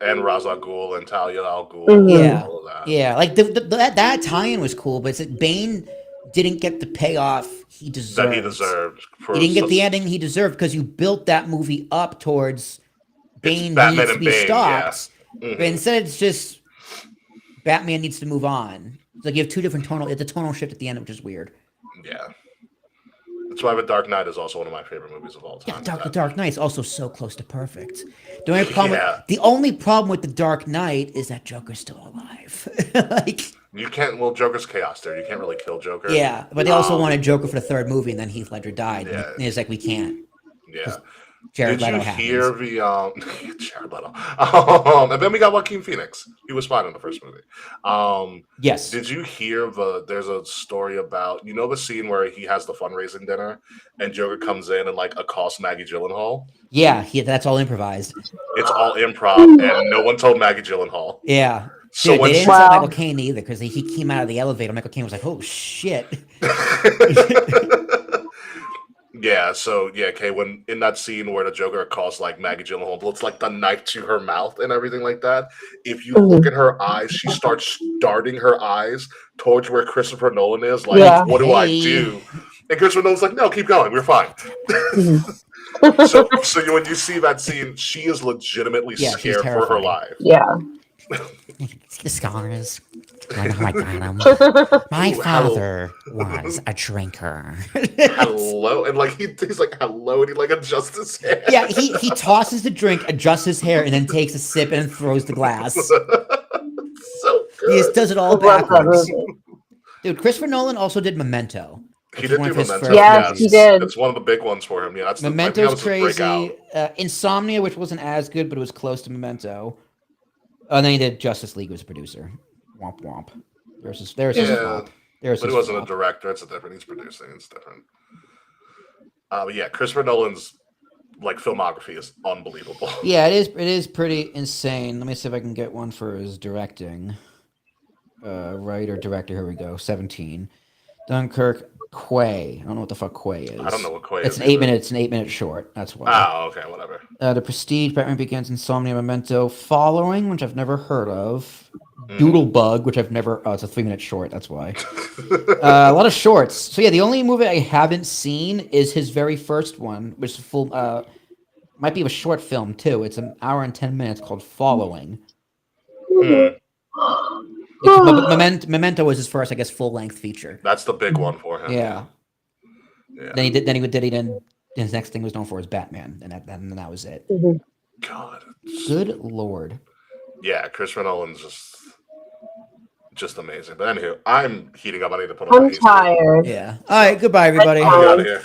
And Ra's al Ghul and Talia al Ghul. Mhm. And Yeah. all of that. Yeah, like that tie-in was cool, but it's like Bane didn't get the payoff he deserved. That he deserved. He didn't get the ending he deserved because you built that movie up towards Bane Batman needs to and be Bane, stopped. Mhm. But instead, it's just Batman needs to move on. It's like you have two different tonal. It's a tonal shift at the end, which is weird. Yeah. That's why The Dark Knight is also one of my favorite movies of all Yeah, time. The Dark Knight's also so close to perfect. Yeah. The only problem with The Dark Knight is that Joker's still alive. Like, You can't. Well, Joker's chaos there. You can't really kill Joker. yeah, but they also wanted Joker for the third movie, and then Heath Ledger died. Yeah. And it's like we can't. Yeah. Jared Did Leto you happens. hear the Jared Leto? And then we got Joaquin Phoenix. He was fine in the first movie. Yes. Did you hear there's a story about the scene where he has the fundraising dinner and Joker comes in and like accosts Maggie Gyllenhaal? Yeah, that's all improvised. It's all improv and no one told Maggie Gyllenhaal. Yeah. So Dude, when they she- didn't tell Wow. Michael Caine either because he came out of the elevator. Michael Caine was like, "Oh shit!" Yeah, so Kay, when in that scene where the Joker accosts like Maggie Gyllenhaal, puts like the knife to her mouth and everything like that. If you look at her eyes, she starts darting her eyes towards where Christopher Nolan is. Like, Yeah. what do I Hey. do? And Christopher Nolan's like, no, keep going, we're fine. so when you see that scene, she is legitimately Yeah, she's scared for her terrified. life. Yeah. The scars. I know I got 'em. My Ooh, father was a drinker. Hello, and like he's like hello, and he like adjusts his hair. Yeah, he tosses the drink, adjusts his hair, and then takes a sip and throws the glass. So good. He just does it all I love that backwards. movie. Dude, Christopher Nolan also did Memento. He It's did one do of his Memento. first Yes, movies. he did. It's one of the big ones for him. Yeah, that's I think that Memento's was his breakout. crazy. Insomnia, which wasn't as good, but it was close to Memento. And then he did Justice League as a producer. Womp womp. There's his Yeah, flop. There's but his he wasn't a flop. director. It's a different. He's producing. It's different. But yeah, Christopher Nolan's like filmography is unbelievable. Yeah, it is. It is pretty insane. Let me see if I can get one for his directing. Writer, director. Here we go. 17. Dunkirk. Quay. I don't know what the fuck Quay is. I don't know what Quay It's is an 8 either. minute. It's an 8 minute short. That's why. Oh, okay, whatever. The Prestige, Batman Begins, Insomnia, Memento, Following, which I've never heard of, Doodlebug, which I've never. Oh, it's a 3 minute short. That's why. A lot of shorts. So yeah, the only movie I haven't seen is his very first one, which is full. Might be a short film too. It's an hour and 10 minutes called Following. Memento was his first, I guess, full length feature. That's the big one for him. Yeah. Yeah. Then his next thing was known for was Batman, and that was it. God. Good Lord. Yeah, Chris Nolan's just amazing. But anywho, I'm heating up. I need to put on my I'm AC. tired. Yeah. All right. Goodbye, everybody. I'm out of here.